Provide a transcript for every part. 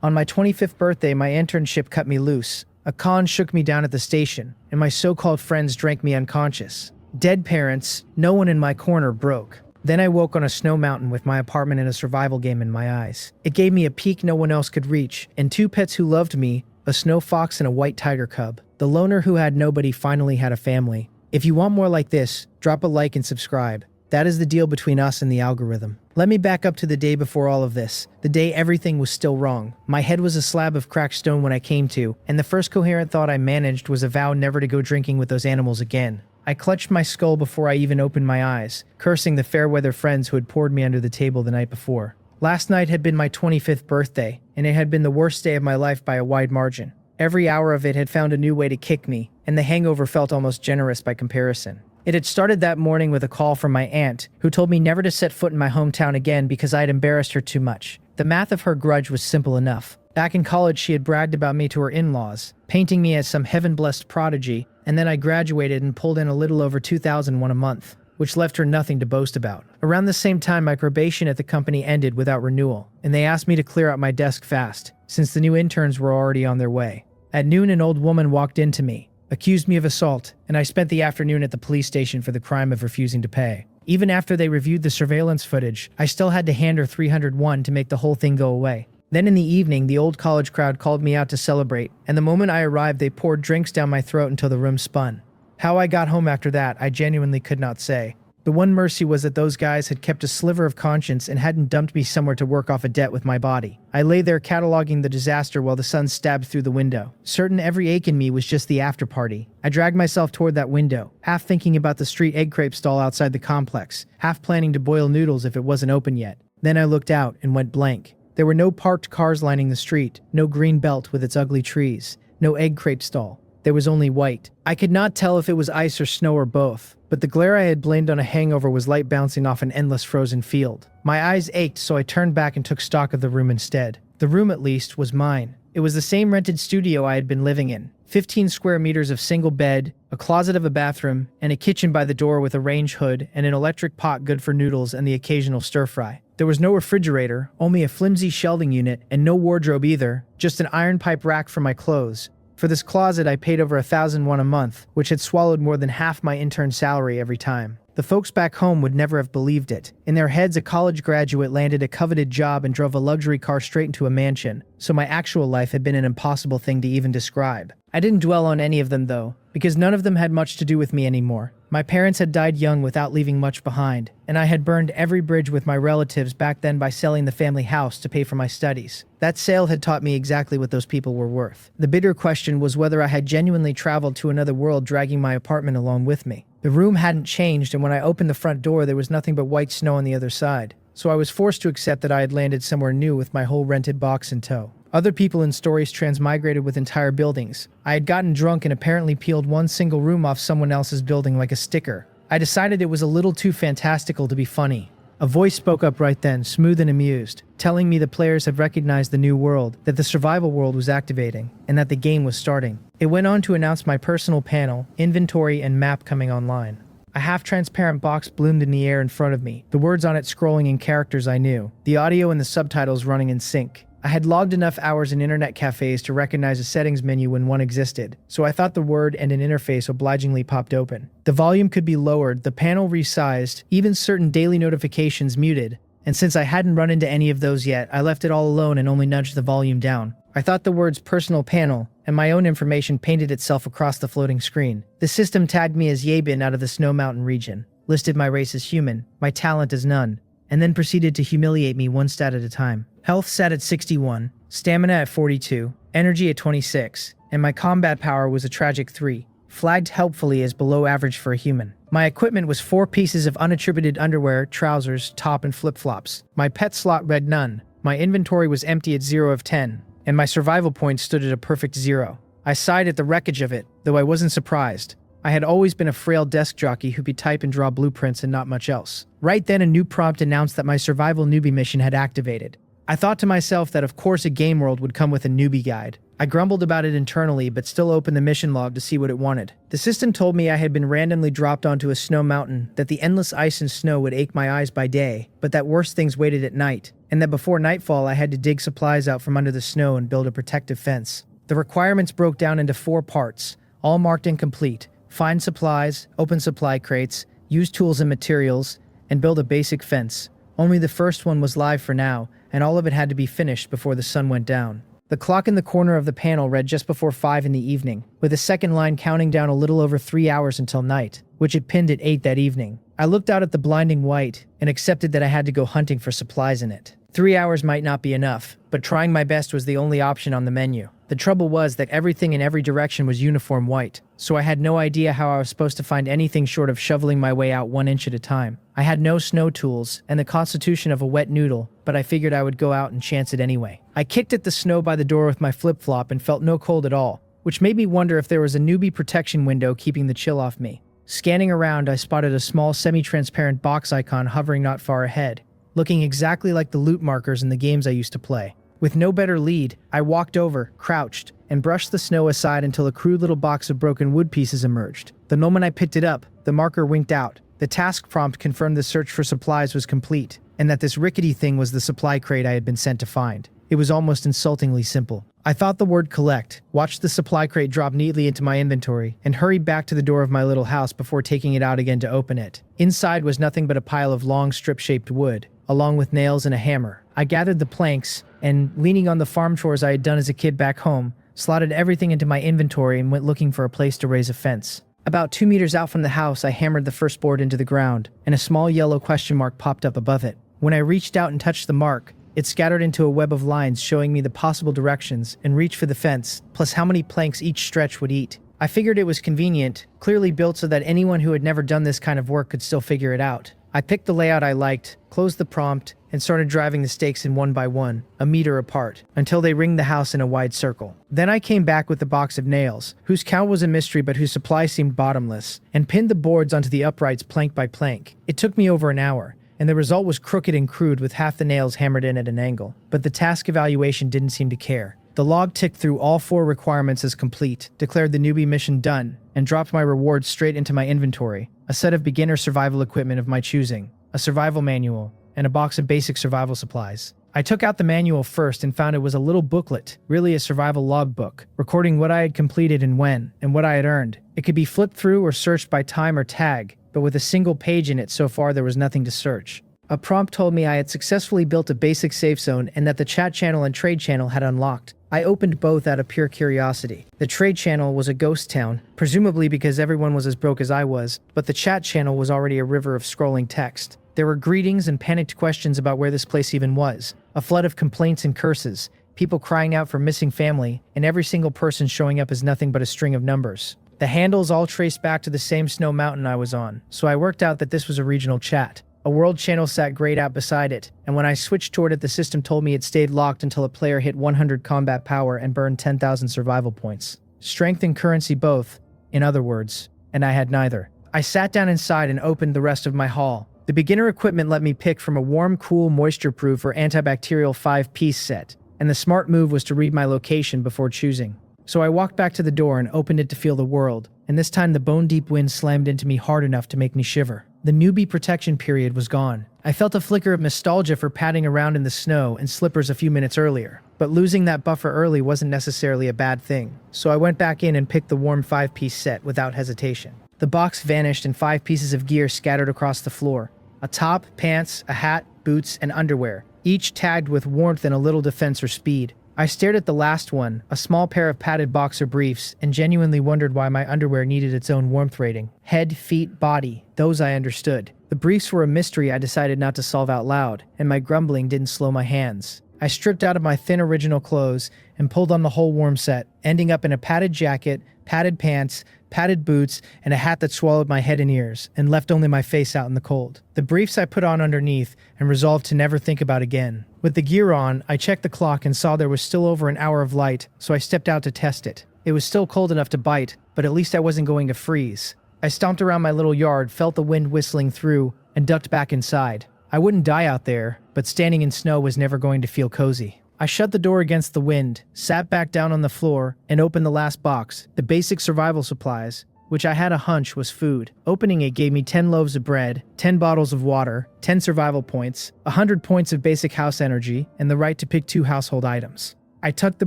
On my 25th birthday, my internship cut me loose. A con shook me down at the station, and my so-called friends drank me unconscious. Dead parents, no one in my corner broke. Then I woke on a snow mountain with my apartment and a survival game in my eyes. It gave me a peak no one else could reach, and two pets who loved me, a snow fox and a white tiger cub. The loner who had nobody finally had a family. If you want more like this, drop a like and subscribe. That is the deal between us and the algorithm. Let me back up to the day before all of this, the day everything was still wrong. My head was a slab of cracked stone when I came to, and the first coherent thought I managed was a vow never to go drinking with those animals again. I clutched my skull before I even opened my eyes, cursing the fair-weather friends who had poured me under the table the night before. Last night had been my 25th birthday, and it had been the worst day of my life by a wide margin. Every hour of it had found a new way to kick me, and the hangover felt almost generous by comparison. It had started that morning with a call from my aunt, who told me never to set foot in my hometown again because I had embarrassed her too much. The math of her grudge was simple enough. Back in college, she had bragged about me to her in-laws, painting me as some heaven-blessed prodigy, and then I graduated and pulled in a little over $2,001 a month, which left her nothing to boast about. Around the same time, my probation at the company ended without renewal, and they asked me to clear out my desk fast, since the new interns were already on their way. At noon, an old woman walked into me, accused me of assault, and I spent the afternoon at the police station for the crime of refusing to pay. Even after they reviewed the surveillance footage, I still had to hand her $301 to make the whole thing go away. Then in the evening, the old college crowd called me out to celebrate, and the moment I arrived, they poured drinks down my throat until the room spun. How I got home after that, I genuinely could not say. The one mercy was that those guys had kept a sliver of conscience and hadn't dumped me somewhere to work off a debt with my body. I lay there cataloging the disaster while the sun stabbed through the window, certain every ache in me was just the after party. I dragged myself toward that window, half thinking about the street egg crepe stall outside the complex, half planning to boil noodles if it wasn't open yet. Then I looked out and went blank. There were no parked cars lining the street, no green belt with its ugly trees, no egg crate stall. There was only white. I could not tell if it was ice or snow or both, but the glare I had blamed on a hangover was light bouncing off an endless frozen field. My eyes ached, so I turned back and took stock of the room instead. The room, at least, was mine. It was the same rented studio I had been living in. 15 square meters of single bed, a closet of a bathroom, and a kitchen by the door with a range hood and an electric pot good for noodles and the occasional stir-fry. There was no refrigerator, only a flimsy shelving unit, and no wardrobe either, just an iron pipe rack for my clothes. For this closet, I paid over $1,001 a month, which had swallowed more than half my intern salary every time. The folks back home would never have believed it. In their heads, a college graduate landed a coveted job and drove a luxury car straight into a mansion, so my actual life had been an impossible thing to even describe. I didn't dwell on any of them, though, because none of them had much to do with me anymore. My parents had died young without leaving much behind, and I had burned every bridge with my relatives back then by selling the family house to pay for my studies. That sale had taught me exactly what those people were worth. The bitter question was whether I had genuinely traveled to another world, dragging my apartment along with me. The room hadn't changed, and when I opened the front door, there was nothing but white snow on the other side. So I was forced to accept that I had landed somewhere new with my whole rented box in tow. Other people in stories transmigrated with entire buildings. I had gotten drunk and apparently peeled one single room off someone else's building like a sticker. I decided it was a little too fantastical to be funny. A voice spoke up right then, smooth and amused, telling me the players had recognized the new world, that the survival world was activating, and that the game was starting. It went on to announce my personal panel, inventory, and map coming online. A half-transparent box bloomed in the air in front of me, the words on it scrolling in characters I knew, the audio and the subtitles running in sync. I had logged enough hours in internet cafes to recognize a settings menu when one existed, so I thought the word and an interface obligingly popped open. The volume could be lowered, the panel resized, even certain daily notifications muted, and since I hadn't run into any of those yet, I left it all alone and only nudged the volume down. I thought the words personal panel and my own information painted itself across the floating screen. The system tagged me as Yabin out of the Snow Mountain region, listed my race as human, my talent as none, and then proceeded to humiliate me one stat at a time. Health sat at 61, stamina at 42, energy at 26, and my combat power was a tragic 3, flagged helpfully as below average for a human. My equipment was 4 pieces of unattributed underwear, trousers, top, and flip-flops. My pet slot read none. My inventory was empty at 0 of 10, and my survival point stood at a perfect 0. I sighed at the wreckage of it, though I wasn't surprised. I had always been a frail desk jockey who could type and draw blueprints and not much else. Right then, a new prompt announced that my survival newbie mission had activated. I thought to myself that of course a game world would come with a newbie guide. I grumbled about it internally, but still opened the mission log to see what it wanted. The system told me I had been randomly dropped onto a snow mountain, that the endless ice and snow would ache my eyes by day, but that worse things waited at night, and that before nightfall I had to dig supplies out from under the snow and build a protective fence. The requirements broke down into 4 parts, all marked incomplete: find supplies, open supply crates, use tools and materials, and build a basic fence. Only the first one was live for now, and all of it had to be finished before the sun went down. The clock in the corner of the panel read just before 5 in the evening, with a second line counting down a little over 3 hours until night, which it pinned at 8 that evening. I looked out at the blinding white and accepted that I had to go hunting for supplies in it. 3 hours might not be enough, but trying my best was the only option on the menu. The trouble was that everything in every direction was uniform white, so I had no idea how I was supposed to find anything short of shoveling my way out 1 inch at a time. I had no snow tools and the constitution of a wet noodle, but I figured I would go out and chance it anyway. I kicked at the snow by the door with my flip-flop and felt no cold at all, which made me wonder if there was a newbie protection window keeping the chill off me. Scanning around, I spotted a small semi-transparent box icon hovering not far ahead, looking exactly like the loot markers in the games I used to play. With no better lead, I walked over, crouched, and brushed the snow aside until a crude little box of broken wood pieces emerged. The moment I picked it up, the marker winked out. The task prompt confirmed the search for supplies was complete, and that this rickety thing was the supply crate I had been sent to find. It was almost insultingly simple. I thought the word collect, watched the supply crate drop neatly into my inventory, and hurried back to the door of my little house before taking it out again to open it. Inside was nothing but a pile of long strip-shaped wood, along with nails and a hammer. I gathered the planks, and, leaning on the farm chores I had done as a kid back home, slotted everything into my inventory and went looking for a place to raise a fence. About 2 meters out from the house, I hammered the first board into the ground, and a small yellow question mark popped up above it. When I reached out and touched the mark, it scattered into a web of lines showing me the possible directions and reach for the fence, plus how many planks each stretch would eat. I figured it was convenient, clearly built so that anyone who had never done this kind of work could still figure it out. I picked the layout I liked, closed the prompt, and started driving the stakes in one by one, a meter apart, until they ringed the house in a wide circle. Then I came back with the box of nails, whose count was a mystery but whose supply seemed bottomless, and pinned the boards onto the uprights plank by plank. It took me over an hour, and the result was crooked and crude with half the nails hammered in at an angle. But the task evaluation didn't seem to care. The log ticked through all 4 requirements as complete, declared the newbie mission done, and dropped my rewards straight into my inventory, a set of beginner survival equipment of my choosing, a survival manual, and a box of basic survival supplies. I took out the manual first and found it was a little booklet, really a survival logbook, recording what I had completed and when, and what I had earned. It could be flipped through or searched by time or tag, but with a single page in it so far there was nothing to search. A prompt told me I had successfully built a basic safe zone and that the chat channel and trade channel had unlocked. I opened both out of pure curiosity. The trade channel was a ghost town, presumably because everyone was as broke as I was, but the chat channel was already a river of scrolling text. There were greetings and panicked questions about where this place even was, a flood of complaints and curses, people crying out for missing family, and every single person showing up as nothing but a string of numbers. The handles all traced back to the same snow mountain I was on, so I worked out that this was a regional chat. A world channel sat grayed out beside it, and when I switched toward it the system told me it stayed locked until a player hit 100 combat power and burned 10,000 survival points. Strength and currency both, in other words, and I had neither. I sat down inside and opened the rest of my haul. The beginner equipment let me pick from a warm, cool, moisture-proof or antibacterial 5-piece set, and the smart move was to read my location before choosing. So I walked back to the door and opened it to feel the world, and this time the bone-deep wind slammed into me hard enough to make me shiver. The newbie protection period was gone. I felt a flicker of nostalgia for padding around in the snow and slippers a few minutes earlier, but losing that buffer early wasn't necessarily a bad thing, so I went back in and picked the warm 5-piece set without hesitation. The box vanished and 5 pieces of gear scattered across the floor. A top, pants, a hat, boots, and underwear, each tagged with warmth and a little defense or speed. I stared at the last one, a small pair of padded boxer briefs, and genuinely wondered why my underwear needed its own warmth rating. Head, feet, body, those I understood. The briefs were a mystery I decided not to solve out loud, and my grumbling didn't slow my hands. I stripped out of my thin original clothes and pulled on the whole warm set, ending up in a padded jacket, padded pants, padded boots, and a hat that swallowed my head and ears, and left only my face out in the cold. The briefs I put on underneath, and resolved to never think about again. With the gear on, I checked the clock and saw there was still over an hour of light, so I stepped out to test it. It was still cold enough to bite, but at least I wasn't going to freeze. I stomped around my little yard, felt the wind whistling through, and ducked back inside. I wouldn't die out there, but standing in snow was never going to feel cozy. I shut the door against the wind, sat back down on the floor, and opened the last box, the basic survival supplies, which I had a hunch was food. Opening it gave me 10 loaves of bread, 10 bottles of water, 10 survival points, 100 points of basic house energy, and the right to pick 2 household items. I tucked the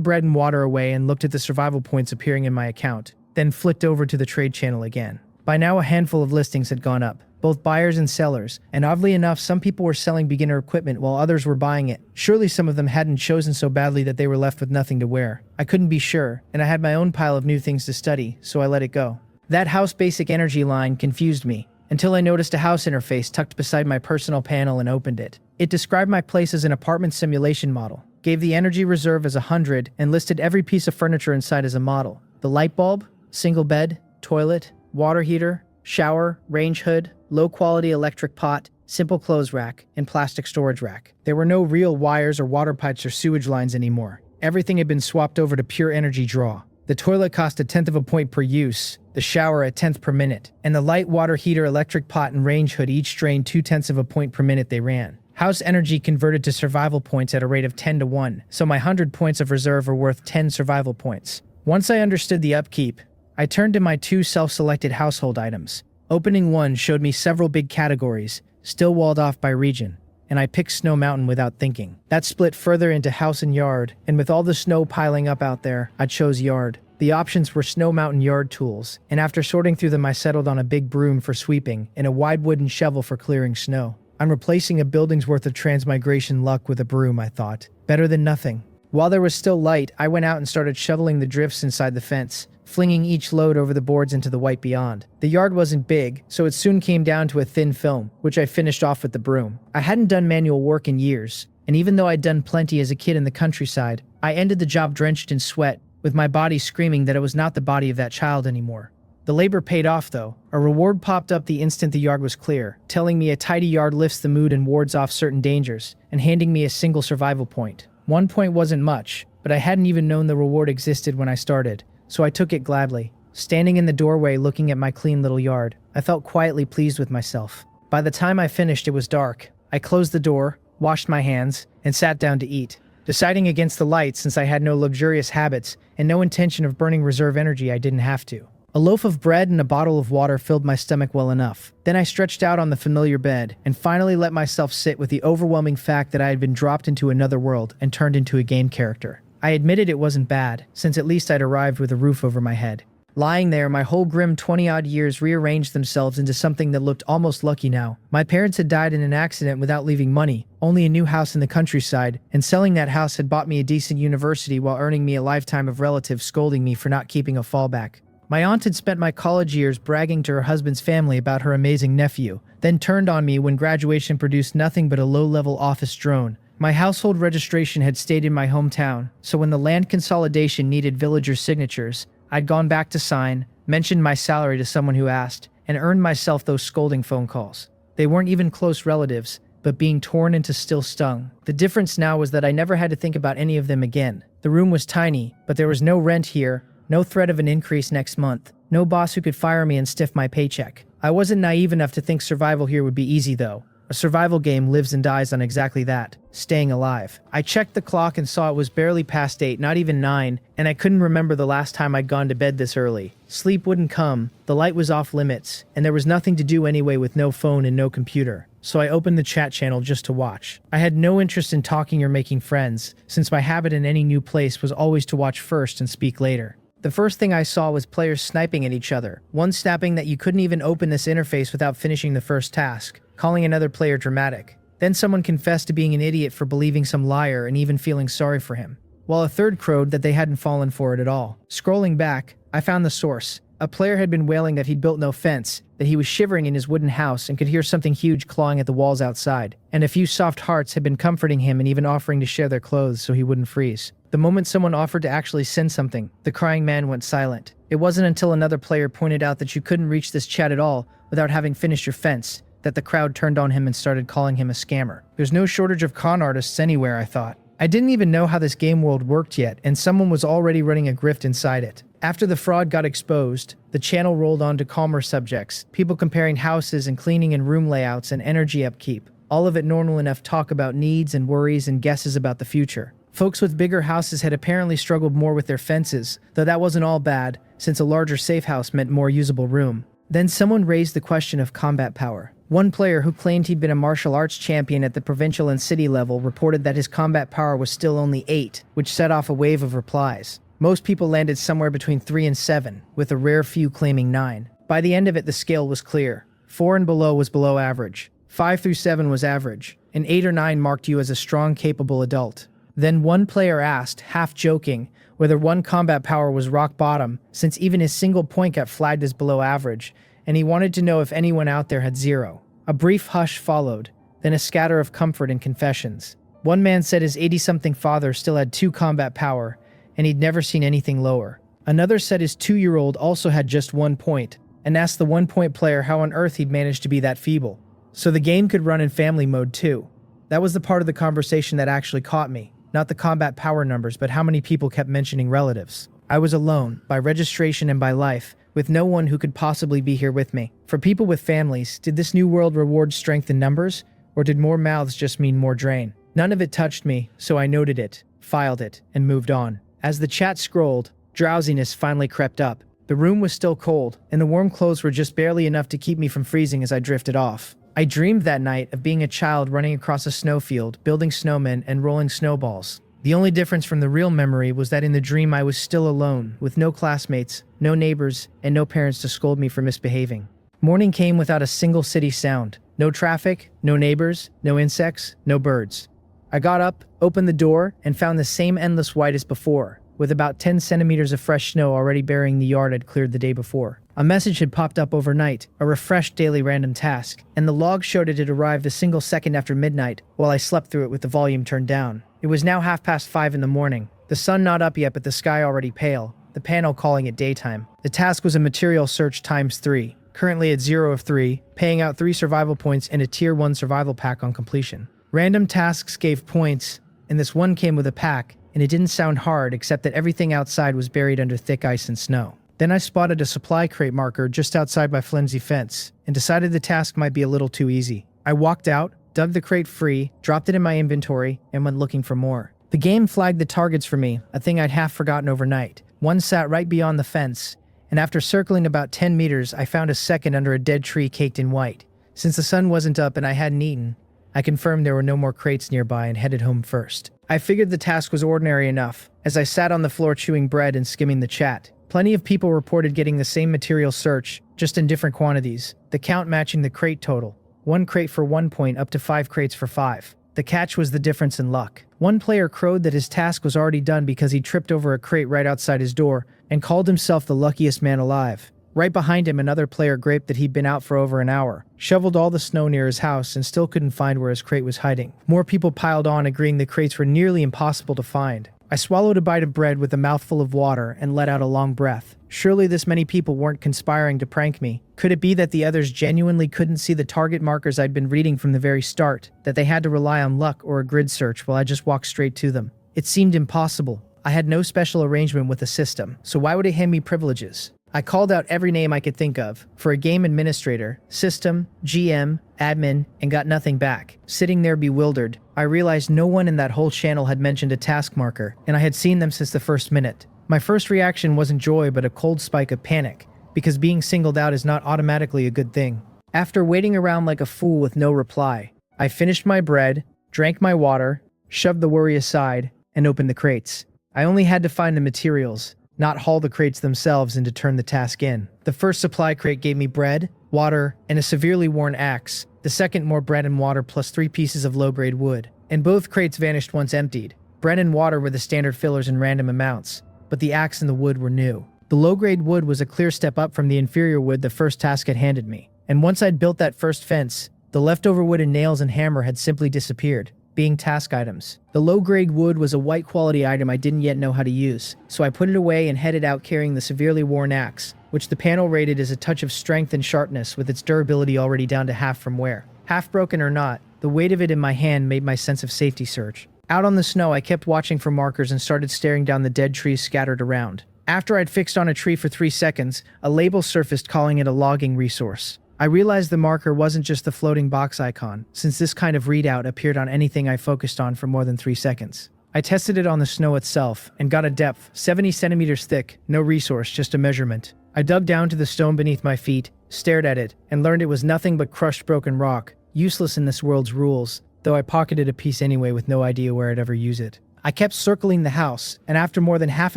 bread and water away and looked at the survival points appearing in my account, then flicked over to the trade channel again. By now a handful of listings had gone up, both buyers and sellers, and oddly enough some people were selling beginner equipment while others were buying it. Surely some of them hadn't chosen so badly that they were left with nothing to wear. I couldn't be sure, and I had my own pile of new things to study, so I let it go. That house basic energy line confused me, until I noticed a house interface tucked beside my personal panel and opened it. It described my place as an apartment simulation model, gave the energy reserve as 100, and listed every piece of furniture inside as a model. The light bulb, single bed, toilet, water heater, shower, range hood, low-quality electric pot, simple clothes rack, and plastic storage rack. There were no real wires or water pipes or sewage lines anymore. Everything had been swapped over to pure energy draw. The toilet cost 1/10 of a point per use, the shower 1/10 per minute, and the light water heater, electric pot, and range hood each drained 2/10 of a point per minute they ran. House energy converted to survival points at a rate of 10 to 1, so my 100 points of reserve are worth 10 survival points. Once I understood the upkeep, I turned to my 2 self-selected household items. Opening one showed me several big categories, still walled off by region, and I picked Snow Mountain without thinking. That split further into house and yard, and with all the snow piling up out there, I chose yard. The options were Snow Mountain yard tools, and after sorting through them I settled on a big broom for sweeping and a wide wooden shovel for clearing snow. I'm replacing a building's worth of transmigration luck with a broom, I thought. Better than nothing. While there was still light, I went out and started shoveling the drifts inside the fence, flinging each load over the boards into the white beyond. The yard wasn't big, so it soon came down to a thin film, which I finished off with the broom. I hadn't done manual work in years, and even though I'd done plenty as a kid in the countryside, I ended the job drenched in sweat, with my body screaming that it was not the body of that child anymore. The labor paid off though. A reward popped up the instant the yard was clear, telling me a tidy yard lifts the mood and wards off certain dangers, and handing me a single survival point. 1 point wasn't much, but I hadn't even known the reward existed when I started, so I took it gladly. Standing in the doorway looking at my clean little yard, I felt quietly pleased with myself. By the time I finished it was dark. I closed the door, washed my hands, and sat down to eat. Deciding against the light since I had no luxurious habits and no intention of burning reserve energy I didn't have to. A loaf of bread and a bottle of water filled my stomach well enough. Then I stretched out on the familiar bed and finally let myself sit with the overwhelming fact that I had been dropped into another world and turned into a game character. I admitted it wasn't bad, since at least I'd arrived with a roof over my head. Lying there, my whole grim 20-odd years rearranged themselves into something that looked almost lucky now. My parents had died in an accident without leaving money, only a new house in the countryside, and selling that house had bought me a decent university while earning me a lifetime of relatives scolding me for not keeping a fallback. My aunt had spent my college years bragging to her husband's family about her amazing nephew, then turned on me when graduation produced nothing but a low-level office drone. My household registration had stayed in my hometown, so when the land consolidation needed villagers' signatures, I'd gone back to sign, mentioned my salary to someone who asked, and earned myself those scolding phone calls. They weren't even close relatives, but being torn into still stung. The difference now was that I never had to think about any of them again. The room was tiny, but there was no rent here, no threat of an increase next month, no boss who could fire me and stiff my paycheck. I wasn't naive enough to think survival here would be easy though. A survival game lives and dies on exactly that, staying alive. I checked the clock and saw it was barely past 8, not even 9, and I couldn't remember the last time I'd gone to bed this early. Sleep wouldn't come, the light was off limits, and there was nothing to do anyway with no phone and no computer. So I opened the chat channel just to watch. I had no interest in talking or making friends, since my habit in any new place was always to watch first and speak later. The first thing I saw was players sniping at each other, one snapping that you couldn't even open this interface without finishing the first task, calling another player dramatic. Then someone confessed to being an idiot for believing some liar and even feeling sorry for him, while a third crowed that they hadn't fallen for it at all. Scrolling back, I found the source. A player had been wailing that he'd built no fence, that he was shivering in his wooden house and could hear something huge clawing at the walls outside, and a few soft hearts had been comforting him and even offering to share their clothes so he wouldn't freeze. The moment someone offered to actually send something, the crying man went silent. It wasn't until another player pointed out that you couldn't reach this chat at all without having finished your fence that the crowd turned on him and started calling him a scammer. There's no shortage of con artists anywhere, I thought. I didn't even know how this game world worked yet, and someone was already running a grift inside it. After the fraud got exposed, the channel rolled on to calmer subjects, people comparing houses and cleaning and room layouts and energy upkeep, all of it normal enough talk about needs and worries and guesses about the future. Folks with bigger houses had apparently struggled more with their fences, though that wasn't all bad, since a larger safe house meant more usable room. Then someone raised the question of combat power. One player who claimed he'd been a martial arts champion at the provincial and city level reported that his combat power was still only 8, which set off a wave of replies. Most people landed somewhere between 3 and 7, with a rare few claiming 9. By the end of it, the scale was clear. 4 and below was below average. 5 through 7 was average, and 8 or 9 marked you as a strong, capable adult. Then one player asked, half joking, whether one combat power was rock bottom, since even his single point got flagged as below average, and he wanted to know if anyone out there had 0. A brief hush followed, then a scatter of comfort and confessions. One man said his 80-something father still had 2 combat power, and he'd never seen anything lower. Another said his 2-year-old also had just 1 point, and asked the 1-point player how on earth he'd managed to be that feeble. So the game could run in family mode too. That was the part of the conversation that actually caught me. Not the combat power numbers, but how many people kept mentioning relatives. I was alone, by registration and by life, with no one who could possibly be here with me. For people with families, did this new world reward strength in numbers, or did more mouths just mean more drain? None of it touched me, so I noted it, filed it, and moved on. As the chat scrolled, drowsiness finally crept up. The room was still cold, and the warm clothes were just barely enough to keep me from freezing as I drifted off. I dreamed that night of being a child running across a snowfield, building snowmen, and rolling snowballs. The only difference from the real memory was that in the dream I was still alone, with no classmates, no neighbors, and no parents to scold me for misbehaving. Morning came without a single city sound. No traffic, no neighbors, no insects, no birds. I got up, opened the door, and found the same endless white as before, with about 10 centimeters of fresh snow already burying the yard I'd cleared the day before. A message had popped up overnight, a refreshed daily random task, and the log showed it had arrived a single second after midnight, while I slept through it with the volume turned down. It was now 5:30 in the morning. The sun not up yet, but the sky already pale, the panel calling it daytime. The task was a material search times 3, currently at 0 of 3, paying out 3 survival points and a tier 1 survival pack on completion. Random tasks gave points, and this one came with a pack, and it didn't sound hard except that everything outside was buried under thick ice and snow. Then I spotted a supply crate marker just outside my flimsy fence, and decided the task might be a little too easy. I walked out, dug the crate free, dropped it in my inventory, and went looking for more. The game flagged the targets for me, a thing I'd half forgotten overnight. One sat right beyond the fence, and after circling about 10 meters, I found a second under a dead tree caked in white. Since the sun wasn't up and I hadn't eaten, I confirmed there were no more crates nearby and headed home first. I figured the task was ordinary enough, as I sat on the floor chewing bread and skimming the chat. Plenty of people reported getting the same material search, just in different quantities, the count matching the crate total. 1 crate for 1 point up to 5 crates for 5. The catch was the difference in luck. One player crowed that his task was already done because he tripped over a crate right outside his door and called himself the luckiest man alive. Right behind him, another player griped that he'd been out for over an hour, shoveled all the snow near his house, and still couldn't find where his crate was hiding. More people piled on, agreeing the crates were nearly impossible to find. I swallowed a bite of bread with a mouthful of water and let out a long breath. Surely this many people weren't conspiring to prank me. Could it be that the others genuinely couldn't see the target markers I'd been reading from the very start, that they had to rely on luck or a grid search while I just walked straight to them? It seemed impossible. I had no special arrangement with the system, so why would it hand me privileges? I called out every name I could think of, for a game administrator, system, GM, admin, and got nothing back. Sitting there bewildered, I realized no one in that whole channel had mentioned a task marker, and I had seen them since the first minute. My first reaction wasn't joy but a cold spike of panic, because being singled out is not automatically a good thing. After waiting around like a fool with no reply, I finished my bread, drank my water, shoved the worry aside, and opened the crates. I only had to find the materials, not haul the crates themselves and to turn the task in. The first supply crate gave me bread, water, and a severely worn axe. The second more bread and water plus 3 pieces of low-grade wood. And both crates vanished once emptied. Bread and water were the standard fillers in random amounts, but the axe and the wood were new. The low-grade wood was a clear step up from the inferior wood the first task had handed me. And once I'd built that first fence, the leftover wood and nails and hammer had simply disappeared, being task items. The low-grade wood was a white quality item I didn't yet know how to use, so I put it away and headed out carrying the severely worn axe, which the panel rated as a touch of strength and sharpness with its durability already down to half from wear. Half broken or not, the weight of it in my hand made my sense of safety surge. Out on the snow, I kept watching for markers and started staring down the dead trees scattered around. After I'd fixed on a tree for 3 seconds, a label surfaced calling it a logging resource. I realized the marker wasn't just the floating box icon, since this kind of readout appeared on anything I focused on for more than 3 seconds. I tested it on the snow itself and got a depth 70 centimeters thick, no resource, just a measurement. I dug down to the stone beneath my feet, stared at it, and learned it was nothing but crushed broken rock, useless in this world's rules, though I pocketed a piece anyway with no idea where I'd ever use it. I kept circling the house, and after more than half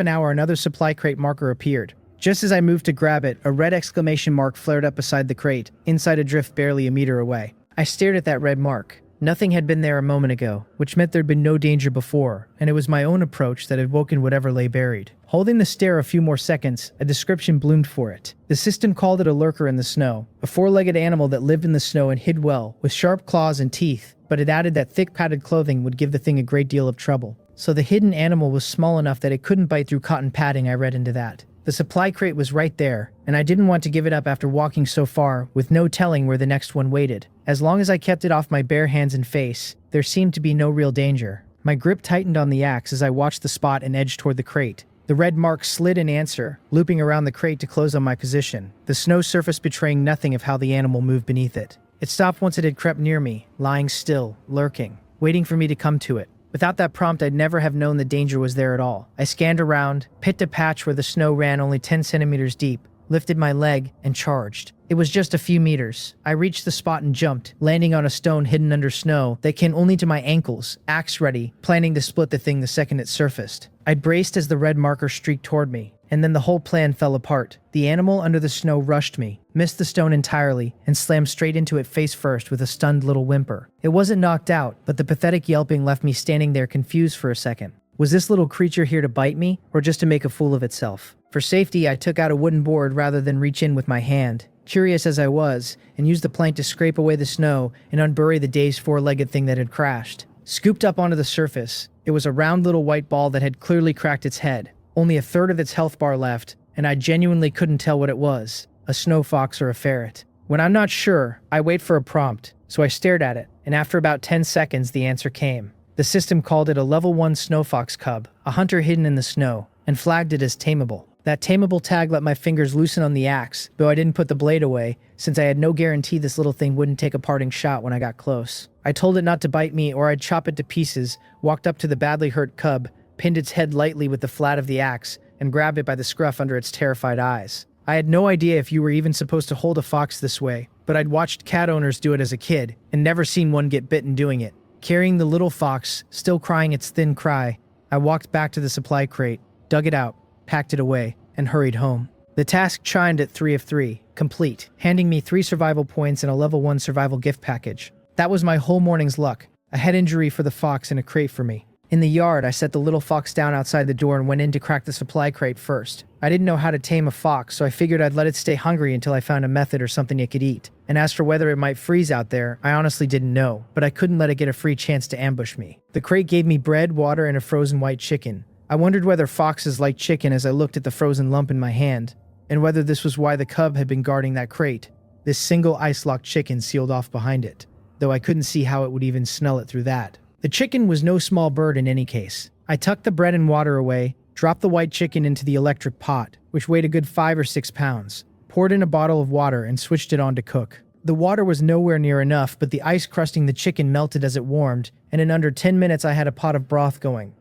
an hour another supply crate marker appeared. Just as I moved to grab it, a red exclamation mark flared up beside the crate, inside a drift barely a meter away. I stared at that red mark. Nothing had been there a moment ago, which meant there'd been no danger before, and it was my own approach that had woken whatever lay buried. Holding the stare a few more seconds, a description bloomed for it. The system called it a lurker in the snow, a four-legged animal that lived in the snow and hid well, with sharp claws and teeth, but it added that thick padded clothing would give the thing a great deal of trouble. So the hidden animal was small enough that it couldn't bite through cotton padding. I read into that. The supply crate was right there, and I didn't want to give it up after walking so far, with no telling where the next one waited. As long as I kept it off my bare hands and face, there seemed to be no real danger. My grip tightened on the axe as I watched the spot and edged toward the crate. The red mark slid in answer, looping around the crate to close on my position, the snow surface betraying nothing of how the animal moved beneath it. It stopped once it had crept near me, lying still, lurking, waiting for me to come to it. Without that prompt, I'd never have known the danger was there at all. I scanned around, picked a patch where the snow ran only 10 centimeters deep, lifted my leg, and charged. It was just a few meters. I reached the spot and jumped, landing on a stone hidden under snow that came only to my ankles, axe ready, planning to split the thing the second it surfaced. I braced as the red marker streaked toward me, and then the whole plan fell apart. The animal under the snow rushed me, missed the stone entirely, and slammed straight into it face first with a stunned little whimper. It wasn't knocked out, but the pathetic yelping left me standing there confused for a second. Was this little creature here to bite me, or just to make a fool of itself? For safety, I took out a wooden board rather than reach in with my hand, curious as I was, and used the plank to scrape away the snow and unbury the dazed four-legged thing that had crashed. Scooped up onto the surface, it was a round little white ball that had clearly cracked its head. Only a third of its health bar left, and I genuinely couldn't tell what it was, a snow fox or a ferret. When I'm not sure, I wait for a prompt, so I stared at it, and after about 10 seconds the answer came. The system called it a level 1 snow fox cub, a hunter hidden in the snow, and flagged it as tameable. That tameable tag let my fingers loosen on the axe, though I didn't put the blade away, since I had no guarantee this little thing wouldn't take a parting shot when I got close. I told it not to bite me or I'd chop it to pieces, walked up to the badly hurt cub, pinned its head lightly with the flat of the axe, and grabbed it by the scruff under its terrified eyes. I had no idea if you were even supposed to hold a fox this way, but I'd watched cat owners do it as a kid, and never seen one get bitten doing it. Carrying the little fox, still crying its thin cry, I walked back to the supply crate, dug it out, packed it away, and hurried home. The task chimed at 3 of 3, complete, handing me 3 survival points and a level 1 survival gift package. That was my whole morning's luck, a head injury for the fox and a crate for me. In the yard, I set the little fox down outside the door and went in to crack the supply crate first. I didn't know how to tame a fox, so I figured I'd let it stay hungry until I found a method or something it could eat. And as for whether it might freeze out there, I honestly didn't know, but I couldn't let it get a free chance to ambush me. The crate gave me bread, water, and a frozen white chicken. I wondered whether foxes liked chicken as I looked at the frozen lump in my hand, and whether this was why the cub had been guarding that crate, this single ice-locked chicken sealed off behind it, though I couldn't see how it would even smell it through that. The chicken was no small bird in any case. I tucked the bread and water away, dropped the white chicken into the electric pot, which weighed a good 5 or 6 pounds, poured in a bottle of water and switched it on to cook. The water was nowhere near enough, but the ice crusting the chicken melted as it warmed, and in under 10 minutes I had a pot of broth going.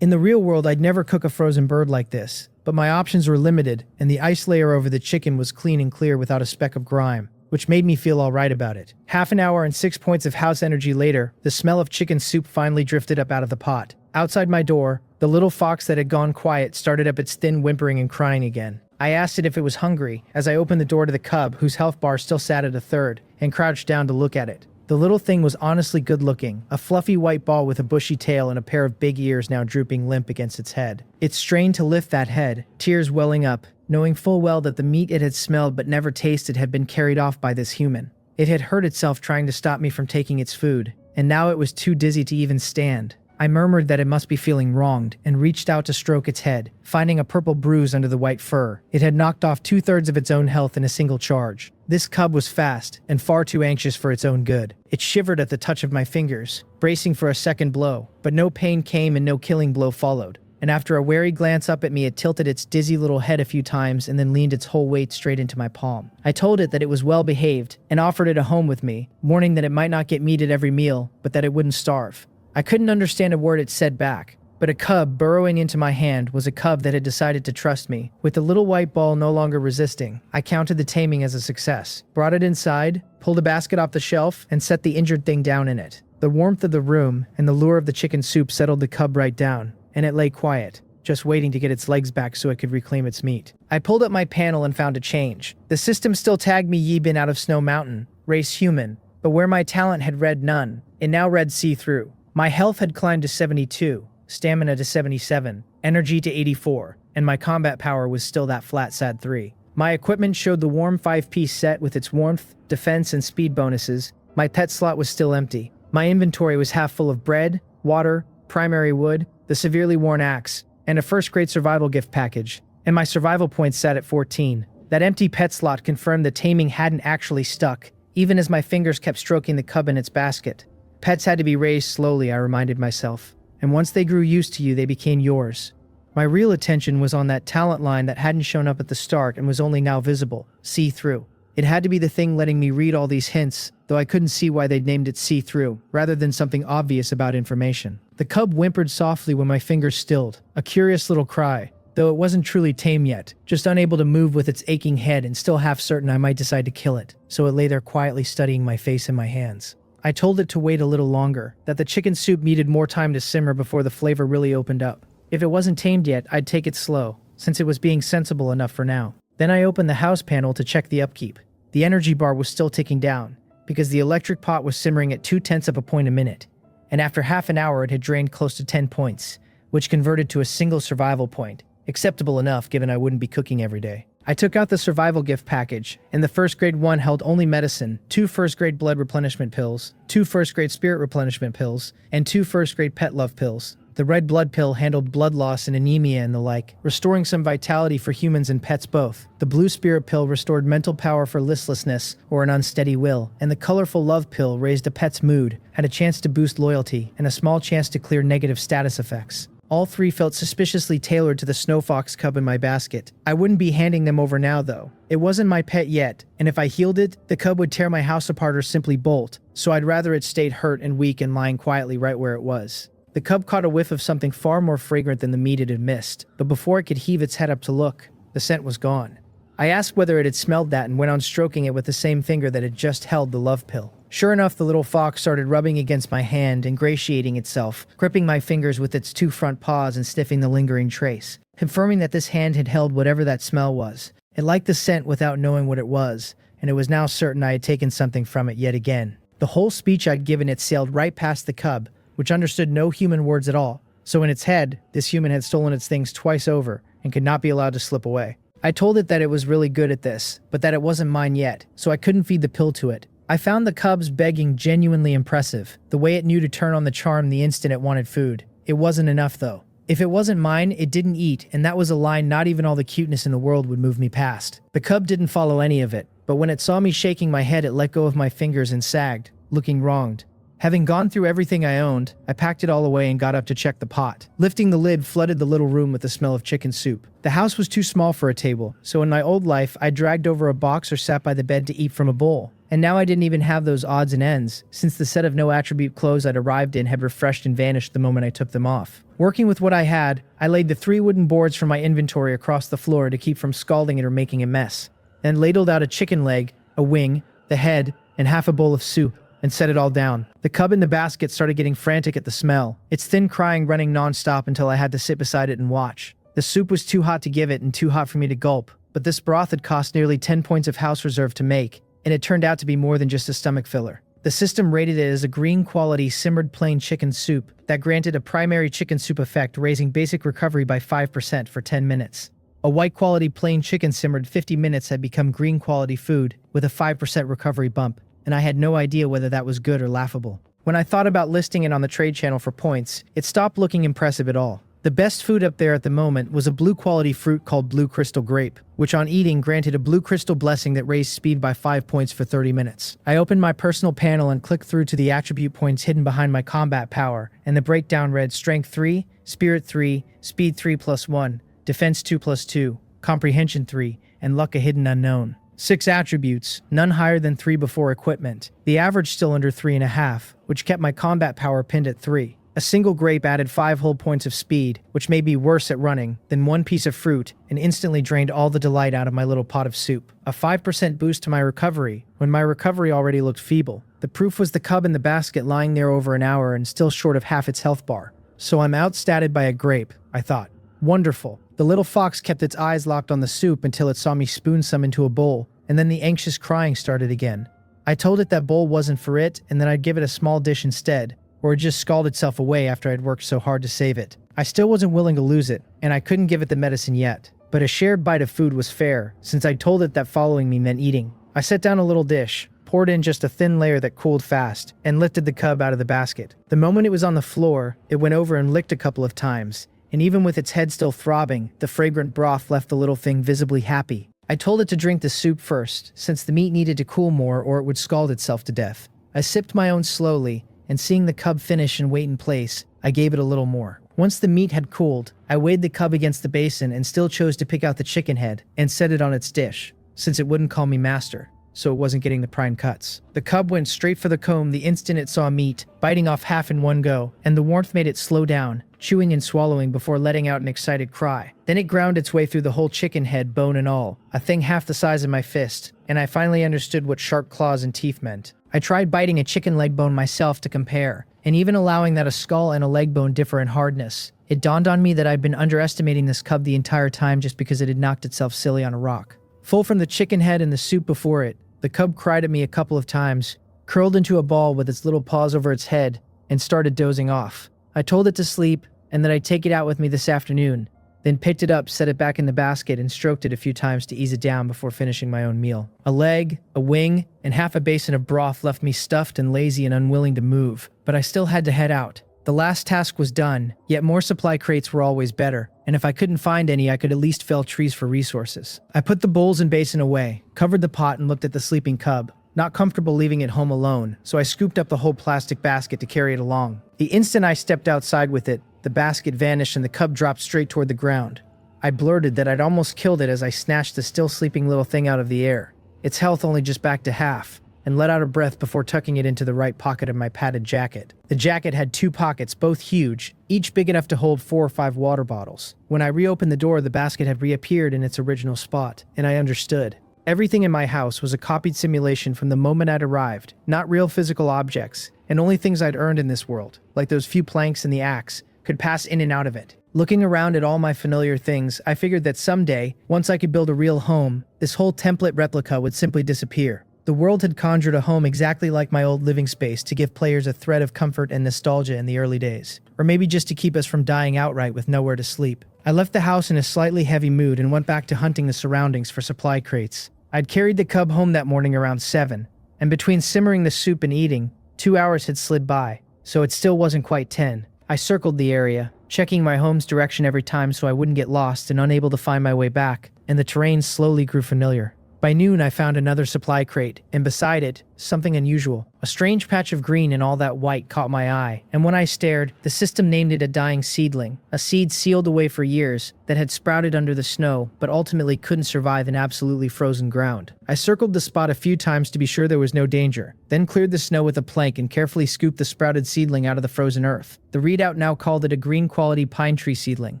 In the real world, I'd never cook a frozen bird like this, but my options were limited, and the ice layer over the chicken was clean and clear without a speck of grime, which made me feel all right about it. Half an hour and 6 points of house energy later, the smell of chicken soup finally drifted up out of the pot. Outside my door, the little fox that had gone quiet started up its thin whimpering and crying again. I asked it if it was hungry as I opened the door to the cub, whose health bar still sat at a third, and crouched down to look at it. The little thing was honestly good looking, a fluffy white ball with a bushy tail and a pair of big ears now drooping limp against its head. It strained to lift that head, tears welling up, knowing full well that the meat it had smelled but never tasted had been carried off by this human. It had hurt itself trying to stop me from taking its food, and now it was too dizzy to even stand. I murmured that it must be feeling wronged, and reached out to stroke its head, finding a purple bruise under the white fur. It had knocked off 2/3 of its own health in a single charge. This cub was fast, and far too anxious for its own good. It shivered at the touch of my fingers, bracing for a second blow, but no pain came and no killing blow followed. And after a wary glance up at me, it tilted its dizzy little head a few times and then leaned its whole weight straight into my palm. I told it that it was well behaved, and offered it a home with me, warning that it might not get meat at every meal, but that it wouldn't starve. I couldn't understand a word it said back, But a cub burrowing into my hand was a cub that had decided to trust me. With the little white ball no longer resisting, I counted the taming as a success, brought it inside, pulled a basket off the shelf, and set the injured thing down in it. The warmth of the room and the lure of the chicken soup settled the cub right down, and it lay quiet, just waiting to get its legs back so it could reclaim its meat. I pulled up my panel and found a change. The system still tagged me ye been out of Snow Mountain, race human, but where my talent had read none, it now read see-through. My health had climbed to 72, stamina to 77, energy to 84, and my combat power was still that flat sad 3. My equipment showed the warm 5-piece set with its warmth, defense, and speed bonuses. My pet slot was still empty. My inventory was half full of bread, water, primary wood, the severely worn axe, and a first-grade survival gift package, and my survival points sat at 14. That empty pet slot confirmed the taming hadn't actually stuck, even as my fingers kept stroking the cub in its basket. Pets had to be raised slowly, I reminded myself, and once they grew used to you, they became yours. My real attention was on that talent line that hadn't shown up at the start and was only now visible, see-through. It had to be the thing letting me read all these hints, though I couldn't see why they'd named it see-through, rather than something obvious about information. The cub whimpered softly when my fingers stilled, a curious little cry, though it wasn't truly tame yet, just unable to move with its aching head and still half certain I might decide to kill it, so it lay there quietly studying my face and my hands. I told it to wait a little longer, that the chicken soup needed more time to simmer before the flavor really opened up. If it wasn't tamed yet, I'd take it slow, since it was being sensible enough for now. Then I opened the house panel to check the upkeep. The energy bar was still ticking down, because the electric pot was simmering at 0.2 of a point a minute, and after half an hour it had drained close to 10 points, which converted to a single survival point, acceptable enough given I wouldn't be cooking every day. I took out the survival gift package, and the first grade one held only medicine, 2 first grade blood replenishment pills, 2 first grade spirit replenishment pills, and 2 first grade pet love pills. The red blood pill handled blood loss and anemia and the like, restoring some vitality for humans and pets both. The blue spirit pill restored mental power for listlessness or an unsteady will, and the colorful love pill raised a pet's mood, had a chance to boost loyalty, and a small chance to clear negative status effects. All 3 felt suspiciously tailored to the snow fox cub in my basket. I wouldn't be handing them over now though. It wasn't my pet yet, and if I healed it, the cub would tear my house apart or simply bolt, so I'd rather it stayed hurt and weak and lying quietly right where it was. The cub caught a whiff of something far more fragrant than the meat it had missed, but before it could heave its head up to look, the scent was gone. I asked whether it had smelled that and went on stroking it with the same finger that had just held the love pill. Sure enough, the little fox started rubbing against my hand, ingratiating itself, gripping my fingers with its 2 front paws and sniffing the lingering trace, confirming that this hand had held whatever that smell was. It liked the scent without knowing what it was, and it was now certain I had taken something from it yet again. The whole speech I'd given it sailed right past the cub, which understood no human words at all, so in its head, this human had stolen its things twice over and could not be allowed to slip away. I told it that it was really good at this, but that it wasn't mine yet, so I couldn't feed the pill to it. I found the cub's begging genuinely impressive, the way it knew to turn on the charm the instant it wanted food. It wasn't enough though. If it wasn't mine, it didn't eat, and that was a line not even all the cuteness in the world would move me past. The cub didn't follow any of it, but when it saw me shaking my head, it let go of my fingers and sagged, looking wronged. Having gone through everything I owned, I packed it all away and got up to check the pot. Lifting the lid flooded the little room with the smell of chicken soup. The house was too small for a table, so in my old life, I dragged over a box or sat by the bed to eat from a bowl. And now I didn't even have those odds and ends, since the set of no-attribute clothes I'd arrived in had refreshed and vanished the moment I took them off. Working with what I had, I laid the 3 wooden boards from my inventory across the floor to keep from scalding it or making a mess, then ladled out a chicken leg, a wing, the head, and half a bowl of soup, and set it all down. The cub in the basket started getting frantic at the smell, its thin crying running non-stop until I had to sit beside it and watch. The soup was too hot to give it and too hot for me to gulp, but this broth had cost nearly 10 points of house reserve to make, and it turned out to be more than just a stomach filler. The system rated it as a green quality simmered plain chicken soup that granted a primary chicken soup effect, raising basic recovery by 5% for 10 minutes. A white quality plain chicken simmered 50 minutes had become green quality food with a 5% recovery bump, and I had no idea whether that was good or laughable. When I thought about listing it on the trade channel for points, it stopped looking impressive at all. The best food up there at the moment was a blue quality fruit called blue crystal grape, which on eating granted a blue crystal blessing that raised speed by 5 points for 30 minutes. I opened my personal panel and clicked through to the attribute points hidden behind my combat power, and the breakdown read Strength 3, Spirit 3, Speed 3 plus 1, Defense 2 plus 2, Comprehension 3, and Luck a hidden unknown. 6 attributes, none higher than 3 before equipment. The average still under 3.5, which kept my combat power pinned at 3. A single grape added 5 whole points of speed, which made me worse at running than one piece of fruit and instantly drained all the delight out of my little pot of soup. A 5% boost to my recovery, when my recovery already looked feeble. The proof was the cub in the basket lying there over an hour and still short of half its health bar. So I'm outstatted by a grape, I thought. Wonderful. The little fox kept its eyes locked on the soup until it saw me spoon some into a bowl, and then the anxious crying started again. I told it that bowl wasn't for it and that I'd give it a small dish instead, or it just scalded itself away after I'd worked so hard to save it. I still wasn't willing to lose it, and I couldn't give it the medicine yet. But a shared bite of food was fair, since I'd told it that following me meant eating. I set down a little dish, poured in just a thin layer that cooled fast, and lifted the cub out of the basket. The moment it was on the floor, it went over and licked a couple of times, and even with its head still throbbing, the fragrant broth left the little thing visibly happy. I told it to drink the soup first, since the meat needed to cool more or it would scald itself to death. I sipped my own slowly, and seeing the cub finish and wait in place, I gave it a little more. Once the meat had cooled, I weighed the cub against the basin and still chose to pick out the chicken head and set it on its dish, since it wouldn't call me master, so it wasn't getting the prime cuts. The cub went straight for the comb the instant it saw meat, biting off half in one go, and the warmth made it slow down, chewing and swallowing before letting out an excited cry. Then it ground its way through the whole chicken head, bone and all, a thing half the size of my fist, and I finally understood what sharp claws and teeth meant. I tried biting a chicken leg bone myself to compare, and even allowing that a skull and a leg bone differ in hardness. It dawned on me that I'd been underestimating this cub the entire time just because it had knocked itself silly on a rock. Full from the chicken head and the soup before it, the cub cried at me a couple of times, curled into a ball with its little paws over its head, and started dozing off. I told it to sleep, and that I'd take it out with me this afternoon, then picked it up, set it back in the basket, and stroked it a few times to ease it down before finishing my own meal. A leg, a wing, and half a basin of broth left me stuffed and lazy and unwilling to move, but I still had to head out. The last task was done, yet more supply crates were always better, and if I couldn't find any, I could at least fell trees for resources. I put the bowls and basin away, covered the pot, and looked at the sleeping cub, not comfortable leaving it home alone, so I scooped up the whole plastic basket to carry it along. The instant I stepped outside with it, the basket vanished and the cub dropped straight toward the ground. I blurted that I'd almost killed it as I snatched the still sleeping little thing out of the air, its health only just back to half, and let out a breath before tucking it into the right pocket of my padded jacket. The jacket had 2 pockets, both huge, each big enough to hold 4 or 5 water bottles. When I reopened the door, the basket had reappeared in its original spot, and I understood. Everything in my house was a copied simulation from the moment I'd arrived, not real physical objects, and only things I'd earned in this world, like those few planks and the axe, could pass in and out of it. Looking around at all my familiar things, I figured that someday, once I could build a real home, this whole template replica would simply disappear. The world had conjured a home exactly like my old living space to give players a thread of comfort and nostalgia in the early days, or maybe just to keep us from dying outright with nowhere to sleep. I left the house in a slightly heavy mood and went back to hunting the surroundings for supply crates. I'd carried the cub home that morning around 7, and between simmering the soup and eating, 2 hours had slid by, so it still wasn't quite 10. I circled the area, checking my home's direction every time so I wouldn't get lost and unable to find my way back, and the terrain slowly grew familiar. By noon, I found another supply crate, and beside it, something unusual. A strange patch of green in all that white caught my eye, and when I stared, the system named it a dying seedling, a seed sealed away for years that had sprouted under the snow but ultimately couldn't survive in absolutely frozen ground. I circled the spot a few times to be sure there was no danger, then cleared the snow with a plank and carefully scooped the sprouted seedling out of the frozen earth. The readout now called it a green quality pine tree seedling,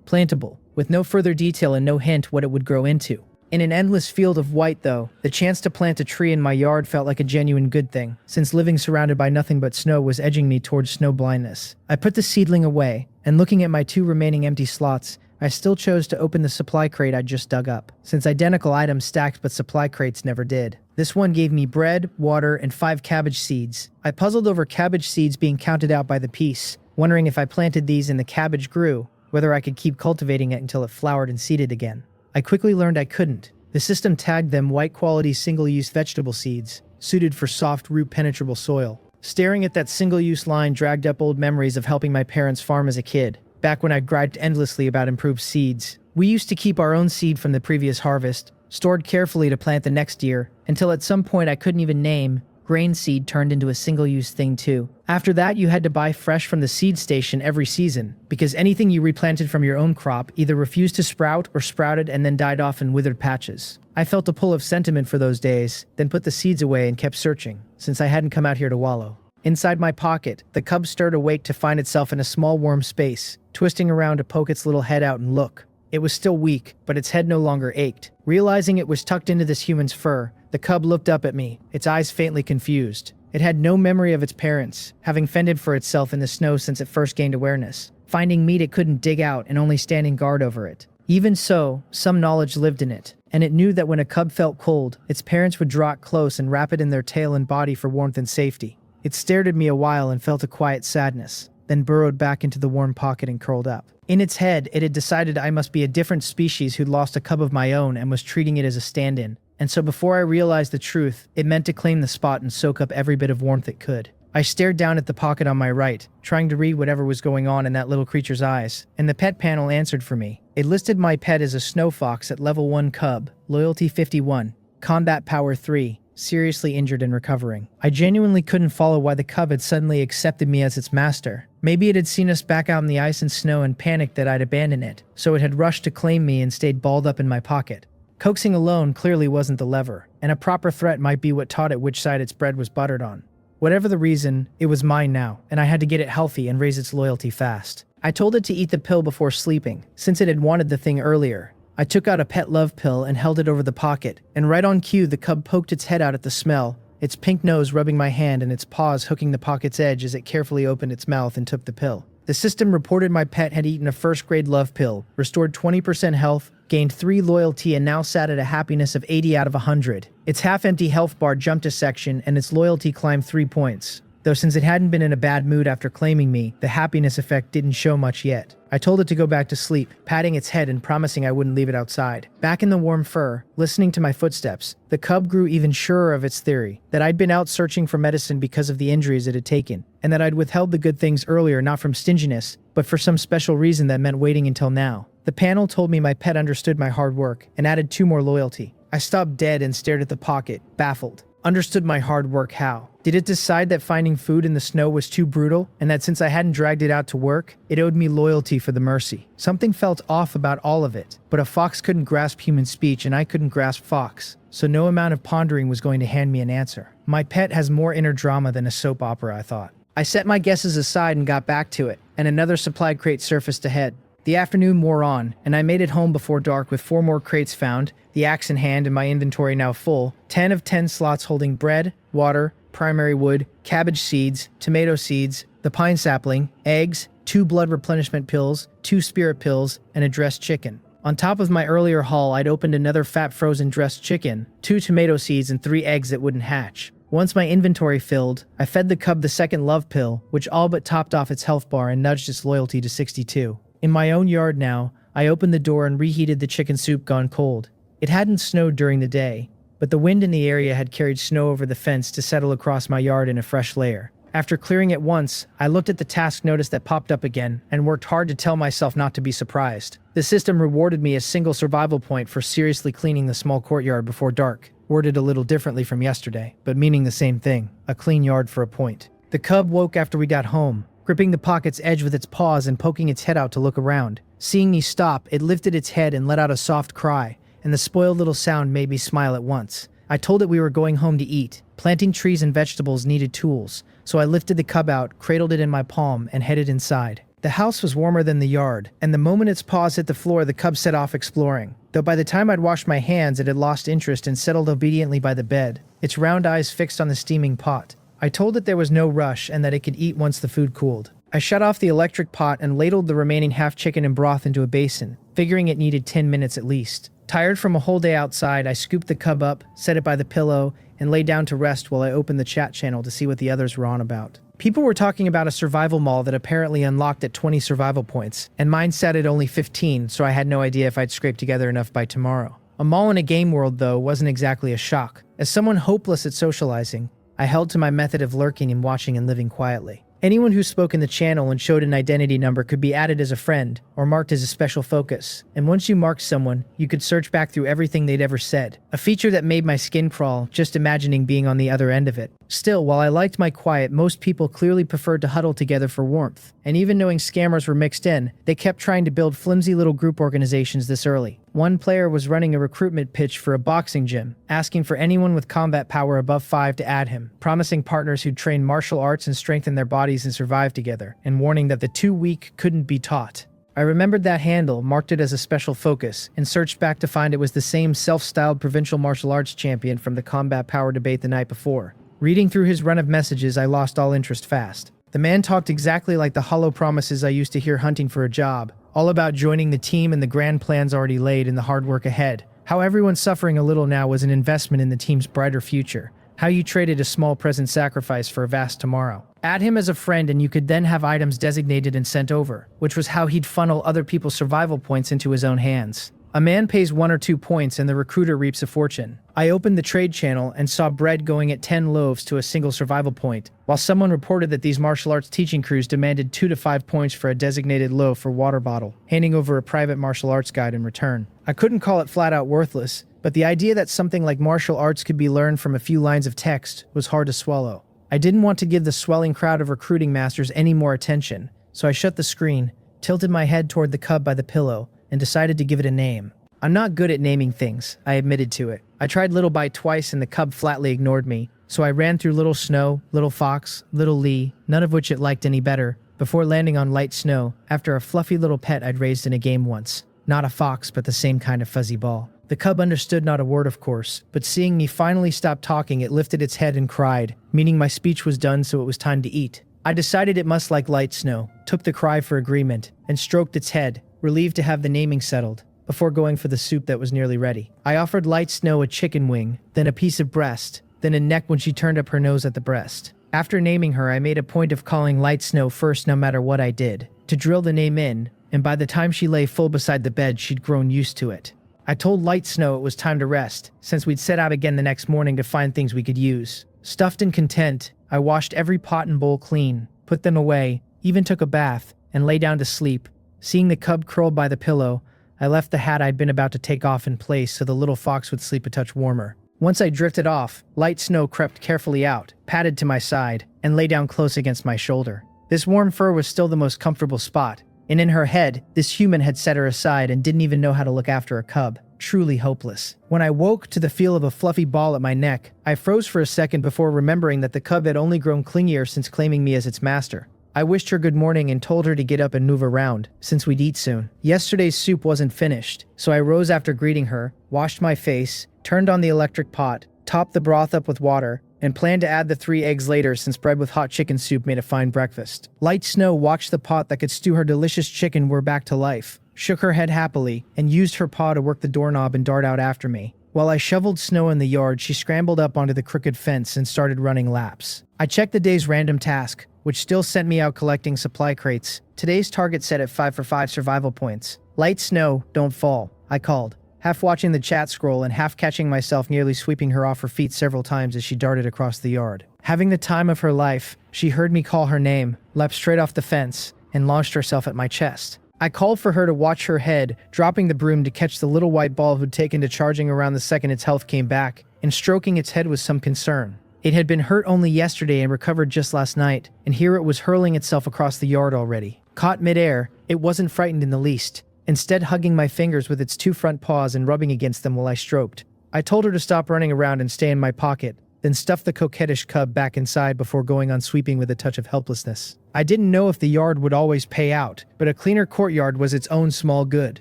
plantable, with no further detail and no hint what it would grow into. In an endless field of white, though, the chance to plant a tree in my yard felt like a genuine good thing, since living surrounded by nothing but snow was edging me towards snow blindness. I put the seedling away, and looking at my 2 remaining empty slots, I still chose to open the supply crate I'd just dug up, since identical items stacked but supply crates never did. This one gave me bread, water, and 5 cabbage seeds. I puzzled over cabbage seeds being counted out by the piece, wondering if I planted these and the cabbage grew, whether I could keep cultivating it until it flowered and seeded again. I quickly learned I couldn't. The system tagged them white-quality single-use vegetable seeds, suited for soft, root-penetrable soil. Staring at that single-use line dragged up old memories of helping my parents farm as a kid, back when I griped endlessly about improved seeds. We used to keep our own seed from the previous harvest, stored carefully to plant the next year, until at some point I couldn't even name, grain seed turned into a single-use thing too. After that, you had to buy fresh from the seed station every season, because anything you replanted from your own crop either refused to sprout or sprouted and then died off in withered patches. I felt a pull of sentiment for those days, then put the seeds away and kept searching, since I hadn't come out here to wallow. Inside my pocket, the cub stirred awake to find itself in a small warm space, twisting around to poke its little head out and look. It was still weak, but its head no longer ached. Realizing it was tucked into this human's fur, the cub looked up at me, its eyes faintly confused. It had no memory of its parents, having fended for itself in the snow since it first gained awareness. Finding meat it couldn't dig out and only standing guard over it. Even so, some knowledge lived in it, and it knew that when a cub felt cold, its parents would draw it close and wrap it in their tail and body for warmth and safety. It stared at me a while and felt a quiet sadness, then burrowed back into the warm pocket and curled up. In its head, it had decided I must be a different species who'd lost a cub of my own and was treating it as a stand-in. And so before I realized the truth, it meant to claim the spot and soak up every bit of warmth it could. I stared down at the pocket on my right, trying to read whatever was going on in that little creature's eyes, and the pet panel answered for me. It listed my pet as a snow fox at level 1 cub, loyalty 51, combat power 3, seriously injured and recovering. I genuinely couldn't follow why the cub had suddenly accepted me as its master. Maybe it had seen us back out in the ice and snow and panicked that I'd abandon it, so it had rushed to claim me and stayed balled up in my pocket. Coaxing alone clearly wasn't the lever, and a proper threat might be what taught it which side its bread was buttered on. Whatever the reason, it was mine now, and I had to get it healthy and raise its loyalty fast. I told it to eat the pill before sleeping, since it had wanted the thing earlier. I took out a pet love pill and held it over the pocket, and right on cue the cub poked its head out at the smell, its pink nose rubbing my hand and its paws hooking the pocket's edge as it carefully opened its mouth and took the pill. The system reported my pet had eaten a first-grade love pill, restored 20% health, gained 3 loyalty, and now sat at a happiness of 80 out of 100. Its half-empty health bar jumped a section, and its loyalty climbed 3 points. Though since it hadn't been in a bad mood after claiming me, the happiness effect didn't show much yet. I told it to go back to sleep, patting its head and promising I wouldn't leave it outside. Back in the warm fur, listening to my footsteps, the cub grew even surer of its theory, that I'd been out searching for medicine because of the injuries it had taken, and that I'd withheld the good things earlier not from stinginess, but for some special reason that meant waiting until now. The panel told me my pet understood my hard work, and added 2 more loyalty. I stopped dead and stared at the pocket, baffled. Understood my hard work how? Did it decide that finding food in the snow was too brutal, and that since I hadn't dragged it out to work, it owed me loyalty for the mercy? Something felt off about all of it, but a fox couldn't grasp human speech and I couldn't grasp fox, so no amount of pondering was going to hand me an answer. My pet has more inner drama than a soap opera, I thought. I set my guesses aside and got back to it, and another supply crate surfaced ahead. The afternoon wore on, and I made it home before dark with 4 more crates found, the axe in hand and my inventory now full, 10 of 10 slots holding bread, water, primary wood, cabbage seeds, tomato seeds, the pine sapling, eggs, 2 blood replenishment pills, 2 spirit pills, and a dressed chicken. On top of my earlier haul, I'd opened another fat frozen dressed chicken, 2 tomato seeds, and 3 eggs that wouldn't hatch. Once my inventory filled, I fed the cub the second love pill, which all but topped off its health bar and nudged its loyalty to 62. In my own yard now, I opened the door and reheated the chicken soup gone cold. It hadn't snowed during the day, but the wind in the area had carried snow over the fence to settle across my yard in a fresh layer. After clearing it once, I looked at the task notice that popped up again and worked hard to tell myself not to be surprised. The system rewarded me a single survival point for seriously cleaning the small courtyard before dark, worded a little differently from yesterday, but meaning the same thing, a clean yard for a point. The cub woke after we got home, gripping the pocket's edge with its paws and poking its head out to look around. Seeing me stop, it lifted its head and let out a soft cry, and the spoiled little sound made me smile at once. I told it we were going home to eat. Planting trees and vegetables needed tools, so I lifted the cub out, cradled it in my palm, and headed inside. The house was warmer than the yard, and the moment its paws hit the floor, the cub set off exploring. Though by the time I'd washed my hands, it had lost interest and settled obediently by the bed, its round eyes fixed on the steaming pot. I told it there was no rush and that it could eat once the food cooled. I shut off the electric pot and ladled the remaining half chicken and broth into a basin, figuring it needed 10 minutes at least. Tired from a whole day outside, I scooped the cub up, set it by the pillow, and lay down to rest while I opened the chat channel to see what the others were on about. People were talking about a survival mall that apparently unlocked at 20 survival points, and mine sat at only 15, so I had no idea if I'd scrape together enough by tomorrow. A mall in a game world, though, wasn't exactly a shock. As someone hopeless at socializing, I held to my method of lurking and watching and living quietly. Anyone who spoke in the channel and showed an identity number could be added as a friend, or marked as a special focus, and once you marked someone, you could search back through everything they'd ever said. A feature that made my skin crawl, just imagining being on the other end of it. Still, while I liked my quiet, most people clearly preferred to huddle together for warmth, and even knowing scammers were mixed in, they kept trying to build flimsy little group organizations this early. One player was running a recruitment pitch for a boxing gym, asking for anyone with combat power above 5 to add him, promising partners who'd train martial arts and strengthen their bodies and survive together, and warning that the too weak couldn't be taught. I remembered that handle, marked it as a special focus, and searched back to find it was the same self-styled provincial martial arts champion from the combat power debate the night before. Reading through his run of messages, I lost all interest fast. The man talked exactly like the hollow promises I used to hear hunting for a job, all about joining the team and the grand plans already laid and the hard work ahead. How everyone suffering a little now was an investment in the team's brighter future. How you traded a small present sacrifice for a vast tomorrow. Add him as a friend and you could then have items designated and sent over, which was how he'd funnel other people's survival points into his own hands. A man pays 1 or 2 points and the recruiter reaps a fortune. I opened the trade channel and saw bread going at 10 loaves to a single survival point, while someone reported that these martial arts teaching crews demanded 2 to 5 points for a designated loaf or water bottle, handing over a private martial arts guide in return. I couldn't call it flat out worthless, but the idea that something like martial arts could be learned from a few lines of text was hard to swallow. I didn't want to give the swelling crowd of recruiting masters any more attention, so I shut the screen, tilted my head toward the cub by the pillow, and decided to give it a name. I'm not good at naming things, I admitted to it. I tried Little Bite twice and the cub flatly ignored me, so I ran through Little Snow, Little Fox, Little Lee, none of which it liked any better, before landing on Light Snow after a fluffy little pet I'd raised in a game once. Not a fox, but the same kind of fuzzy ball. The cub understood not a word, of course, but seeing me finally stop talking, it lifted its head and cried, meaning my speech was done, so it was time to eat. I decided it must like Light Snow, took the cry for agreement, and stroked its head, relieved to have the naming settled, before going for the soup that was nearly ready. I offered Light Snow a chicken wing, then a piece of breast, then a neck when she turned up her nose at the breast. After naming her, I made a point of calling Light Snow first no matter what I did, to drill the name in, and by the time she lay full beside the bed, she'd grown used to it. I told Light Snow it was time to rest, since we'd set out again the next morning to find things we could use. Stuffed and content, I washed every pot and bowl clean, put them away, even took a bath, and lay down to sleep. Seeing the cub curled by the pillow, I left the hat I'd been about to take off in place so the little fox would sleep a touch warmer. Once I drifted off, Light Snow crept carefully out, padded to my side, and lay down close against my shoulder. This warm fur was still the most comfortable spot, and in her head, this human had set her aside and didn't even know how to look after a cub. Truly hopeless. When I woke to the feel of a fluffy ball at my neck, I froze for a second before remembering that the cub had only grown clingier since claiming me as its master. I wished her good morning and told her to get up and move around, since we'd eat soon. Yesterday's soup wasn't finished, so I rose after greeting her, washed my face, turned on the electric pot, topped the broth up with water, and planned to add the 3 eggs later since bread with hot chicken soup made a fine breakfast. Light Snow watched the pot that could stew her delicious chicken whir back to life, shook her head happily, and used her paw to work the doorknob and dart out after me. While I shoveled snow in the yard, she scrambled up onto the crooked fence and started running laps. I checked the day's random task, which still sent me out collecting supply crates. Today's target set at 5 for 5 survival points. Light Snow, don't fall, I called, half watching the chat scroll and half catching myself nearly sweeping her off her feet several times as she darted across the yard. Having the time of her life, she heard me call her name, leapt straight off the fence, and launched herself at my chest. I called for her to watch her head, dropping the broom to catch the little white ball who'd taken to charging around the second its health came back, and stroking its head with some concern. It had been hurt only yesterday and recovered just last night, and here it was hurling itself across the yard already. Caught midair, it wasn't frightened in the least, instead hugging my fingers with its 2 front paws and rubbing against them while I stroked. I told her to stop running around and stay in my pocket, then stuffed the coquettish cub back inside before going on sweeping with a touch of helplessness. I didn't know if the yard would always pay out, but a cleaner courtyard was its own small good.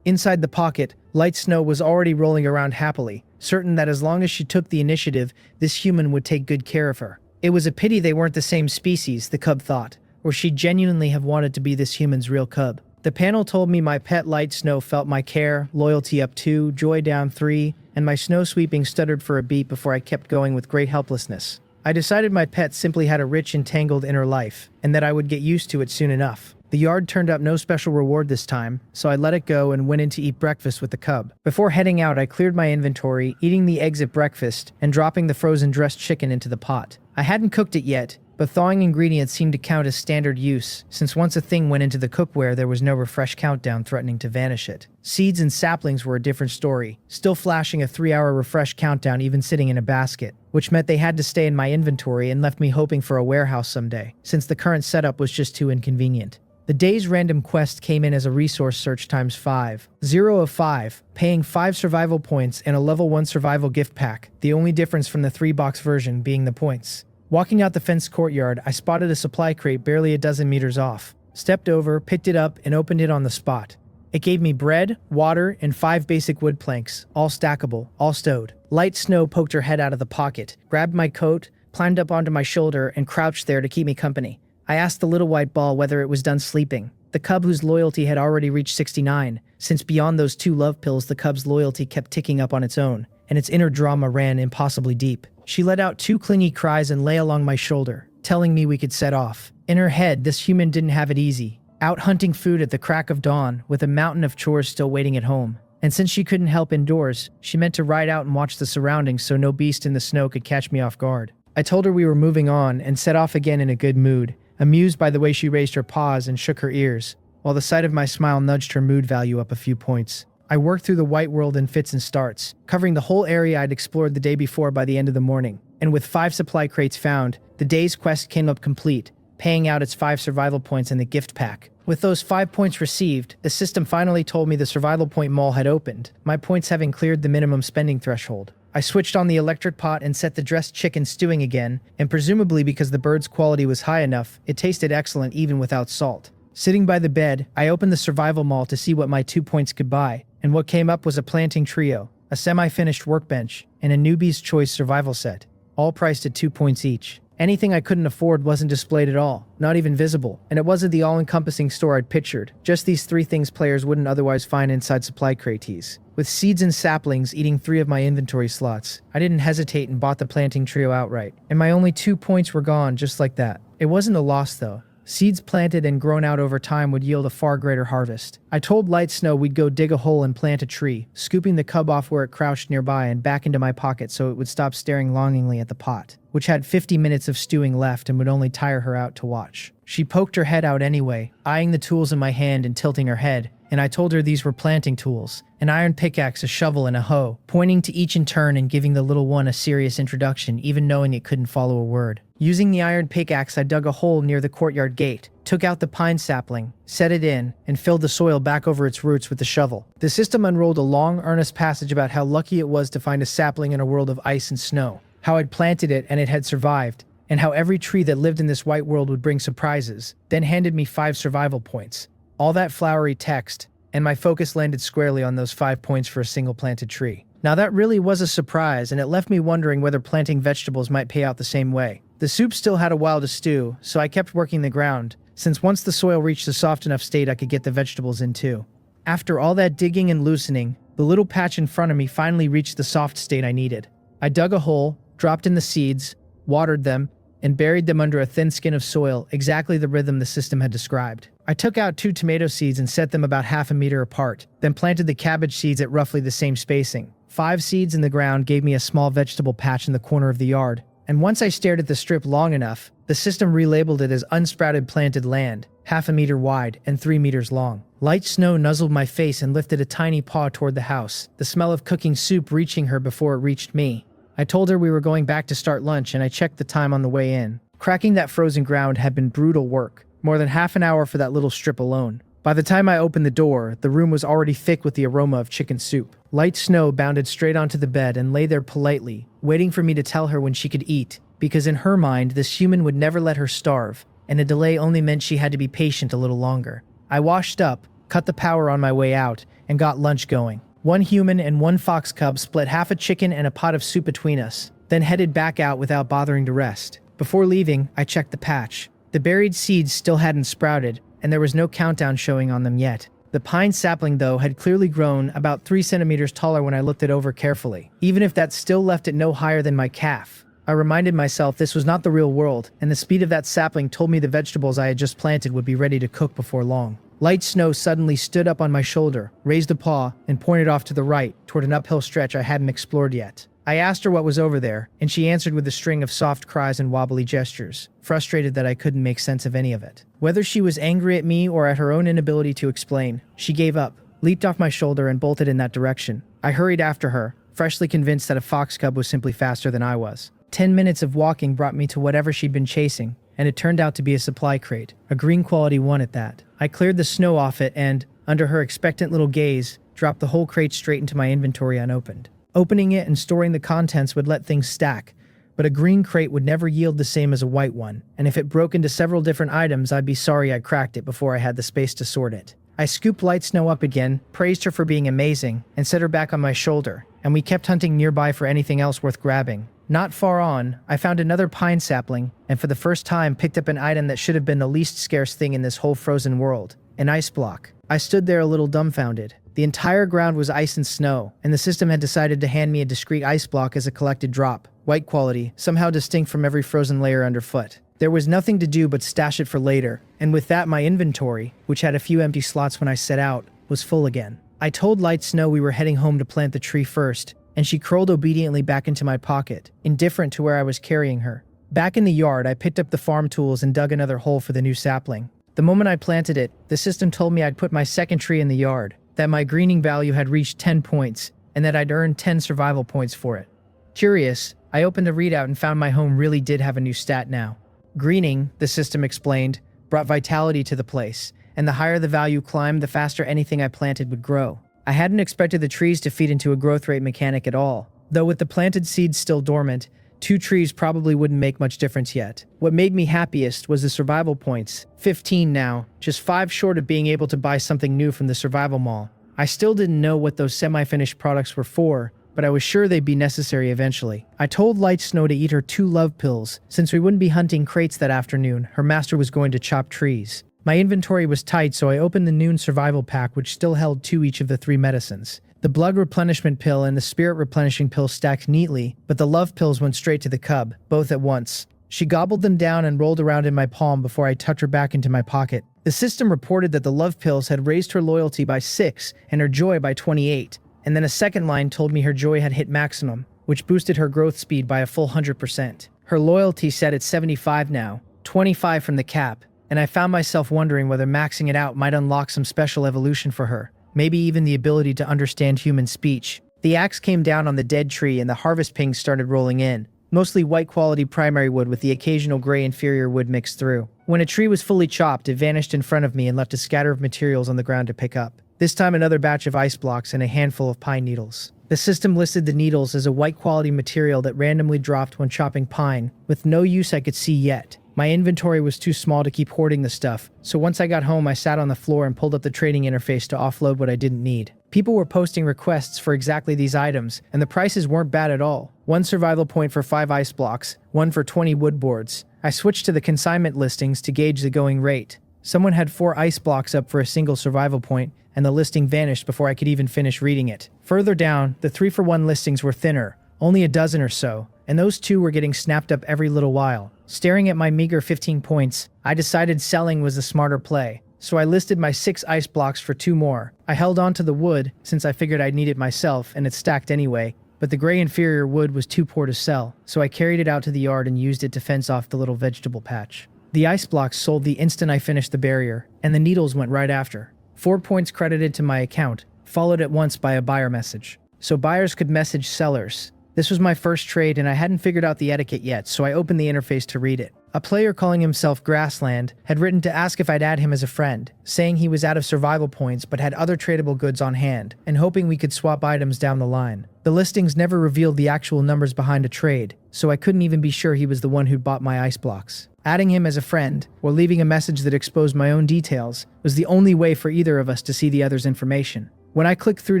Inside the pocket, Light Snow was already rolling around happily, certain that as long as she took the initiative, this human would take good care of her. It was a pity they weren't the same species, the cub thought, or she'd genuinely have wanted to be this human's real cub. The panel told me my pet Light Snow felt my care, loyalty up 2, joy down 3, and my snow sweeping stuttered for a beat before I kept going with great helplessness. I decided my pet simply had a rich and tangled inner life, and that I would get used to it soon enough. The yard turned up no special reward this time, so I let it go and went in to eat breakfast with the cub. Before heading out, I cleared my inventory, eating the eggs at breakfast, and dropping the frozen dressed chicken into the pot. I hadn't cooked it yet, but thawing ingredients seemed to count as standard use, since once a thing went into the cookware there was no refresh countdown threatening to vanish it. Seeds and saplings were a different story, still flashing a 3-hour refresh countdown even sitting in a basket, which meant they had to stay in my inventory and left me hoping for a warehouse someday, since the current setup was just too inconvenient. The day's random quest came in as a resource search times 5. 0 of 5, paying 5 survival points and a level 1 survival gift pack, the only difference from the 3-box version being the points. Walking out the fenced courtyard, I spotted a supply crate barely a dozen meters off. Stepped over, picked it up, and opened it on the spot. It gave me bread, water, and 5 basic wood planks, all stackable, all stowed. Light Snow poked her head out of the pocket, grabbed my coat, climbed up onto my shoulder, and crouched there to keep me company. I asked the little white ball whether it was done sleeping. The cub whose loyalty had already reached 69, since beyond those 2 love pills the cub's loyalty kept ticking up on its own, and its inner drama ran impossibly deep. She let out 2 clingy cries and lay along my shoulder, telling me we could set off. In her head, this human didn't have it easy. Out hunting food at the crack of dawn, with a mountain of chores still waiting at home. And since she couldn't help indoors, she meant to ride out and watch the surroundings so no beast in the snow could catch me off guard. I told her we were moving on and set off again in a good mood, amused by the way she raised her paws and shook her ears, while the sight of my smile nudged her mood value up a few points. I worked through the white world in fits and starts, covering the whole area I'd explored the day before by the end of the morning. And with 5 supply crates found, the day's quest came up complete, paying out its 5 survival points in the gift pack. With those 5 points received, the system finally told me the survival point mall had opened, my points having cleared the minimum spending threshold. I switched on the electric pot and set the dressed chicken stewing again, and presumably because the bird's quality was high enough, it tasted excellent even without salt. Sitting by the bed, I opened the survival mall to see what my 2 points could buy, and what came up was a planting trio, a semi-finished workbench, and a newbie's choice survival set, all priced at 2 points each. Anything I couldn't afford wasn't displayed at all, not even visible, and it wasn't the all-encompassing store I'd pictured, just these 3 things players wouldn't otherwise find inside supply crates. With seeds and saplings eating 3 of my inventory slots, I didn't hesitate and bought the planting trio outright, and my only 2 points were gone just like that. It wasn't a loss though. Seeds planted and grown out over time would yield a far greater harvest. I told Light Snow we'd go dig a hole and plant a tree, scooping the cub off where it crouched nearby and back into my pocket so it would stop staring longingly at the pot, which had 50 minutes of stewing left and would only tire her out to watch. She poked her head out anyway, eyeing the tools in my hand and tilting her head, and I told her these were planting tools, an iron pickaxe, a shovel, and a hoe, pointing to each in turn and giving the little one a serious introduction, even knowing it couldn't follow a word. Using the iron pickaxe, I dug a hole near the courtyard gate, took out the pine sapling, set it in, and filled the soil back over its roots with the shovel. The system unrolled a long, earnest passage about how lucky it was to find a sapling in a world of ice and snow, how I'd planted it and it had survived, and how every tree that lived in this white world would bring surprises, then handed me 5 survival points. All that flowery text, and my focus landed squarely on those 5 points for a single planted tree. Now that really was a surprise, and it left me wondering whether planting vegetables might pay out the same way. The soup still had a while to stew, so I kept working the ground, since once the soil reached a soft enough state I could get the vegetables in too. After all that digging and loosening, the little patch in front of me finally reached the soft state I needed. I dug a hole, dropped in the seeds, watered them, and buried them under a thin skin of soil, exactly the rhythm the system had described. I took out 2 tomato seeds and set them about half a meter apart, then planted the cabbage seeds at roughly the same spacing. 5 seeds in the ground gave me a small vegetable patch in the corner of the yard, and once I stared at the strip long enough, the system relabeled it as unsprouted planted land, half a meter wide and 3 meters long. Light Snow nuzzled my face and lifted a tiny paw toward the house, the smell of cooking soup reaching her before it reached me. I told her we were going back to start lunch, and I checked the time on the way in. Cracking that frozen ground had been brutal work, more than half an hour for that little strip alone. By the time I opened the door, the room was already thick with the aroma of chicken soup. Light Snow bounded straight onto the bed and lay there politely, waiting for me to tell her when she could eat, because in her mind, this human would never let her starve, and a delay only meant she had to be patient a little longer. I washed up, cut the power on my way out, and got lunch going. 1 human and 1 fox cub split half a chicken and a pot of soup between us, then headed back out without bothering to rest. Before leaving, I checked the patch. The buried seeds still hadn't sprouted, and there was no countdown showing on them yet. The pine sapling, though, had clearly grown about 3 centimeters taller when I looked it over carefully, even if that still left it no higher than my calf. I reminded myself this was not the real world, and the speed of that sapling told me the vegetables I had just planted would be ready to cook before long. Light Snow suddenly stood up on my shoulder, raised a paw, and pointed off to the right, toward an uphill stretch I hadn't explored yet. I asked her what was over there, and she answered with a string of soft cries and wobbly gestures, frustrated that I couldn't make sense of any of it. Whether she was angry at me or at her own inability to explain, she gave up, leaped off my shoulder, and bolted in that direction. I hurried after her, freshly convinced that a fox cub was simply faster than I was. 10 minutes of walking brought me to whatever she'd been chasing, and it turned out to be a supply crate, a green quality one at that. I cleared the snow off it and, under her expectant little gaze, dropped the whole crate straight into my inventory unopened. Opening it and storing the contents would let things stack, but a green crate would never yield the same as a white one, and if it broke into several different items, I'd be sorry I cracked it before I had the space to sort it. I scooped Light Snow up again, praised her for being amazing, and set her back on my shoulder, and we kept hunting nearby for anything else worth grabbing. Not far on, I found another pine sapling, and for the first time picked up an item that should have been the least scarce thing in this whole frozen world, an ice block. I stood there a little dumbfounded. The entire ground was ice and snow, and the system had decided to hand me a discrete ice block as a collected drop, white quality, somehow distinct from every frozen layer underfoot. There was nothing to do but stash it for later, and with that my inventory, which had a few empty slots when I set out, was full again. I told Light Snow we were heading home to plant the tree first, and she curled obediently back into my pocket, indifferent to where I was carrying her. Back in the yard, I picked up the farm tools and dug another hole for the new sapling. The moment I planted it, the system told me I'd put my second tree in the yard, that my greening value had reached 10 points, and that I'd earned 10 survival points for it. Curious, I opened the readout and found my home really did have a new stat now. Greening, the system explained, brought vitality to the place, and the higher the value climbed, the faster anything I planted would grow. I hadn't expected the trees to feed into a growth rate mechanic at all, though with the planted seeds still dormant, 2 trees probably wouldn't make much difference yet. What made me happiest was the survival points, 15 now, just 5 short of being able to buy something new from the survival mall. I still didn't know what those semi-finished products were for, but I was sure they'd be necessary eventually. I told Light Snow to eat her 2 love pills. Since we wouldn't be hunting crates that afternoon, her master was going to chop trees. My inventory was tight, so I opened the noon survival pack, which still held 2 each of the 3 medicines. The blood replenishment pill and the spirit replenishing pill stacked neatly, but the love pills went straight to the cub, both at once. She gobbled them down and rolled around in my palm before I tucked her back into my pocket. The system reported that the love pills had raised her loyalty by 6 and her joy by 28, and then a second line told me her joy had hit maximum, which boosted her growth speed by a full 100%. Her loyalty set at 75 now, 25 from the cap, and I found myself wondering whether maxing it out might unlock some special evolution for her. Maybe even the ability to understand human speech. The axe came down on the dead tree and the harvest pings started rolling in, mostly white quality primary wood with the occasional gray inferior wood mixed through. When a tree was fully chopped, it vanished in front of me and left a scatter of materials on the ground to pick up. This time another batch of ice blocks and a handful of pine needles. The system listed the needles as a white quality material that randomly dropped when chopping pine, with no use I could see yet. My inventory was too small to keep hoarding the stuff, so once I got home I sat on the floor and pulled up the trading interface to offload what I didn't need. People were posting requests for exactly these items, and the prices weren't bad at all. 1 survival point for 5 ice blocks, 1 for 20 wood boards. I switched to the consignment listings to gauge the going rate. Someone had 4 ice blocks up for a single survival point, and the listing vanished before I could even finish reading it. Further down, the 3-for-1 listings were thinner, only a dozen or so, and those 2 were getting snapped up every little while. Staring at my meager 15 points, I decided selling was the smarter play, so I listed my 6 ice blocks for 2 more. I held on to the wood, since I figured I'd need it myself, and it stacked anyway, but the gray inferior wood was too poor to sell, so I carried it out to the yard and used it to fence off the little vegetable patch. The ice blocks sold the instant I finished the barrier, and the needles went right after. 4 points credited to my account, followed at once by a buyer message. So buyers could message sellers. This was my first trade and I hadn't figured out the etiquette yet, so I opened the interface to read it. A player calling himself Grassland had written to ask if I'd add him as a friend, saying he was out of survival points but had other tradable goods on hand, and hoping we could swap items down the line. The listings never revealed the actual numbers behind a trade, so I couldn't even be sure he was the one who'd bought my ice blocks. Adding him as a friend, or leaving a message that exposed my own details, was the only way for either of us to see the other's information. When I clicked through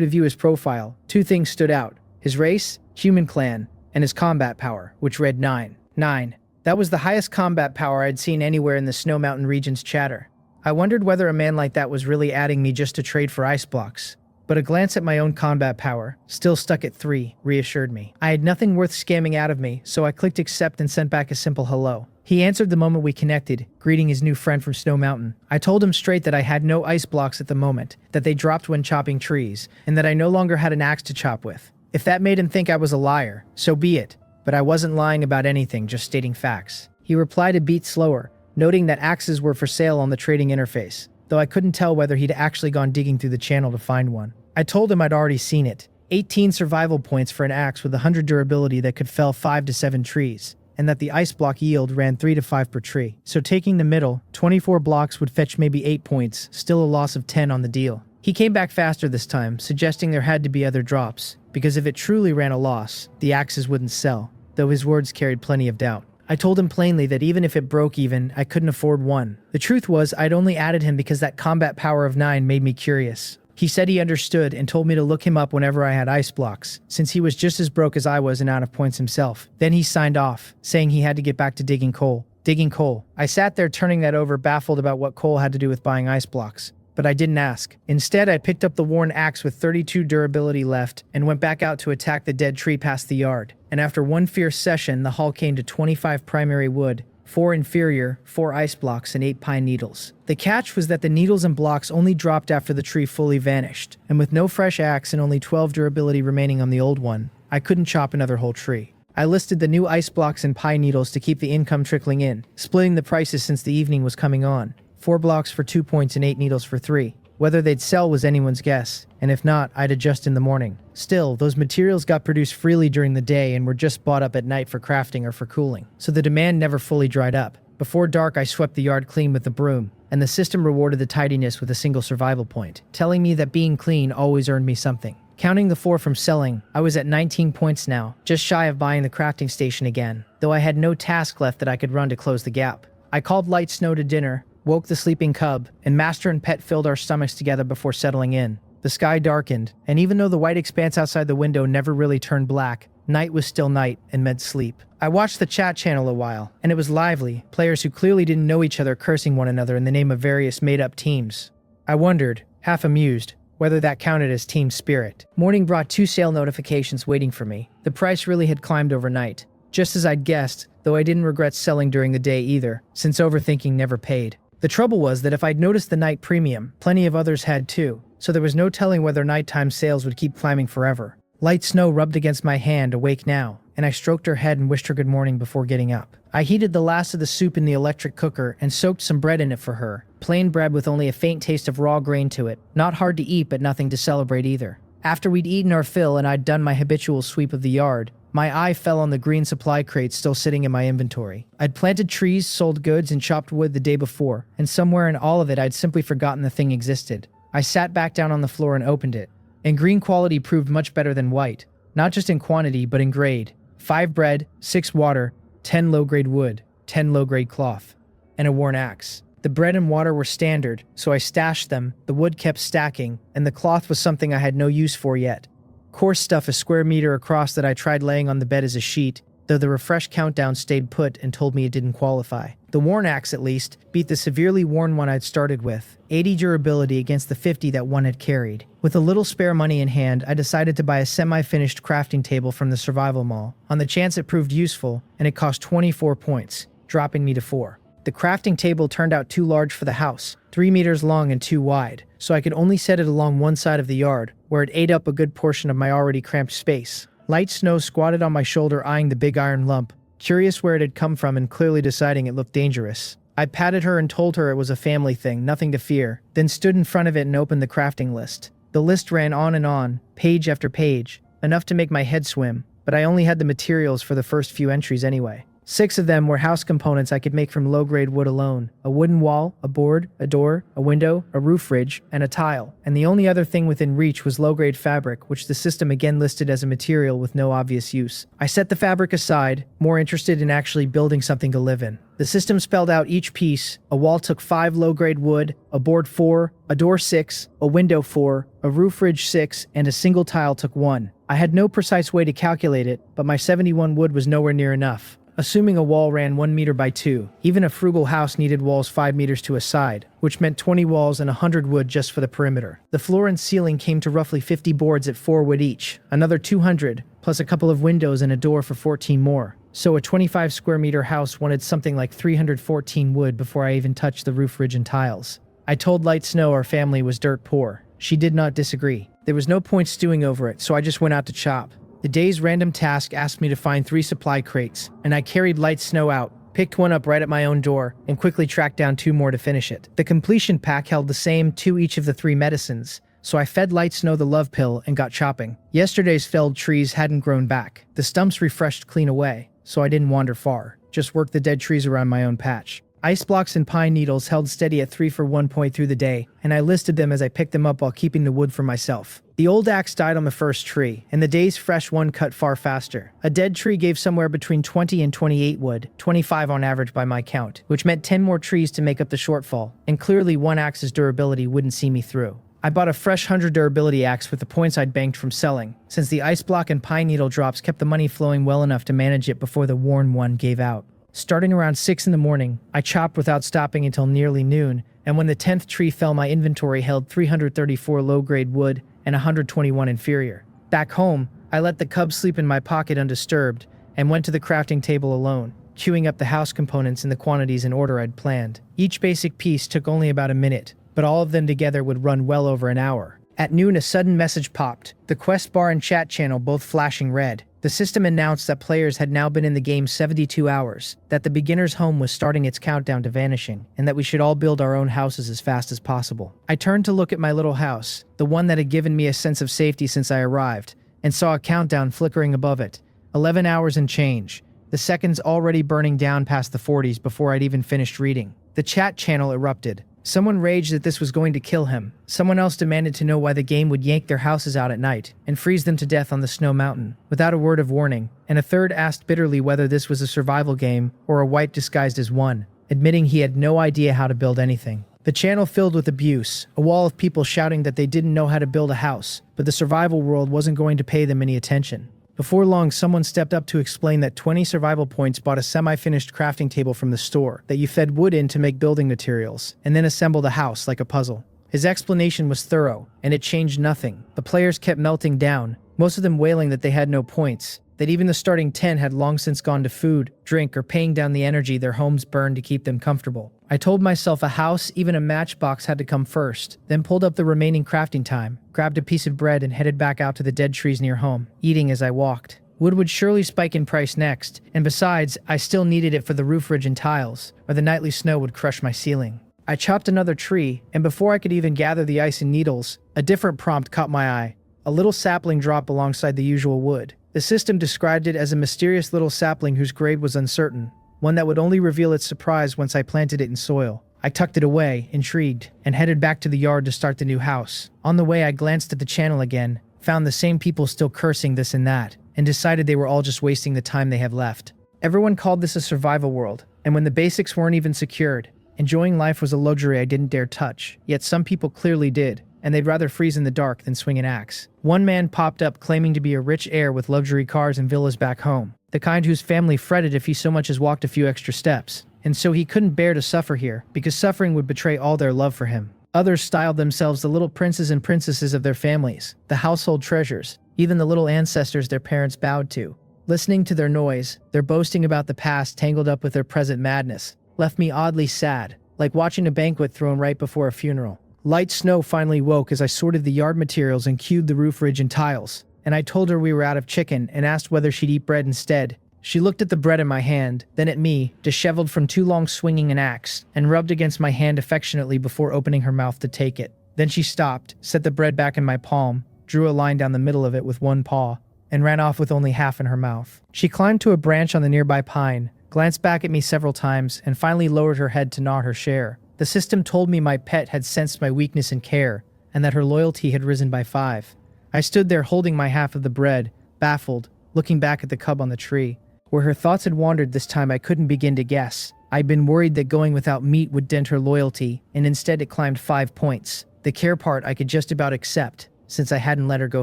to view his profile, 2 things stood out. His race, human clan, and his combat power, which read 9. 9. That was the highest combat power I'd seen anywhere in the Snow Mountain region's chatter. I wondered whether a man like that was really adding me just to trade for ice blocks. But a glance at my own combat power, still stuck at 3, reassured me. I had nothing worth scamming out of me, so I clicked accept and sent back a simple hello. He answered the moment we connected, greeting his new friend from Snow Mountain. I told him straight that I had no ice blocks at the moment, that they dropped when chopping trees, and that I no longer had an axe to chop with. If that made him think I was a liar, so be it, but I wasn't lying about anything, just stating facts. He replied a beat slower, noting that axes were for sale on the trading interface, though I couldn't tell whether he'd actually gone digging through the channel to find one. I told him I'd already seen it. 18 survival points for an axe with 100 durability that could fell 5 to 7 trees, and that the ice block yield ran 3 to 5 per tree. So taking the middle, 24 blocks would fetch maybe 8 points, still a loss of 10 on the deal. He came back faster this time, suggesting there had to be other drops, because if it truly ran a loss, the axes wouldn't sell, though his words carried plenty of doubt. I told him plainly that even if it broke even, I couldn't afford one. The truth was, I'd only added him because that combat power of 9 made me curious. He said he understood and told me to look him up whenever I had ice blocks, since he was just as broke as I was and out of points himself. Then he signed off, saying he had to get back to digging coal. Digging coal. I sat there turning that over, baffled about what coal had to do with buying ice blocks. But I didn't ask. Instead, I picked up the worn axe with 32 durability left and went back out to attack the dead tree past the yard. And after one fierce session, the haul came to 25 primary wood, 4 inferior, 4 ice blocks, and 8 pine needles. The catch was that the needles and blocks only dropped after the tree fully vanished, and with no fresh axe and only 12 durability remaining on the old one, I couldn't chop another whole tree. I listed the new ice blocks and pine needles to keep the income trickling in, splitting the prices since the evening was coming on. 4 blocks for 2 points and 8 needles for 3. Whether they'd sell was anyone's guess, and if not, I'd adjust in the morning. Still, those materials got produced freely during the day and were just bought up at night for crafting or for cooling, so the demand never fully dried up. Before dark, I swept the yard clean with the broom, and the system rewarded the tidiness with a single survival point, telling me that being clean always earned me something. Counting the 4 from selling, I was at 19 points now, just shy of buying the crafting station again, though I had no task left that I could run to close the gap. I called Light Snow to dinner, woke the sleeping cub, and Master and Pet filled our stomachs together before settling in. The sky darkened, and even though the white expanse outside the window never really turned black, night was still night and meant sleep. I watched the chat channel a while, and it was lively, players who clearly didn't know each other cursing one another in the name of various made-up teams. I wondered, half amused, whether that counted as team spirit. Morning brought 2 sale notifications waiting for me. The price really had climbed overnight, just as I'd guessed, though I didn't regret selling during the day either, since overthinking never paid. The trouble was that if I'd noticed the night premium, plenty of others had too, so there was no telling whether nighttime sales would keep climbing forever. Light Snow rubbed against my hand, awake now, and I stroked her head and wished her good morning before getting up. I heated the last of the soup in the electric cooker and soaked some bread in it for her, plain bread with only a faint taste of raw grain to it, not hard to eat but nothing to celebrate either. After we'd eaten our fill and I'd done my habitual sweep of the yard, my eye fell on the green supply crates still sitting in my inventory. I'd planted trees, sold goods, and chopped wood the day before, and somewhere in all of it I'd simply forgotten the thing existed. I sat back down on the floor and opened it. And green quality proved much better than white, not just in quantity but in grade. 5 bread, 6 water, 10 low-grade wood, 10 low-grade cloth, and a worn axe. The bread and water were standard, so I stashed them, the wood kept stacking, and the cloth was something I had no use for yet. Coarse stuff a square meter across that I tried laying on the bed as a sheet, though the refresh countdown stayed put and told me it didn't qualify. The worn axe, at least, beat the severely worn one I'd started with, 80 durability against the 50 that one had carried. With a little spare money in hand, I decided to buy a semi-finished crafting table from the survival mall, on the chance it proved useful, and it cost 24 points, dropping me to 4. The crafting table turned out too large for the house, 3 meters long and 2 wide, so I could only set it along one side of the yard, where it ate up a good portion of my already cramped space. Light Snow squatted on my shoulder eyeing the big iron lump, curious where it had come from and clearly deciding it looked dangerous. I patted her and told her it was a family thing, nothing to fear, then stood in front of it and opened the crafting list. The list ran on, page after page, enough to make my head swim, but I only had the materials for the first few entries anyway. 6 of them were house components I could make from low-grade wood alone. A wooden wall, a board, a door, a window, a roof ridge, and a tile. And the only other thing within reach was low-grade fabric, which the system again listed as a material with no obvious use. I set the fabric aside, more interested in actually building something to live in. The system spelled out each piece. A wall took 5 low-grade wood, a board 4, a door 6, a window 4, a roof ridge 6, and a single tile took 1. I had no precise way to calculate it, but my 71 wood was nowhere near enough. Assuming a wall ran 1 meter by 2, even a frugal house needed walls 5 meters to a side, which meant 20 walls and 100 wood just for the perimeter. The floor and ceiling came to roughly 50 boards at 4 wood each, another 200, plus a couple of windows and a door for 14 more. So a 25 square meter house wanted something like 314 wood before I even touched the roof ridge and tiles. I told Light Snow our family was dirt poor. She did not disagree. There was no point stewing over it, so I just went out to chop. The day's random task asked me to find 3 supply crates, and I carried Light Snow out, picked one up right at my own door, and quickly tracked down 2 more to finish it. The completion pack held the same 2 each of the 3 medicines, so I fed Light Snow the love pill and got chopping. Yesterday's felled trees hadn't grown back. The stumps refreshed clean away. so I didn't wander far, just worked the dead trees around my own patch. Ice blocks and pine needles held steady at 3 for 1 point through the day, and I listed them as I picked them up while keeping the wood for myself. The old axe died on the first tree, and the day's fresh one cut far faster. A dead tree gave somewhere between 20 and 28 wood, 25 on average by my count, which meant 10 more trees to make up the shortfall, and clearly one axe's durability wouldn't see me through. I bought a fresh 100 durability axe with the points I'd banked from selling, since the ice block and pine needle drops kept the money flowing well enough to manage it before the worn one gave out. Starting around 6 in the morning, I chopped without stopping until nearly noon, and when the 10th tree fell, my inventory held 334 low-grade wood and 121 inferior. Back home, I let the cubs sleep in my pocket undisturbed and went to the crafting table alone, queuing up the house components in the quantities and order I'd planned. Each basic piece took only about a minute, but all of them together would run well over an hour. At noon, a sudden message popped, the quest bar and chat channel both flashing red. The system announced that players had now been in the game 72 hours, that the beginner's home was starting its countdown to vanishing, and that we should all build our own houses as fast as possible. I turned to look at my little house, the one that had given me a sense of safety since I arrived, and saw a countdown flickering above it. 11 hours and change. The seconds already burning down past the 40s before I'd even finished reading. The chat channel erupted. Someone raged that this was going to kill him. Someone else demanded to know why the game would yank their houses out at night and freeze them to death on the snow mountain, without a word of warning, and a third asked bitterly whether this was a survival game or a wipe disguised as one, admitting he had no idea how to build anything. The channel filled with abuse, a wall of people shouting that they didn't know how to build a house, but the survival world wasn't going to pay them any attention. Before long, someone stepped up to explain that 20 survival points bought a semi-finished crafting table from the store that you fed wood in to make building materials, and then assembled a house like a puzzle. His explanation was thorough, and it changed nothing. The players kept melting down, most of them wailing that they had no points, that even the starting 10 had long since gone to food, drink, or paying down the energy their homes burned to keep them comfortable. I told myself a house, even a matchbox, had to come first, then pulled up the remaining crafting time, grabbed a piece of bread and headed back out to the dead trees near home, eating as I walked. Wood would surely spike in price next, and besides, I still needed it for the roof ridge and tiles, or the nightly snow would crush my ceiling. I chopped another tree, and before I could even gather the ice and needles, a different prompt caught my eye. A little sapling dropped alongside the usual wood. The system described it as a mysterious little sapling whose grade was uncertain, one that would only reveal its surprise once I planted it in soil. I tucked it away, intrigued, and headed back to the yard to start the new house. On the way, I glanced at the channel again, found the same people still cursing this and that, and decided they were all just wasting the time they have left. Everyone called this a survival world, and when the basics weren't even secured, enjoying life was a luxury I didn't dare touch, yet some people clearly did, and they'd rather freeze in the dark than swing an axe. One man popped up claiming to be a rich heir with luxury cars and villas back home, the kind whose family fretted if he so much as walked a few extra steps, and so he couldn't bear to suffer here, because suffering would betray all their love for him. Others styled themselves the little princes and princesses of their families, the household treasures, even the little ancestors their parents bowed to. Listening to their noise, their boasting about the past tangled up with their present madness, left me oddly sad, like watching a banquet thrown right before a funeral. Light snow finally woke as I sorted the yard materials and queued the roof ridge and tiles, and I told her we were out of chicken and asked whether she'd eat bread instead. She looked at the bread in my hand, then at me, disheveled from too long swinging an axe, and rubbed against my hand affectionately before opening her mouth to take it. Then she stopped, set the bread back in my palm, drew a line down the middle of it with one paw, and ran off with only half in her mouth. She climbed to a branch on the nearby pine, glanced back at me several times, and finally lowered her head to gnaw her share. The system told me my pet had sensed my weakness and care, and that her loyalty had risen by 5. I stood there holding my half of the bread, baffled, looking back at the cub on the tree. Where her thoughts had wandered this time I couldn't begin to guess. I'd been worried that going without meat would dent her loyalty, and instead it climbed 5 points. The care part I could just about accept, since I hadn't let her go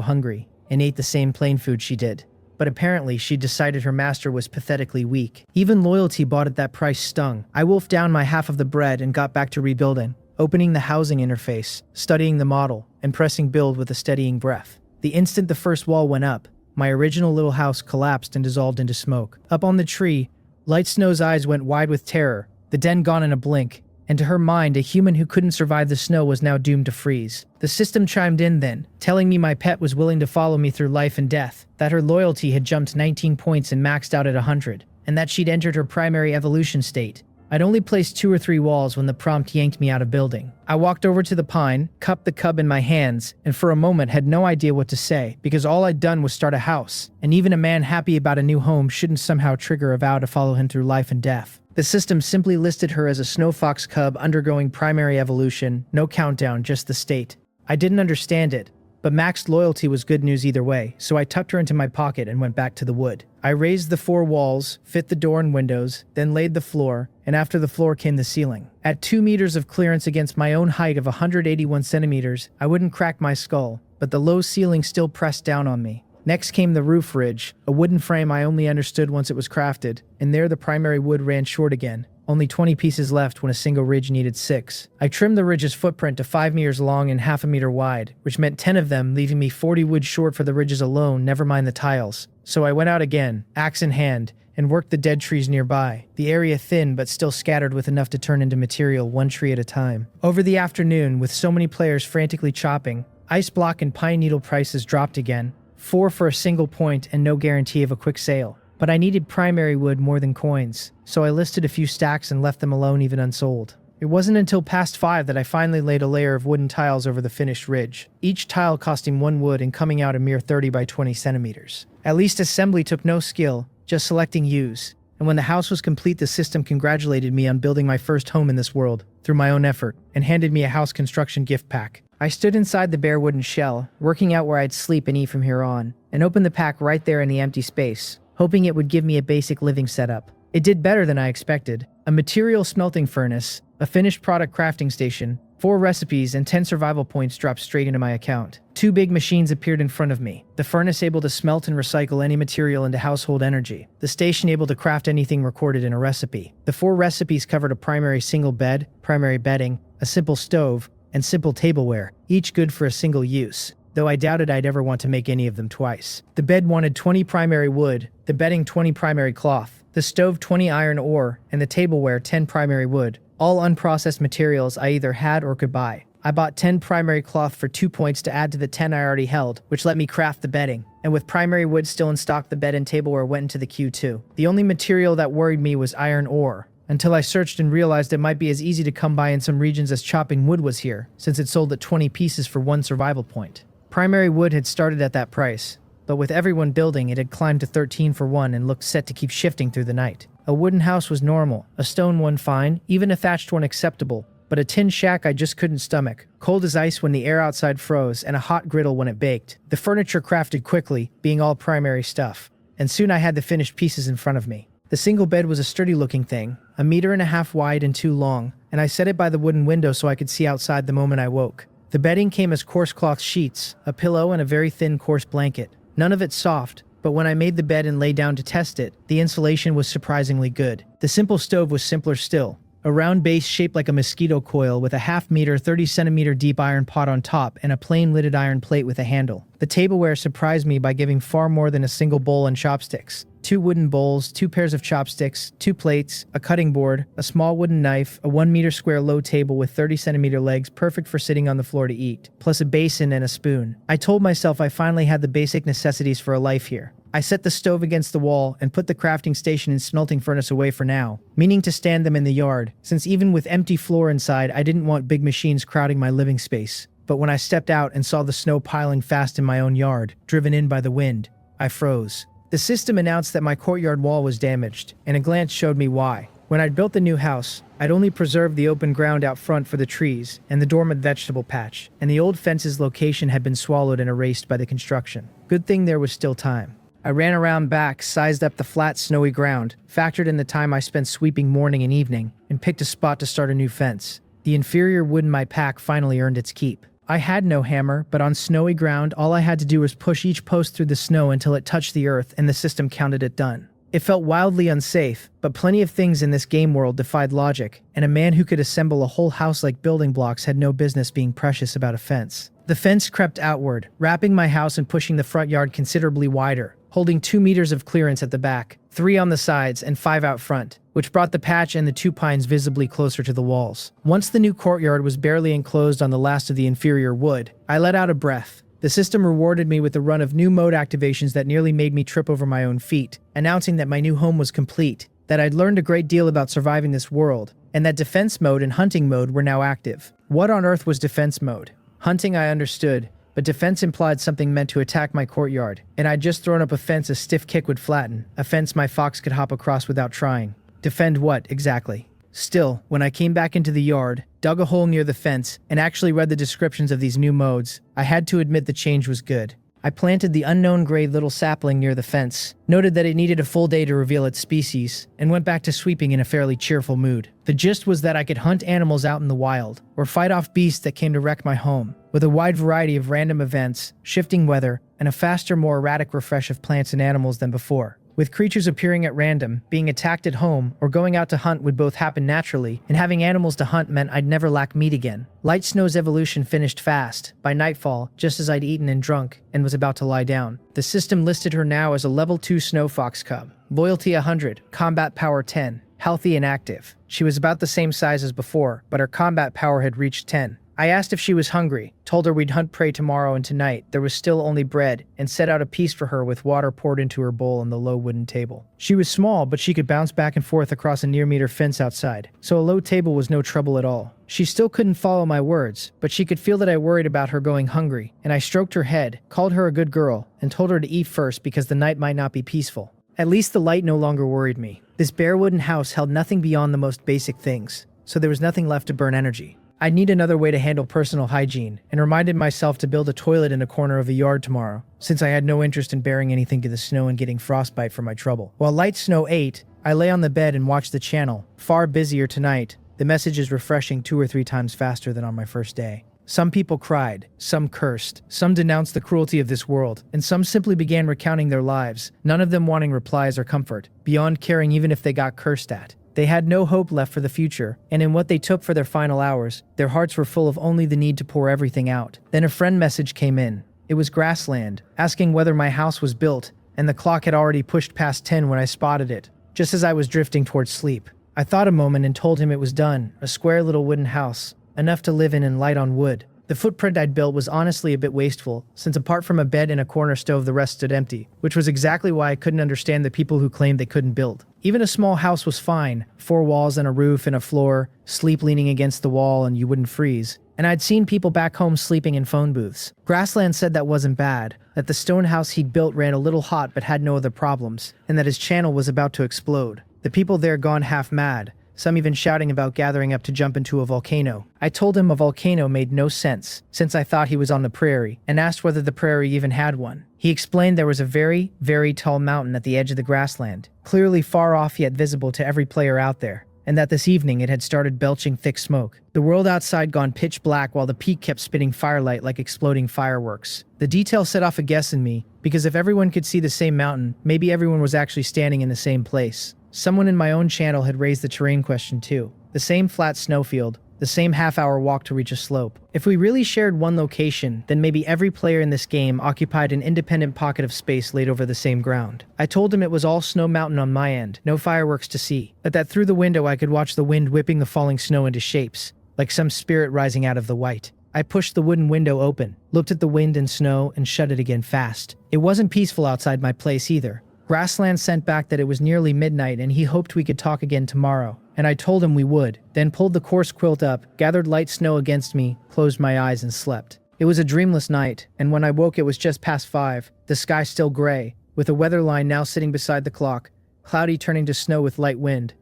hungry, and ate the same plain food she did. But apparently she decided her master was pathetically weak. Even loyalty bought at that price stung. I wolfed down my half of the bread and got back to rebuilding, opening the housing interface, studying the model, and pressing build with a steadying breath. The instant the first wall went up, my original little house collapsed and dissolved into smoke. Up on the tree, Light Snow's eyes went wide with terror, the den gone in a blink, and to her mind, a human who couldn't survive the snow was now doomed to freeze. The system chimed in then, telling me my pet was willing to follow me through life and death, that her loyalty had jumped 19 points and maxed out at 100, and that she'd entered her primary evolution state, I'd only placed 2 or 3 walls when the prompt yanked me out of building. I walked over to the pine, cupped the cub in my hands, and for a moment had no idea what to say because all I'd done was start a house, and even a man happy about a new home shouldn't somehow trigger a vow to follow him through life and death. The system simply listed her as a snow fox cub undergoing primary evolution, no countdown, just the state. I didn't understand it, but maxed loyalty was good news either way, so I tucked her into my pocket and went back to the wood. I raised the 4 walls, fit the door and windows, then laid the floor, and after the floor came the ceiling. At 2 meters of clearance against my own height of 181 centimeters, I wouldn't crack my skull, but the low ceiling still pressed down on me. Next came the roof ridge, a wooden frame I only understood once it was crafted, and there the primary wood ran short again. Only 20 pieces left when a single ridge needed 6. I trimmed the ridge's footprint to 5 meters long and half a meter wide, which meant 10 of them, leaving me 40 wood short for the ridges alone, never mind the tiles. So I went out again, axe in hand, and worked the dead trees nearby, the area thin but still scattered with enough to turn into material 1 tree at a time. Over the afternoon, with so many players frantically chopping, ice block and pine needle prices dropped again, 4 for a single point and no guarantee of a quick sale. But I needed primary wood more than coins, so I listed a few stacks and left them alone even unsold. It wasn't until past 5 that I finally laid a layer of wooden tiles over the finished ridge, each tile costing 1 wood and coming out a mere 30 by 20 centimeters. At least assembly took no skill, just selecting use, and when the house was complete the system congratulated me on building my first home in this world, through my own effort, and handed me a house construction gift pack. I stood inside the bare wooden shell, working out where I'd sleep and eat from here on, and opened the pack right there in the empty space, hoping it would give me a basic living setup. It did better than I expected. A material smelting furnace, a finished product crafting station, 4 recipes and 10 survival points dropped straight into my account. 2 big machines appeared in front of me. The furnace able to smelt and recycle any material into household energy. The station able to craft anything recorded in a recipe. The 4 recipes covered a primary single bed, primary bedding, a simple stove, and simple tableware, each good for a single use, though I doubted I'd ever want to make any of them twice. The bed wanted 20 primary wood, the bedding 20 primary cloth, the stove 20 iron ore, and the tableware 10 primary wood, all unprocessed materials I either had or could buy. I bought 10 primary cloth for 2 points to add to the 10 I already held, which let me craft the bedding, and with primary wood still in stock the bed and tableware went into the queue too. The only material that worried me was iron ore, until I searched and realized it might be as easy to come by in some regions as chopping wood was here, since it sold at 20 pieces for 1 survival point. Primary wood had started at that price, but with everyone building it had climbed to 13 for 1 and looked set to keep shifting through the night. A wooden house was normal, a stone one fine, even a thatched one acceptable, but a tin shack I just couldn't stomach, cold as ice when the air outside froze and a hot griddle when it baked. The furniture crafted quickly, being all primary stuff, and soon I had the finished pieces in front of me. The single bed was a sturdy looking thing, 1.5 meters wide and 2 long, and I set it by the wooden window so I could see outside the moment I woke. The bedding came as coarse cloth sheets, a pillow and a very thin coarse blanket. None of it soft, but when I made the bed and lay down to test it, the insulation was surprisingly good. The simple stove was simpler still, a round base shaped like a mosquito coil with a 1/2 meter, 30 centimeter deep iron pot on top and a plain lidded iron plate with a handle. The tableware surprised me by giving far more than a single bowl and chopsticks. 2 wooden bowls, 2 pairs of chopsticks, 2 plates, a cutting board, a small wooden knife, a 1 meter square low table with 30 centimeter legs perfect for sitting on the floor to eat, plus a basin and a spoon. I told myself I finally had the basic necessities for a life here. I set the stove against the wall and put the crafting station and smelting furnace away for now, meaning to stand them in the yard, since even with empty floor inside I didn't want big machines crowding my living space. But when I stepped out and saw the snow piling fast in my own yard, driven in by the wind, I froze. The system announced that my courtyard wall was damaged, and a glance showed me why. When I'd built the new house, I'd only preserved the open ground out front for the trees and the dormant vegetable patch, and the old fence's location had been swallowed and erased by the construction. Good thing there was still time. I ran around back, sized up the flat, snowy ground, factored in the time I spent sweeping morning and evening, and picked a spot to start a new fence. The inferior wood in my pack finally earned its keep. I had no hammer, but on snowy ground, all I had to do was push each post through the snow until it touched the earth and the system counted it done. It felt wildly unsafe, but plenty of things in this game world defied logic, and a man who could assemble a whole house like building blocks had no business being precious about a fence. The fence crept outward, wrapping my house and pushing the front yard considerably wider, holding 2 meters of clearance at the back, 3 on the sides, and 5 out front, which brought the patch and the 2 pines visibly closer to the walls. Once the new courtyard was barely enclosed on the last of the inferior wood, I let out a breath. The system rewarded me with a run of new mode activations that nearly made me trip over my own feet, announcing that my new home was complete. that I'd learned a great deal about surviving this world, and that defense mode and hunting mode were now active. What on earth was defense mode? Hunting I understood, but defense implied something meant to attack my courtyard, and I'd just thrown up a fence a stiff kick would flatten, a fence my fox could hop across without trying. Defend what, exactly? Still, when I came back into the yard, dug a hole near the fence, and actually read the descriptions of these new modes, I had to admit the change was good. I planted the unknown gray little sapling near the fence, noted that it needed a full day to reveal its species, and went back to sweeping in a fairly cheerful mood. The gist was that I could hunt animals out in the wild, or fight off beasts that came to wreck my home, with a wide variety of random events, shifting weather, and a faster, more erratic refresh of plants and animals than before. With creatures appearing at random, being attacked at home, or going out to hunt would both happen naturally, and having animals to hunt meant I'd never lack meat again. Light Snow's evolution finished fast, by nightfall, just as I'd eaten and drunk, and was about to lie down. The system listed her now as a level 2 snow fox cub. Loyalty 100, combat power 10, healthy and active. She was about the same size as before, but her combat power had reached 10. I asked if she was hungry, told her we'd hunt prey tomorrow and tonight there was still only bread, and set out a piece for her with water poured into her bowl on the low wooden table. She was small, but she could bounce back and forth across a near-meter fence outside, so a low table was no trouble at all. She still couldn't follow my words, but she could feel that I worried about her going hungry, and I stroked her head, called her a good girl, and told her to eat first because the night might not be peaceful. At least the light no longer worried me. This bare wooden house held nothing beyond the most basic things, so there was nothing left to burn energy. I'd need another way to handle personal hygiene, and reminded myself to build a toilet in a corner of a yard tomorrow, since I had no interest in bearing anything to the snow and getting frostbite for my trouble. While Light Snow ate, I lay on the bed and watched the channel. Far busier tonight, the messages refreshing 2 or 3 times faster than on my first day. Some people cried, some cursed, some denounced the cruelty of this world, and some simply began recounting their lives, none of them wanting replies or comfort, beyond caring even if they got cursed at. They had no hope left for the future, and in what they took for their final hours, their hearts were full of only the need to pour everything out. Then a friend message came in. It was Grassland, asking whether my house was built, and the clock had already pushed past 10 when I spotted it, just as I was drifting towards sleep. I thought a moment and told him it was done, a square little wooden house, enough to live in and light on wood. The footprint I'd built was honestly a bit wasteful, since apart from a bed and a corner stove the rest stood empty, which was exactly why I couldn't understand the people who claimed they couldn't build. Even a small house was fine, 4 walls and a roof and a floor, sleep leaning against the wall and you wouldn't freeze. And I'd seen people back home sleeping in phone booths. Grassland said that wasn't bad, that the stone house he'd built ran a little hot but had no other problems, and that his channel was about to explode. The people there gone half mad, some even shouting about gathering up to jump into a volcano. I told him a volcano made no sense, since I thought he was on the prairie, and asked whether the prairie even had one. He explained there was a very, very tall mountain at the edge of the grassland, clearly far off yet visible to every player out there, and that this evening it had started belching thick smoke. The world outside gone pitch black while the peak kept spitting firelight like exploding fireworks. The detail set off a guess in me, because if everyone could see the same mountain, maybe everyone was actually standing in the same place. Someone in my own channel had raised the terrain question too. The same flat snowfield, the same half-hour walk to reach a slope. If we really shared one location, then maybe every player in this game occupied an independent pocket of space laid over the same ground. I told him it was all Snow Mountain on my end, no fireworks to see, but that through the window I could watch the wind whipping the falling snow into shapes, like some spirit rising out of the white. I pushed the wooden window open, looked at the wind and snow, and shut it again fast. It wasn't peaceful outside my place either. Grassland sent back that it was nearly midnight and he hoped we could talk again tomorrow, and I told him we would, then pulled the coarse quilt up, gathered light snow against me, closed my eyes and slept. It was a dreamless night, and when I woke it was just past 5, the sky still gray, with a weather line now sitting beside the clock, cloudy turning to snow with light wind.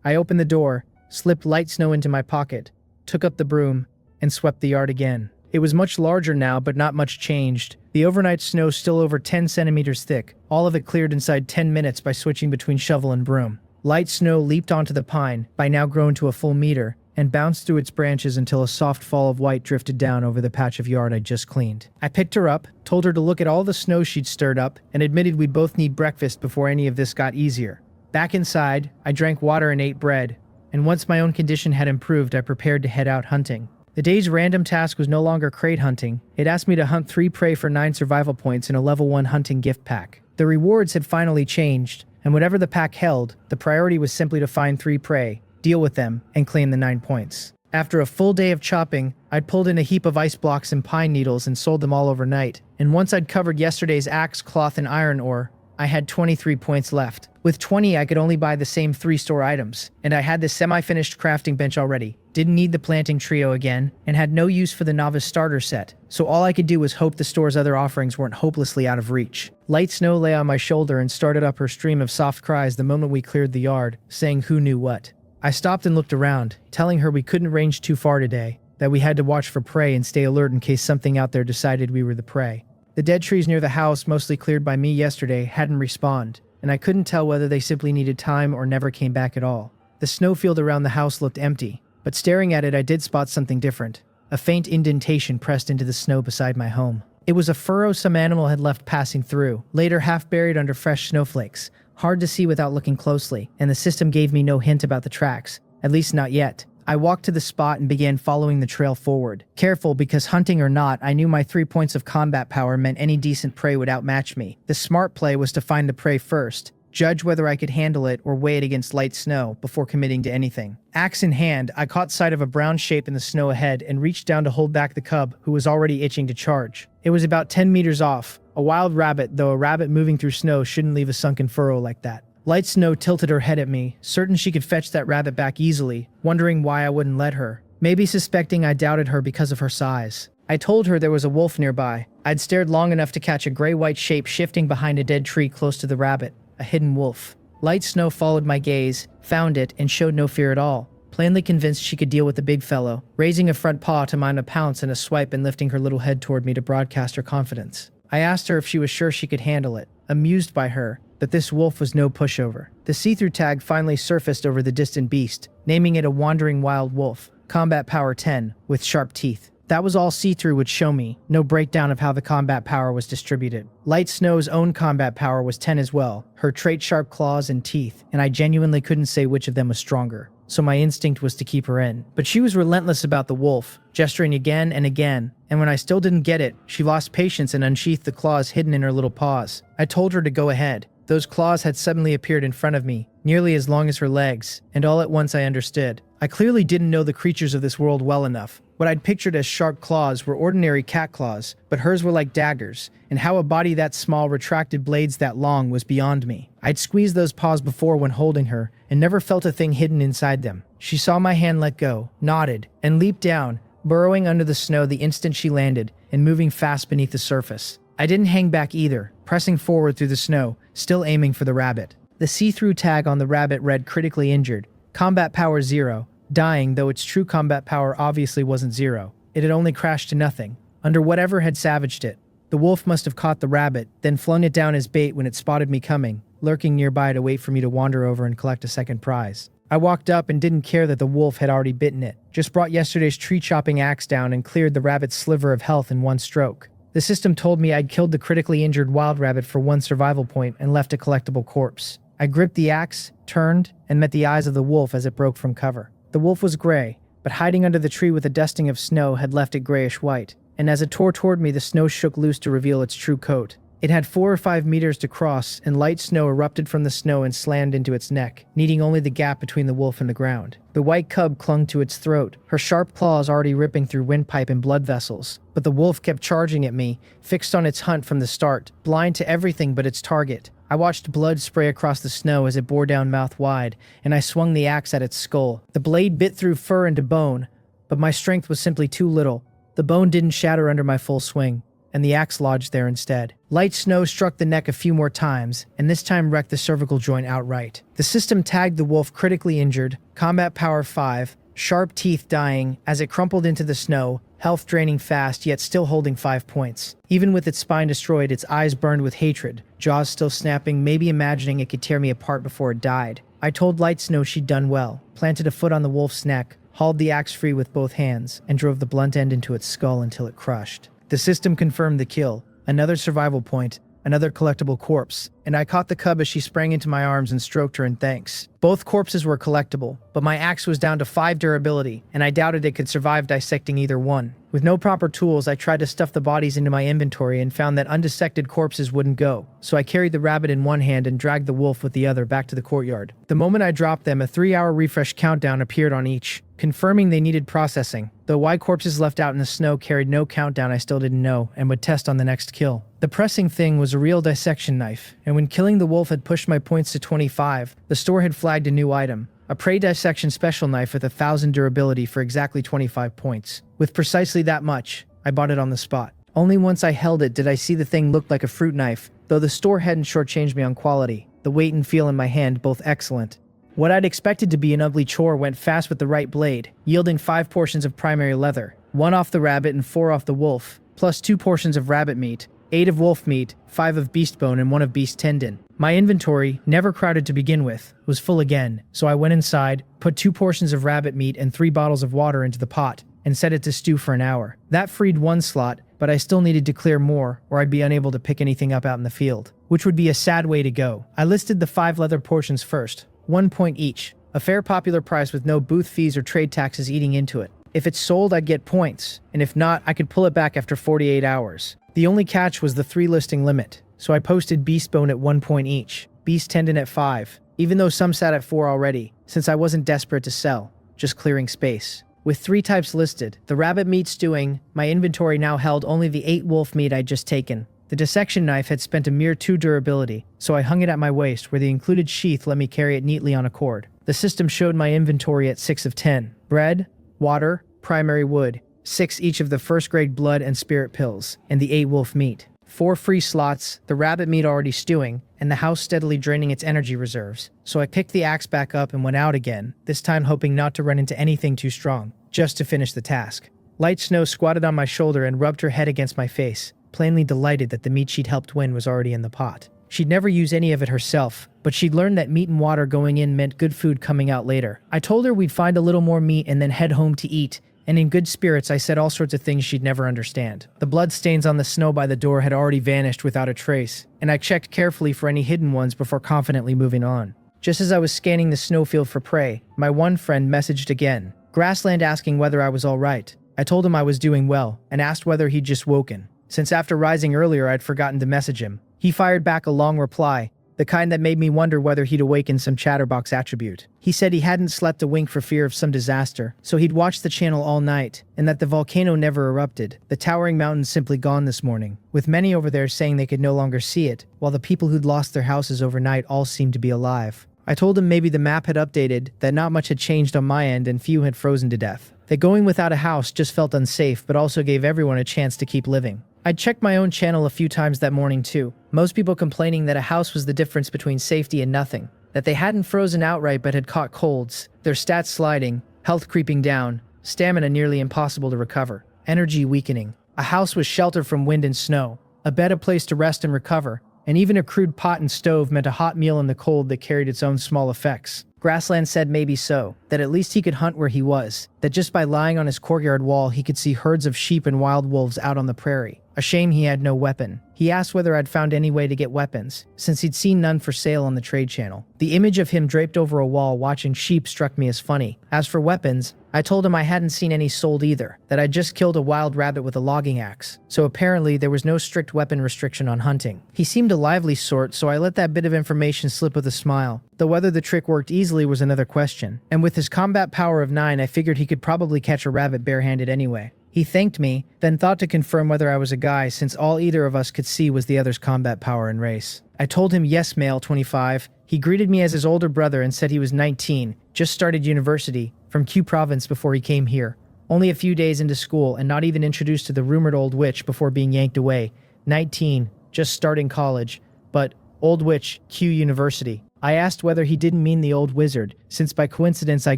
I opened the door, slipped light snow into my pocket, took up the broom, and swept the yard again. It was much larger now, but not much changed. The overnight snow still over 10 centimeters thick, all of it cleared inside 10 minutes by switching between shovel and broom. Light snow leaped onto the pine, by now grown to a full meter, and bounced through its branches until a soft fall of white drifted down over the patch of yard I'd just cleaned. I picked her up, told her to look at all the snow she'd stirred up, and admitted we'd both need breakfast before any of this got easier. Back inside, I drank water and ate bread, and once my own condition had improved, I prepared to head out hunting. The day's random task was no longer crate hunting. It asked me to hunt 3 prey for 9 survival points in a level 1 hunting gift pack. The rewards had finally changed, and whatever the pack held, the priority was simply to find 3 prey, deal with them, and claim the 9 points. After a full day of chopping, I'd pulled in a heap of ice blocks and pine needles and sold them all overnight, and once I'd covered yesterday's axe, cloth, and iron ore, I had 23 points left. With 20, I could only buy the same 3 store items, and I had the semi-finished crafting bench already. Didn't need the planting trio again, and had no use for the novice starter set, so all I could do was hope the store's other offerings weren't hopelessly out of reach. Light Snow lay on my shoulder and started up her stream of soft cries the moment we cleared the yard, saying who knew what. I stopped and looked around, telling her we couldn't range too far today, that we had to watch for prey and stay alert in case something out there decided we were the prey. The dead trees near the house, mostly cleared by me yesterday, hadn't respawned, and I couldn't tell whether they simply needed time or never came back at all. The snowfield around the house looked empty, but staring at it I did spot something different. A faint indentation pressed into the snow beside my home. It was a furrow some animal had left passing through, later half buried under fresh snowflakes. Hard to see without looking closely, and the system gave me no hint about the tracks, at least not yet. I walked to the spot and began following the trail forward. Careful, because hunting or not, I knew my 3 points of combat power meant any decent prey would outmatch me. The smart play was to find the prey first, judge whether I could handle it or weigh it against light snow before committing to anything. Axe in hand, I caught sight of a brown shape in the snow ahead and reached down to hold back the cub, who was already itching to charge. It was about 10 meters off. A wild rabbit, though a rabbit moving through snow shouldn't leave a sunken furrow like that. Light Snow tilted her head at me, certain she could fetch that rabbit back easily, wondering why I wouldn't let her. Maybe suspecting I doubted her because of her size. I told her there was a wolf nearby. I'd stared long enough to catch a gray-white shape shifting behind a dead tree close to the rabbit. A hidden wolf. Light Snow followed my gaze, found it, and showed no fear at all, plainly convinced she could deal with the big fellow, raising a front paw to mount a pounce and a swipe and lifting her little head toward me to broadcast her confidence. I asked her if she was sure she could handle it, amused by her, that this wolf was no pushover. The see-through tag finally surfaced over the distant beast, naming it a wandering wild wolf, combat power 10, with sharp teeth. That was all see-through would show me, no breakdown of how the combat power was distributed. Light Snow's own combat power was 10 as well, her trait sharp claws and teeth, and I genuinely couldn't say which of them was stronger, so my instinct was to keep her in. But she was relentless about the wolf, gesturing again and again, and when I still didn't get it, she lost patience and unsheathed the claws hidden in her little paws. I told her to go ahead. Those claws had suddenly appeared in front of me, nearly as long as her legs, and all at once I understood. I clearly didn't know the creatures of this world well enough. What I'd pictured as sharp claws were ordinary cat claws, but hers were like daggers, and how a body that small retracted blades that long was beyond me. I'd squeezed those paws before when holding her, and never felt a thing hidden inside them. She saw my hand let go, nodded, and leaped down, burrowing under the snow the instant she landed, and moving fast beneath the surface. I didn't hang back either, pressing forward through the snow, still aiming for the rabbit. The see-through tag on the rabbit read critically injured, combat power 0, dying, though its true combat power obviously wasn't 0. It had only crashed to nothing, under whatever had savaged it. The wolf must have caught the rabbit, then flung it down as bait when it spotted me coming, lurking nearby to wait for me to wander over and collect a second prize. I walked up and didn't care that the wolf had already bitten it, just brought yesterday's tree-chopping axe down and cleared the rabbit's sliver of health in one stroke. The system told me I'd killed the critically injured wild rabbit for 1 survival point and left a collectible corpse. I gripped the axe, turned, and met the eyes of the wolf as it broke from cover. The wolf was gray, but hiding under the tree with a dusting of snow had left it grayish-white, and as it tore toward me the snow shook loose to reveal its true coat. It had 4 or 5 meters to cross, and light snow erupted from the snow and slammed into its neck, needing only the gap between the wolf and the ground. The white cub clung to its throat, her sharp claws already ripping through windpipe and blood vessels. But the wolf kept charging at me, fixed on its hunt from the start, blind to everything but its target. I watched blood spray across the snow as it bore down mouth wide, and I swung the axe at its skull. The blade bit through fur into bone, but my strength was simply too little. The bone didn't shatter under my full swing, and the axe lodged there instead. Light snow struck the neck a few more times, and this time wrecked the cervical joint outright. The system tagged the wolf critically injured, combat power 5, sharp teeth dying as it crumpled into the snow, health draining fast yet still holding 5 points. Even with its spine destroyed, its eyes burned with hatred, jaws still snapping, maybe imagining it could tear me apart before it died. I told Light Snow she'd done well, planted a foot on the wolf's neck, hauled the axe free with both hands, and drove the blunt end into its skull until it crushed. The system confirmed the kill, another survival point, another collectible corpse, and I caught the cub as she sprang into my arms and stroked her in thanks. Both corpses were collectible, but my axe was down to 5 durability, and I doubted it could survive dissecting either one. With no proper tools, I tried to stuff the bodies into my inventory and found that undissected corpses wouldn't go, so I carried the rabbit in one hand and dragged the wolf with the other back to the courtyard. The moment I dropped them, a 3-hour refresh countdown appeared on each, confirming they needed processing, though why corpses left out in the snow carried no countdown I still didn't know and would test on the next kill. The pressing thing was a real dissection knife, and when killing the wolf had pushed my points to 25, the store had flagged a new item. A prey dissection special knife with 1,000 durability for exactly 25 points. With precisely that much, I bought it on the spot. Only once I held it did I see the thing look like a fruit knife, though the store hadn't shortchanged me on quality. The weight and feel in my hand both excellent. What I'd expected to be an ugly chore went fast with the right blade, yielding 5 portions of primary leather, 1 off the rabbit and 4 off the wolf, plus 2 portions of rabbit meat, 8 of wolf meat, 5 of beast bone and 1 of beast tendon. My inventory, never crowded to begin with, was full again, so I went inside, put 2 portions of rabbit meat and 3 bottles of water into the pot, and set it to stew for an hour. That freed 1 slot, but I still needed to clear more, or I'd be unable to pick anything up out in the field, which would be a sad way to go. I listed the 5 leather portions first, 1 point each, a fair popular price with no booth fees or trade taxes eating into it. If it's sold, I'd get points, and if not, I could pull it back after 48 hours. The only catch was the 3 listing limit, so I posted beast bone at 1 point each, beast tendon at 5, even though some sat at 4 already, since I wasn't desperate to sell, just clearing space. With 3 types listed, the rabbit meat stewing, my inventory now held only the 8 wolf meat I'd just taken. The dissection knife had spent a mere 2 durability, so I hung it at my waist where the included sheath let me carry it neatly on a cord. The system showed my inventory at 6 of 10. Bread, water, primary wood, 6 each of the first-grade blood and spirit pills, and the 8 wolf meat. 4 free slots, the rabbit meat already stewing, and the house steadily draining its energy reserves. So I picked the axe back up and went out again, this time hoping not to run into anything too strong, just to finish the task. Light Snow squatted on my shoulder and rubbed her head against my face, plainly delighted that the meat she'd helped win was already in the pot. She'd never use any of it herself, but she'd learned that meat and water going in meant good food coming out later. I told her we'd find a little more meat and then head home to eat, and in good spirits I said all sorts of things she'd never understand. The blood stains on the snow by the door had already vanished without a trace, and I checked carefully for any hidden ones before confidently moving on. Just as I was scanning the snowfield for prey, my one friend messaged again, Grassland, asking whether I was alright. I told him I was doing well, and asked whether he'd just woken, since after rising earlier I'd forgotten to message him. He fired back a long reply, the kind that made me wonder whether he'd awakened some chatterbox attribute. He said he hadn't slept a wink for fear of some disaster, so he'd watched the channel all night, and that the volcano never erupted, the towering mountain simply gone this morning, with many over there saying they could no longer see it, while the people who'd lost their houses overnight all seemed to be alive. I told him maybe the map had updated, that not much had changed on my end and few had frozen to death. That going without a house just felt unsafe but also gave everyone a chance to keep living. I'd checked my own channel a few times that morning too, most people complaining that a house was the difference between safety and nothing, that they hadn't frozen outright but had caught colds, their stats sliding, health creeping down, stamina nearly impossible to recover, energy weakening. A house was shelter from wind and snow, a bed a place to rest and recover, and even a crude pot and stove meant a hot meal in the cold that carried its own small effects. Grassland said maybe so, that at least he could hunt where he was, that just by lying on his courtyard wall he could see herds of sheep and wild wolves out on the prairie. A shame he had no weapon. He asked whether I'd found any way to get weapons, since he'd seen none for sale on the trade channel. The image of him draped over a wall watching sheep struck me as funny. As for weapons, I told him I hadn't seen any sold either, that I'd just killed a wild rabbit with a logging axe, so apparently there was no strict weapon restriction on hunting. He seemed a lively sort, so I let that bit of information slip with a smile, though whether the trick worked easily was another question, and with his combat power of 9 I figured he could probably catch a rabbit barehanded anyway. He thanked me, then thought to confirm whether I was a guy since all either of us could see was the other's combat power and race. I told him yes, male, 25. He greeted me as his older brother and said he was 19, just started university, from Q province before he came here. Only a few days into school and not even introduced to the rumored old witch before being yanked away. 19, just starting college, but old witch, Q university. I asked whether he didn't mean the old wizard, since by coincidence I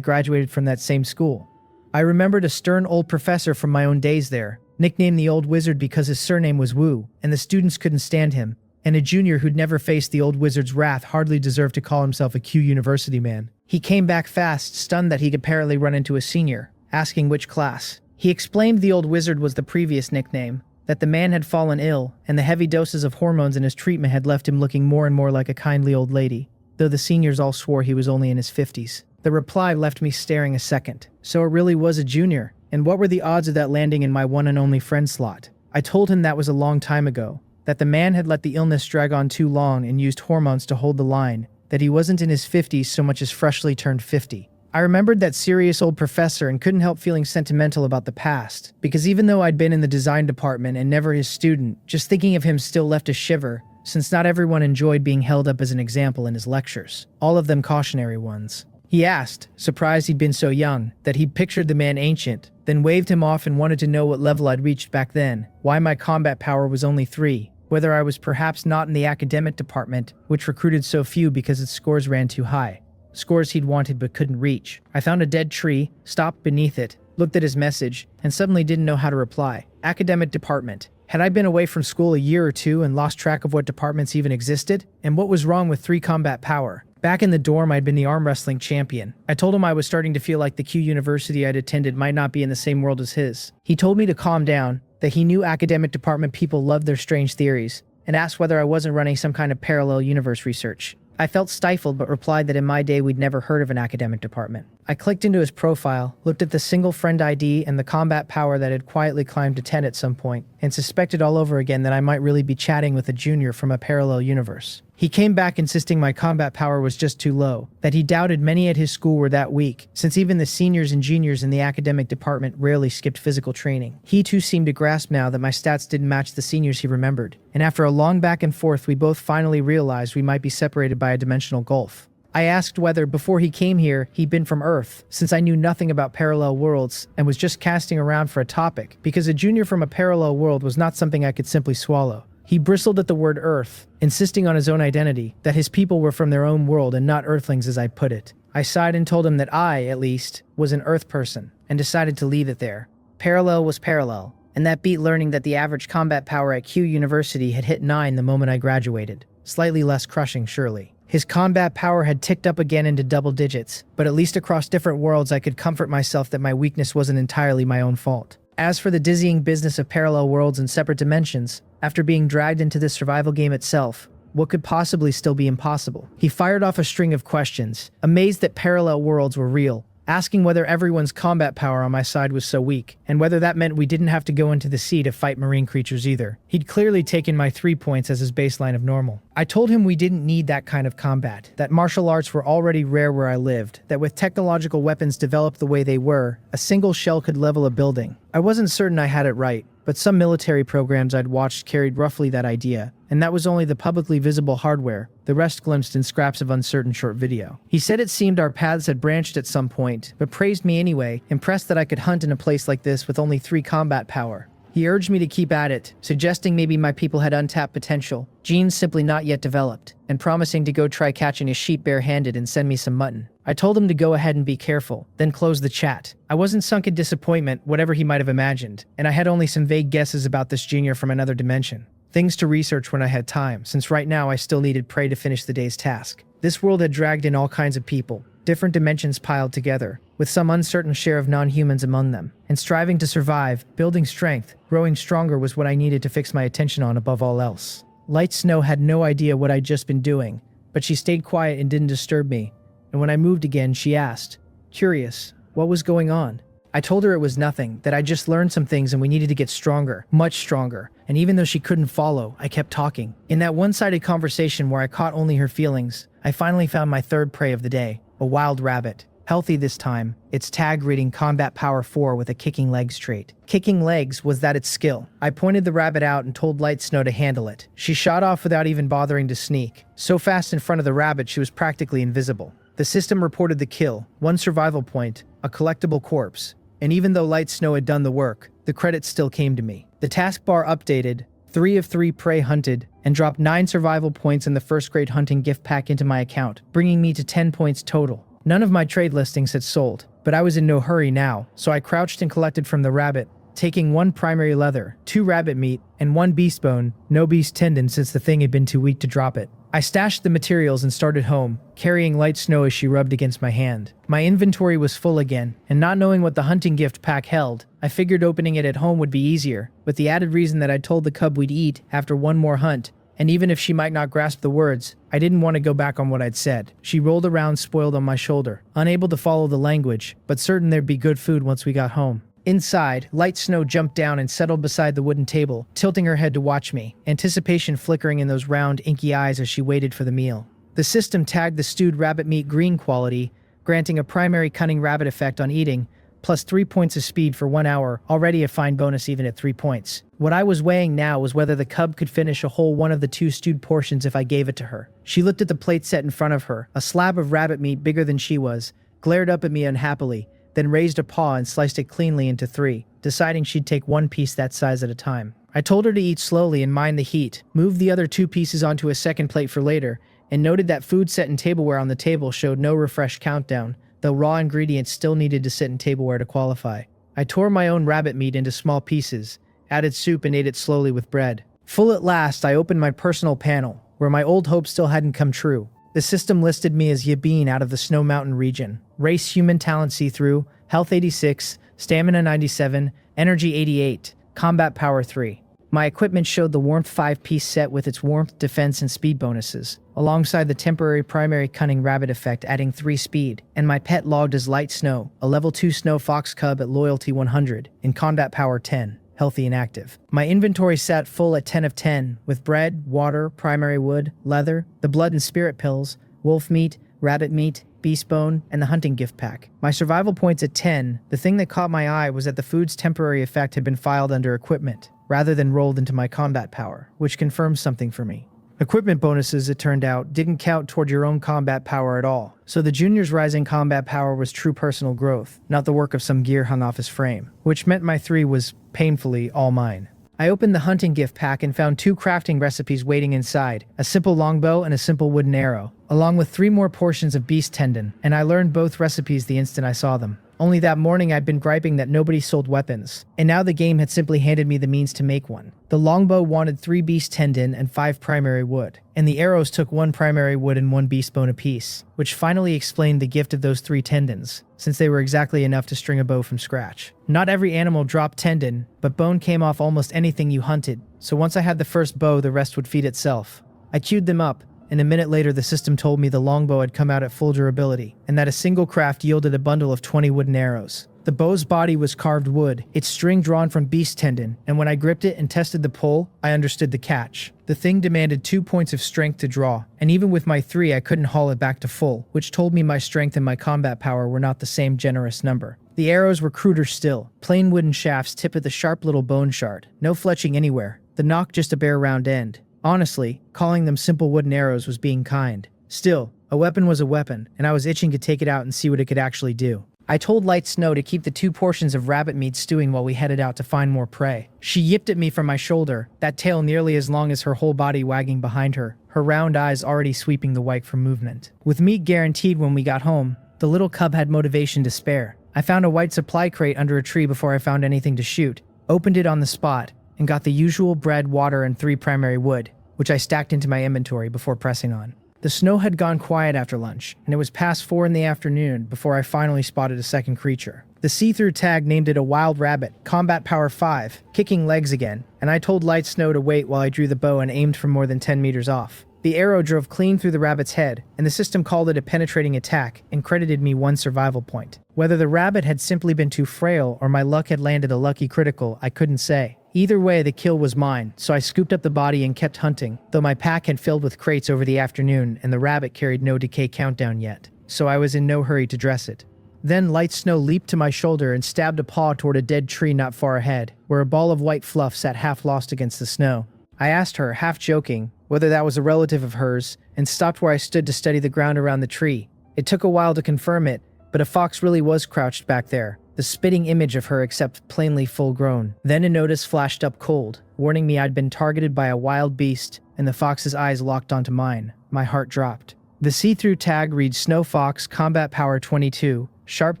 graduated from that same school. I remembered a stern old professor from my own days there, nicknamed the Old Wizard because his surname was Wu, and the students couldn't stand him, and a junior who'd never faced the Old Wizard's wrath hardly deserved to call himself a Q University man. He came back fast, stunned that he'd apparently run into a senior, asking which class. He explained the Old Wizard was the previous nickname, that the man had fallen ill, and the heavy doses of hormones in his treatment had left him looking more and more like a kindly old lady, though the seniors all swore he was only in his 50s. The reply left me staring a second. So it really was a junior, And what were the odds of that landing in my one and only friend slot? I told him that was a long time ago, that the man had let the illness drag on too long and used hormones to hold the line, that he wasn't in his 50s so much as freshly turned 50. I remembered that serious old professor and couldn't help feeling sentimental about the past, because even though I'd been in the design department and never his student, just thinking of him still left a shiver, since not everyone enjoyed being held up as an example in his lectures, all of them cautionary ones. He asked, surprised he'd been so young, that he'd pictured the man ancient, then waved him off and wanted to know what level I'd reached back then, why my combat power was only 3, whether I was perhaps not in the academic department, which recruited so few because its scores ran too high. Scores he'd wanted but couldn't reach. I found a dead tree, stopped beneath it, looked at his message, and suddenly didn't know how to reply. Academic department. Had I been away from school a year or two and lost track of what departments even existed? And what was wrong with 3 combat power? Back in the dorm, I'd been the arm wrestling champion. I told him I was starting to feel like the Q university I'd attended might not be in the same world as his. He told me to calm down, that he knew academic department people loved their strange theories, and asked whether I wasn't running some kind of parallel universe research. I felt stifled but replied that in my day we'd never heard of an academic department. I clicked into his profile, looked at the single friend ID and the combat power that had quietly climbed to 10 at some point, and suspected all over again that I might really be chatting with a junior from a parallel universe. He came back insisting my combat power was just too low, that he doubted many at his school were that weak, since even the seniors and juniors in the academic department rarely skipped physical training. He too seemed to grasp now that my stats didn't match the seniors he remembered, and after a long back and forth we both finally realized we might be separated by a dimensional gulf. I asked whether, before he came here, he'd been from Earth, since I knew nothing about parallel worlds and was just casting around for a topic, because a junior from a parallel world was not something I could simply swallow. He bristled at the word Earth, insisting on his own identity, that his people were from their own world and not Earthlings as I'd put it. I sighed and told him that I, at least, was an Earth person, and decided to leave it there. Parallel was parallel, and that beat learning that the average combat power at Q University had hit 9 the moment I graduated. Slightly less crushing, surely. His combat power had ticked up again into double digits, but at least across different worlds I could comfort myself that my weakness wasn't entirely my own fault. As for the dizzying business of parallel worlds and separate dimensions, after being dragged into this survival game itself, what could possibly still be impossible? He fired off a string of questions, amazed that parallel worlds were real, asking whether everyone's combat power on my side was so weak, and whether that meant we didn't have to go into the sea to fight marine creatures either. He'd clearly taken my 3 points as his baseline of normal. I told him we didn't need that kind of combat, that martial arts were already rare where I lived, that with technological weapons developed the way they were, a single shell could level a building. I wasn't certain I had it right, but some military programs I'd watched carried roughly that idea, and that was only the publicly visible hardware, the rest glimpsed in scraps of uncertain short video. He said it seemed our paths had branched at some point, but praised me anyway, impressed that I could hunt in a place like this with only 3 combat power. He urged me to keep at it, suggesting maybe my people had untapped potential, genes simply not yet developed, and promising to go try catching a sheep bare-handed and send me some mutton. I told him to go ahead and be careful, then closed the chat. I wasn't sunk in disappointment, whatever he might have imagined, and I had only some vague guesses about this junior from another dimension. Things to research when I had time, since right now I still needed prey to finish the day's task. This world had dragged in all kinds of people, different dimensions piled together, with some uncertain share of non-humans among them, and striving to survive, building strength, growing stronger was what I needed to fix my attention on above all else. Light Snow had no idea what I'd just been doing, but she stayed quiet and didn't disturb me, and when I moved again, she asked, curious, what was going on? I told her it was nothing, that I just learned some things and we needed to get stronger, much stronger, and even though she couldn't follow, I kept talking. In that one-sided conversation where I caught only her feelings, I finally found my third prey of the day, a wild rabbit. Healthy this time, its tag reading Combat Power 4 with a kicking legs trait. Kicking legs was that its skill. I pointed the rabbit out and told Light Snow to handle it. She shot off without even bothering to sneak. So fast in front of the rabbit she was practically invisible. The system reported the kill, 1 survival point, a collectible corpse. And even though Light Snow had done the work, the credits still came to me. The taskbar updated, 3 of 3 prey hunted, and dropped 9 survival points in the first grade hunting gift pack into my account, bringing me to 10 points total. None of my trade listings had sold, but I was in no hurry now, so I crouched and collected from the rabbit, taking 1 primary leather, 2 rabbit meat, and 1 beast bone, no beast tendon since the thing had been too weak to drop it. I stashed the materials and started home, carrying Light Snow as she rubbed against my hand. My inventory was full again, and not knowing what the hunting gift pack held, I figured opening it at home would be easier, with the added reason that I'd told the cub we'd eat after 1 more hunt, and even if she might not grasp the words, I didn't want to go back on what I'd said. She rolled around spoiled on my shoulder, unable to follow the language, but certain there'd be good food once we got home. Inside, Light Snow jumped down and settled beside the wooden table, tilting her head to watch me, anticipation flickering in those round, inky eyes as she waited for the meal. The system tagged the stewed rabbit meat green quality, granting a primary cunning rabbit effect on eating, plus 3 points of speed for 1 hour, already a fine bonus even at 3 points. What I was weighing now was whether the cub could finish a whole one of the 2 stewed portions if I gave it to her. She looked at the plate set in front of her, a slab of rabbit meat bigger than she was, glared up at me unhappily, then raised a paw and sliced it cleanly into 3, deciding she'd take 1 piece that size at a time. I told her to eat slowly and mind the heat, moved the other 2 pieces onto a second plate for later, and noted that food set in tableware on the table showed no refresh countdown, though raw ingredients still needed to sit in tableware to qualify. I tore my own rabbit meat into small pieces, added soup and ate it slowly with bread. Full at last, I opened my personal panel, where my old hope still hadn't come true. The system listed me as Yabeen out of the Snow Mountain region. Race human, talent see-through, health 86, stamina 97, energy 88, combat power 3. My equipment showed the warmth 5-piece set with its warmth, defense, and speed bonuses, alongside the temporary primary cunning rabbit effect adding 3 speed, and my pet logged as Light Snow, a level 2 snow fox cub at loyalty 100, and combat power 10, healthy and active. My inventory sat full at 10 of 10, with bread, water, primary wood, leather, the blood and spirit pills, wolf meat, rabbit meat, beast bone, and the hunting gift pack. My survival points at 10, the thing that caught my eye was that the food's temporary effect had been filed under equipment, rather than rolled into my combat power, which confirms something for me. Equipment bonuses, it turned out, didn't count toward your own combat power at all, so the junior's rising combat power was true personal growth, not the work of some gear hung off his frame, which meant my 3 was painfully all mine. I opened the hunting gift pack and found 2 crafting recipes waiting inside, a simple longbow and a simple wooden arrow, along with 3 more portions of beast tendon, and I learned both recipes the instant I saw them. Only that morning I'd been griping that nobody sold weapons, and now the game had simply handed me the means to make one. The longbow wanted 3 beast tendon and 5 primary wood, and the arrows took 1 primary wood and 1 beast bone apiece, which finally explained the gift of those 3 tendons, since they were exactly enough to string a bow from scratch. Not every animal dropped tendon, but bone came off almost anything you hunted, so once I had the first bow, the rest would feed itself. I queued them up, and a minute later the system told me the longbow had come out at full durability, and that a single craft yielded a bundle of 20 wooden arrows. The bow's body was carved wood, its string drawn from beast tendon, and when I gripped it and tested the pull, I understood the catch. The thing demanded 2 points of strength to draw, and even with my 3 I couldn't haul it back to full, which told me my strength and my combat power were not the same generous number. The arrows were cruder still, plain wooden shafts tipped with a sharp little bone shard, no fletching anywhere, the nock just a bare round end. Honestly, calling them simple wooden arrows was being kind. Still, a weapon was a weapon, and I was itching to take it out and see what it could actually do. I told Light Snow to keep the 2 portions of rabbit meat stewing while we headed out to find more prey. She yipped at me from my shoulder, that tail nearly as long as her whole body wagging behind her, her round eyes already sweeping the white from movement. With meat guaranteed when we got home, the little cub had motivation to spare. I found a white supply crate under a tree before I found anything to shoot, opened it on the spot, and got the usual bread, water, and 3 primary wood, which I stacked into my inventory before pressing on. The snow had gone quiet after lunch, and it was past 4 in the afternoon before I finally spotted a second creature. The see-through tag named it a wild rabbit, combat power 5, kicking legs again, and I told Light Snow to wait while I drew the bow and aimed from more than 10 meters off. The arrow drove clean through the rabbit's head, and the system called it a penetrating attack and credited me 1 survival point. Whether the rabbit had simply been too frail or my luck had landed a lucky critical, I couldn't say. Either way, the kill was mine, so I scooped up the body and kept hunting, though my pack had filled with crates over the afternoon and the rabbit carried no decay countdown yet, so I was in no hurry to dress it. Then Light Snow leaped to my shoulder and stabbed a paw toward a dead tree not far ahead, where a ball of white fluff sat half lost against the snow. I asked her, half joking, whether that was a relative of hers, and stopped where I stood to study the ground around the tree. It took a while to confirm it, but a fox really was crouched back there, the spitting image of her except plainly full-grown. Then a notice flashed up cold, warning me I'd been targeted by a wild beast, and the fox's eyes locked onto mine. My heart dropped. The see-through tag reads Snow Fox, combat power 22, sharp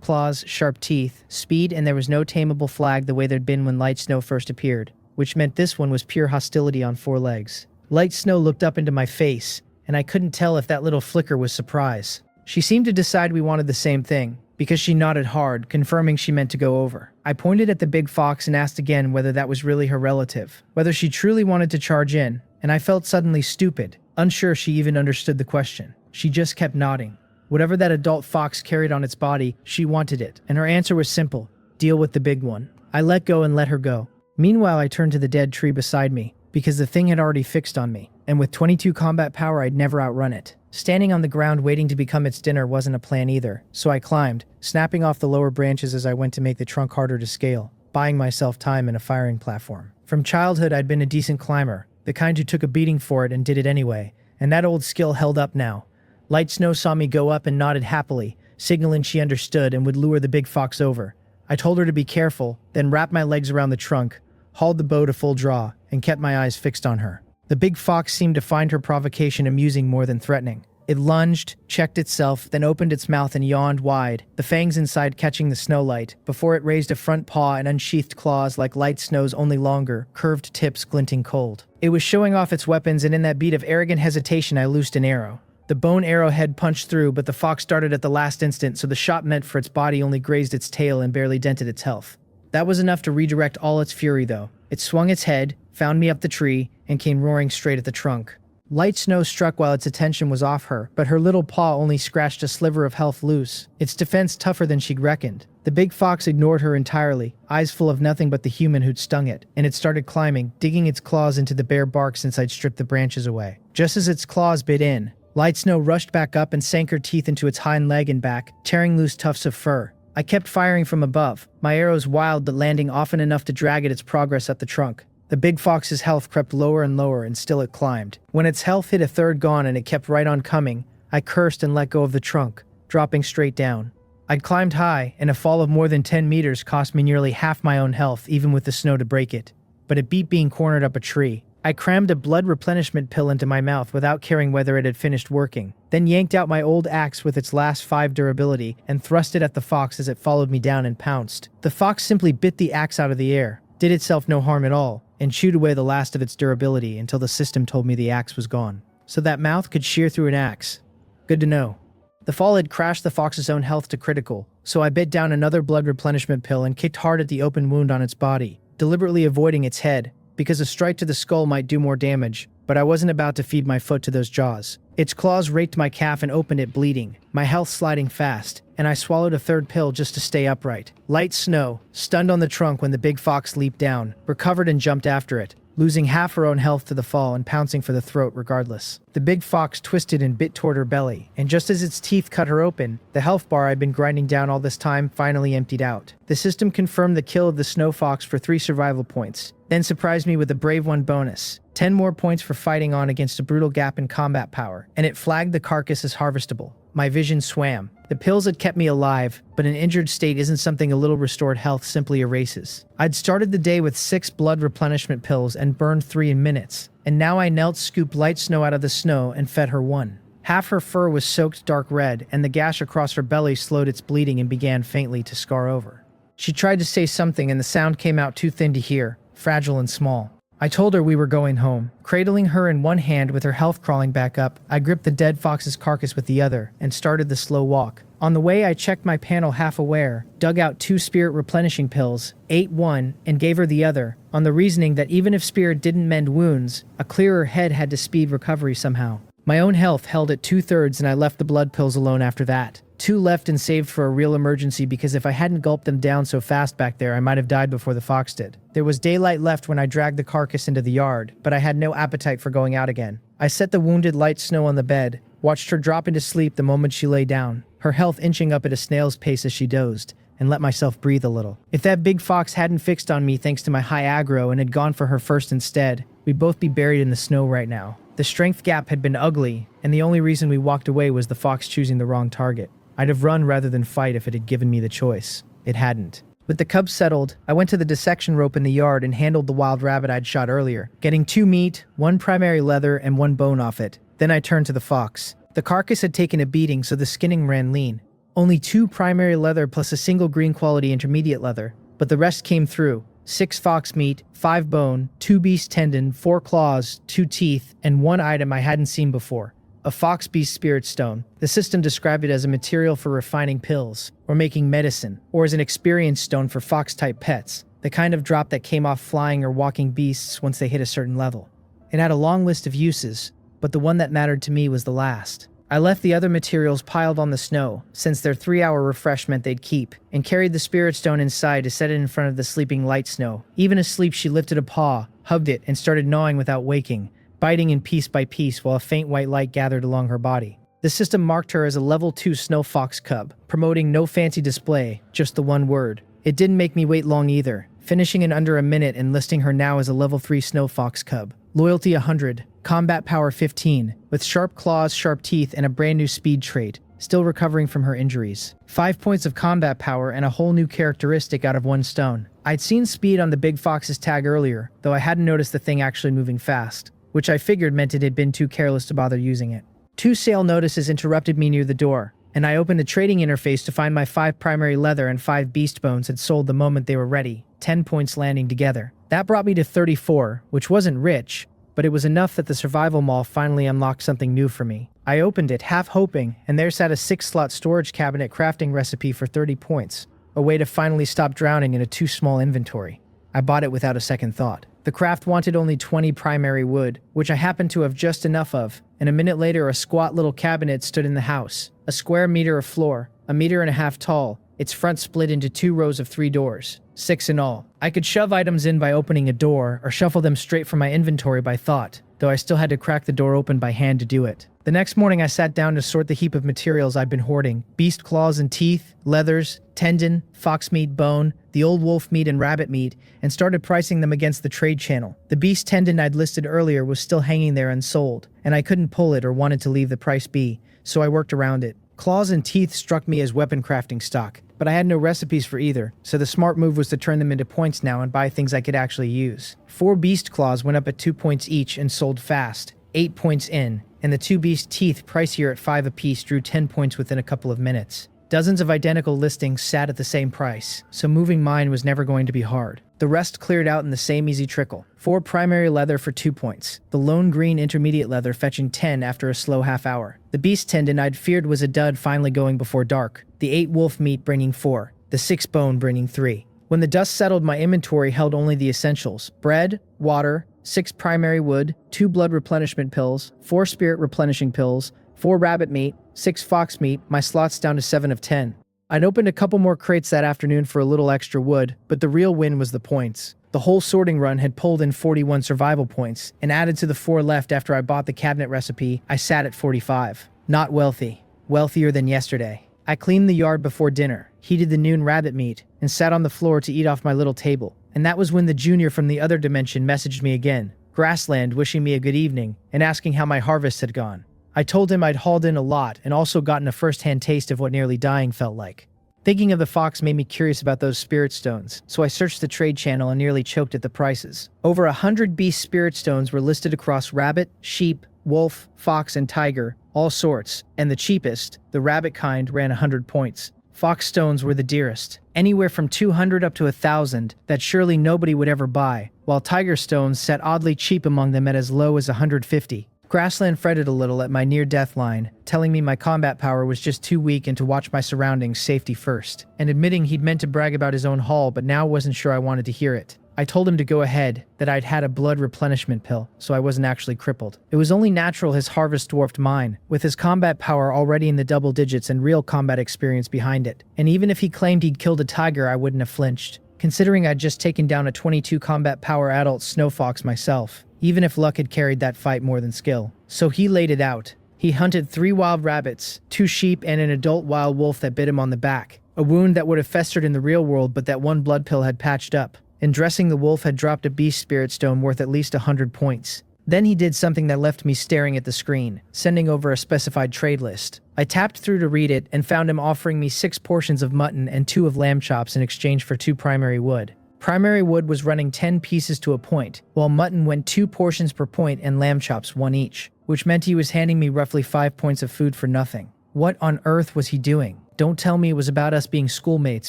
claws, sharp teeth, speed, and there was no tameable flag the way there'd been when Light Snow first appeared, which meant this one was pure hostility on 4 legs. Light Snow looked up into my face, and I couldn't tell if that little flicker was surprise. She seemed to decide we wanted the same thing, because she nodded hard, confirming she meant to go over. I pointed at the big fox and asked again whether that was really her relative, whether she truly wanted to charge in, and I felt suddenly stupid, unsure she even understood the question. She just kept nodding. Whatever that adult fox carried on its body, she wanted it, and her answer was simple: deal with the big one. I let go and let her go. Meanwhile, I turned to the dead tree beside me, because the thing had already fixed on me, and with 22 combat power I'd never outrun it. Standing on the ground waiting to become its dinner wasn't a plan either, so I climbed, snapping off the lower branches as I went to make the trunk harder to scale, buying myself time and a firing platform. From childhood I'd been a decent climber, the kind who took a beating for it and did it anyway, and that old skill held up now. Light Snow saw me go up and nodded happily, signaling she understood and would lure the big fox over. I told her to be careful, then wrapped my legs around the trunk, hauled the bow to full draw, and kept my eyes fixed on her. The big fox seemed to find her provocation amusing more than threatening. It lunged, checked itself, then opened its mouth and yawned wide, the fangs inside catching the snowlight, before it raised a front paw and unsheathed claws like Light Snow's, only longer, curved tips glinting cold. It was showing off its weapons, and in that beat of arrogant hesitation I loosed an arrow. The bone arrowhead punched through, but the fox darted at the last instant, so the shot meant for its body only grazed its tail and barely dented its health. That was enough to redirect all its fury, though. It swung its head, found me up the tree, and came roaring straight at the trunk. Light Snow struck while its attention was off her, but her little paw only scratched a sliver of health loose, its defense tougher than she'd reckoned. The big fox ignored her entirely, eyes full of nothing but the human who'd stung it, and it started climbing, digging its claws into the bare bark since I'd stripped the branches away. Just as its claws bit in, Light Snow rushed back up and sank her teeth into its hind leg and back, tearing loose tufts of fur. I kept firing from above, my arrows wild but landing often enough to drag at its progress up the trunk. The big fox's health crept lower and lower, and still it climbed. When its health hit a third gone and it kept right on coming, I cursed and let go of the trunk, dropping straight down. I'd climbed high, and a fall of more than 10 meters cost me nearly half my own health, even with the snow to break it. But it beat being cornered up a tree. I crammed a blood replenishment pill into my mouth without caring whether it had finished working, then yanked out my old axe with its last 5 durability and thrust it at the fox as it followed me down and pounced. The fox simply bit the axe out of the air, did itself no harm at all, and chewed away the last of its durability until the system told me the axe was gone. So that mouth could shear through an axe. Good to know. The fall had crashed the fox's own health to critical, so I bit down another blood replenishment pill and kicked hard at the open wound on its body, deliberately avoiding its head, because a strike to the skull might do more damage, but I wasn't about to feed my foot to those jaws. Its claws raked my calf and opened it bleeding, my health sliding fast, and I swallowed a third pill just to stay upright. Light Snow, stunned on the trunk when the big fox leaped down, recovered and jumped after it, losing half her own health to the fall and pouncing for the throat regardless. The big fox twisted and bit toward her belly, and just as its teeth cut her open, the health bar I'd been grinding down all this time finally emptied out. The system confirmed the kill of the snow fox for 3 survival points, then surprised me with a Brave One bonus, 10 more points for fighting on against a brutal gap in combat power, and it flagged the carcass as harvestable. My vision swam. The pills had kept me alive, but an injured state isn't something a little restored health simply erases. I'd started the day with 6 blood replenishment pills and burned 3 in minutes, and now I knelt, scooped Light Snow out of the snow, and fed her 1. Half her fur was soaked dark red, and the gash across her belly slowed its bleeding and began faintly to scar over. She tried to say something, and the sound came out too thin to hear, fragile and small. I told her we were going home. Cradling her in one hand with her health crawling back up, I gripped the dead fox's carcass with the other and started the slow walk. On the way, I checked my panel half aware, dug out 2 spirit replenishing pills, ate 1, and gave her the other, on the reasoning that even if spirit didn't mend wounds, a clearer head had to speed recovery somehow. My own health held at 2/3, and I left the blood pills alone after that. 2 left and saved for a real emergency, because if I hadn't gulped them down so fast back there, I might have died before the fox did. There was daylight left when I dragged the carcass into the yard, but I had no appetite for going out again. I set the wounded Light Snow on the bed, watched her drop into sleep the moment she lay down, her health inching up at a snail's pace as she dozed, and let myself breathe a little. If that big fox hadn't fixed on me thanks to my high aggro and had gone for her first instead, we'd both be buried in the snow right now. The strength gap had been ugly, and the only reason we walked away was the fox choosing the wrong target. I'd have run rather than fight if it had given me the choice. It hadn't. With the cubs settled, I went to the dissection rope in the yard and handled the wild rabbit I'd shot earlier, getting 2 meat, 1 primary leather, and 1 bone off it. Then I turned to the fox. The carcass had taken a beating, so the skinning ran lean. Only 2 primary leather plus a single green quality intermediate leather, but the rest came through. 6 fox meat, 5 bone, 2 beast tendon, 4 claws, 2 teeth, and 1 item I hadn't seen before. A fox beast spirit stone. The system described it as a material for refining pills, or making medicine, or as an experience stone for fox-type pets, the kind of drop that came off flying or walking beasts once they hit a certain level. It had a long list of uses, but the one that mattered to me was the last. I left the other materials piled on the snow, since their 3-hour refresh meant they'd keep, and carried the spirit stone inside to set it in front of the sleeping light snow. Even asleep, she lifted a paw, hugged it, and started gnawing without waking, biting in piece by piece while a faint white light gathered along her body. The system marked her as a level 2 snow fox cub, promoting no fancy display, just the one word. It didn't make me wait long either, finishing in under a minute and listing her now as a level 3 snow fox cub. Loyalty 100, combat power 15, with sharp claws, sharp teeth, and a brand new speed trait, still recovering from her injuries. 5 points of combat power and a whole new characteristic out of 1 stone. I'd seen speed on the big fox's tag earlier, though I hadn't noticed the thing actually moving fast, which I figured meant it had been too careless to bother using it. 2 sale notices interrupted me near the door, and I opened the trading interface to find my 5 primary leather and 5 beast bones had sold the moment they were ready, 10 points landing together. That brought me to 34, which wasn't rich, but it was enough that the survival mall finally unlocked something new for me. I opened it, half hoping, and there sat a 6-slot storage cabinet crafting recipe for 30 points, a way to finally stop drowning in a too small inventory. I bought it without a second thought. The craft wanted only 20 primary wood, which I happened to have just enough of, and a minute later a squat little cabinet stood in the house. A square meter of floor, 1.5 meters tall, its front split into 2 rows of 3 doors, 6 in all. I could shove items in by opening a door, or shuffle them straight from my inventory by thought, though I still had to crack the door open by hand to do it. The next morning I sat down to sort the heap of materials I'd been hoarding: beast claws and teeth, leathers, tendon, fox meat, bone, the old wolf meat and rabbit meat, and started pricing them against the trade channel. The beast tendon I'd listed earlier was still hanging there unsold, and I couldn't pull it or wanted to leave the price be, so I worked around it. Claws and teeth struck me as weapon crafting stock, but I had no recipes for either, so the smart move was to turn them into points now and buy things I could actually use. 4 beast claws went up at 2 points each and sold fast, 8 points in, and the 2 beast teeth, pricier at 5 apiece, drew 10 points within a couple of minutes. Dozens of identical listings sat at the same price, so moving mine was never going to be hard. The rest cleared out in the same easy trickle. 4 primary leather for 2 points, the lone green intermediate leather fetching 10 after a slow half hour. The beast tendon I'd feared was a dud finally going before dark, the 8 wolf meat bringing 4, the 6 bone bringing 3. When the dust settled, my inventory held only the essentials: bread, water, 6 primary wood, 2 blood replenishment pills, 4 spirit replenishing pills, 4 rabbit meat, 6 fox meat, my slots down to 7 of 10. I'd opened a couple more crates that afternoon for a little extra wood, but the real win was the points. The whole sorting run had pulled in 41 survival points, and added to the 4 left after I bought the cabinet recipe, I sat at 45. Not wealthy. Wealthier than yesterday. I cleaned the yard before dinner, heated the noon rabbit meat, and sat on the floor to eat off my little table. And that was when the junior from the other dimension messaged me again, Grassland, wishing me a good evening, and asking how my harvest had gone. I told him I'd hauled in a lot and also gotten a first-hand taste of what nearly dying felt like. Thinking of the fox made me curious about those spirit stones, so I searched the trade channel and nearly choked at the prices. Over 100 beast spirit stones were listed across rabbit, sheep, wolf, fox, and tiger, all sorts, and the cheapest, the rabbit kind, ran 100 points. Fox stones were the dearest, anywhere from 200 up to 1,000, that surely nobody would ever buy, while tiger stones sat oddly cheap among them at as low as 150. Grassland fretted a little at my near-death line, telling me my combat power was just too weak and to watch my surroundings safety first, and admitting he'd meant to brag about his own haul but now wasn't sure I wanted to hear it. I told him to go ahead, that I'd had a blood replenishment pill, so I wasn't actually crippled. It was only natural his harvest dwarfed mine, with his combat power already in the double digits and real combat experience behind it. And even if he claimed he'd killed a tiger, I wouldn't have flinched, considering I'd just taken down a 22 combat power adult snow fox myself, even if luck had carried that fight more than skill. So he laid it out. He hunted 3 wild rabbits, 2 sheep, and an adult wild wolf that bit him on the back, a wound that would have festered in the real world but that 1 blood pill had patched up. And dressing the wolf had dropped a beast spirit stone worth at least 100 points. Then he did something that left me staring at the screen, sending over a specified trade list. I tapped through to read it and found him offering me 6 portions of mutton and 2 of lamb chops in exchange for 2 primary wood. Primary wood was running 10 pieces to a point, while mutton went 2 portions per point and lamb chops 1 each, which meant he was handing me roughly 5 points of food for nothing. What on earth was he doing? Don't tell me it was about us being schoolmates,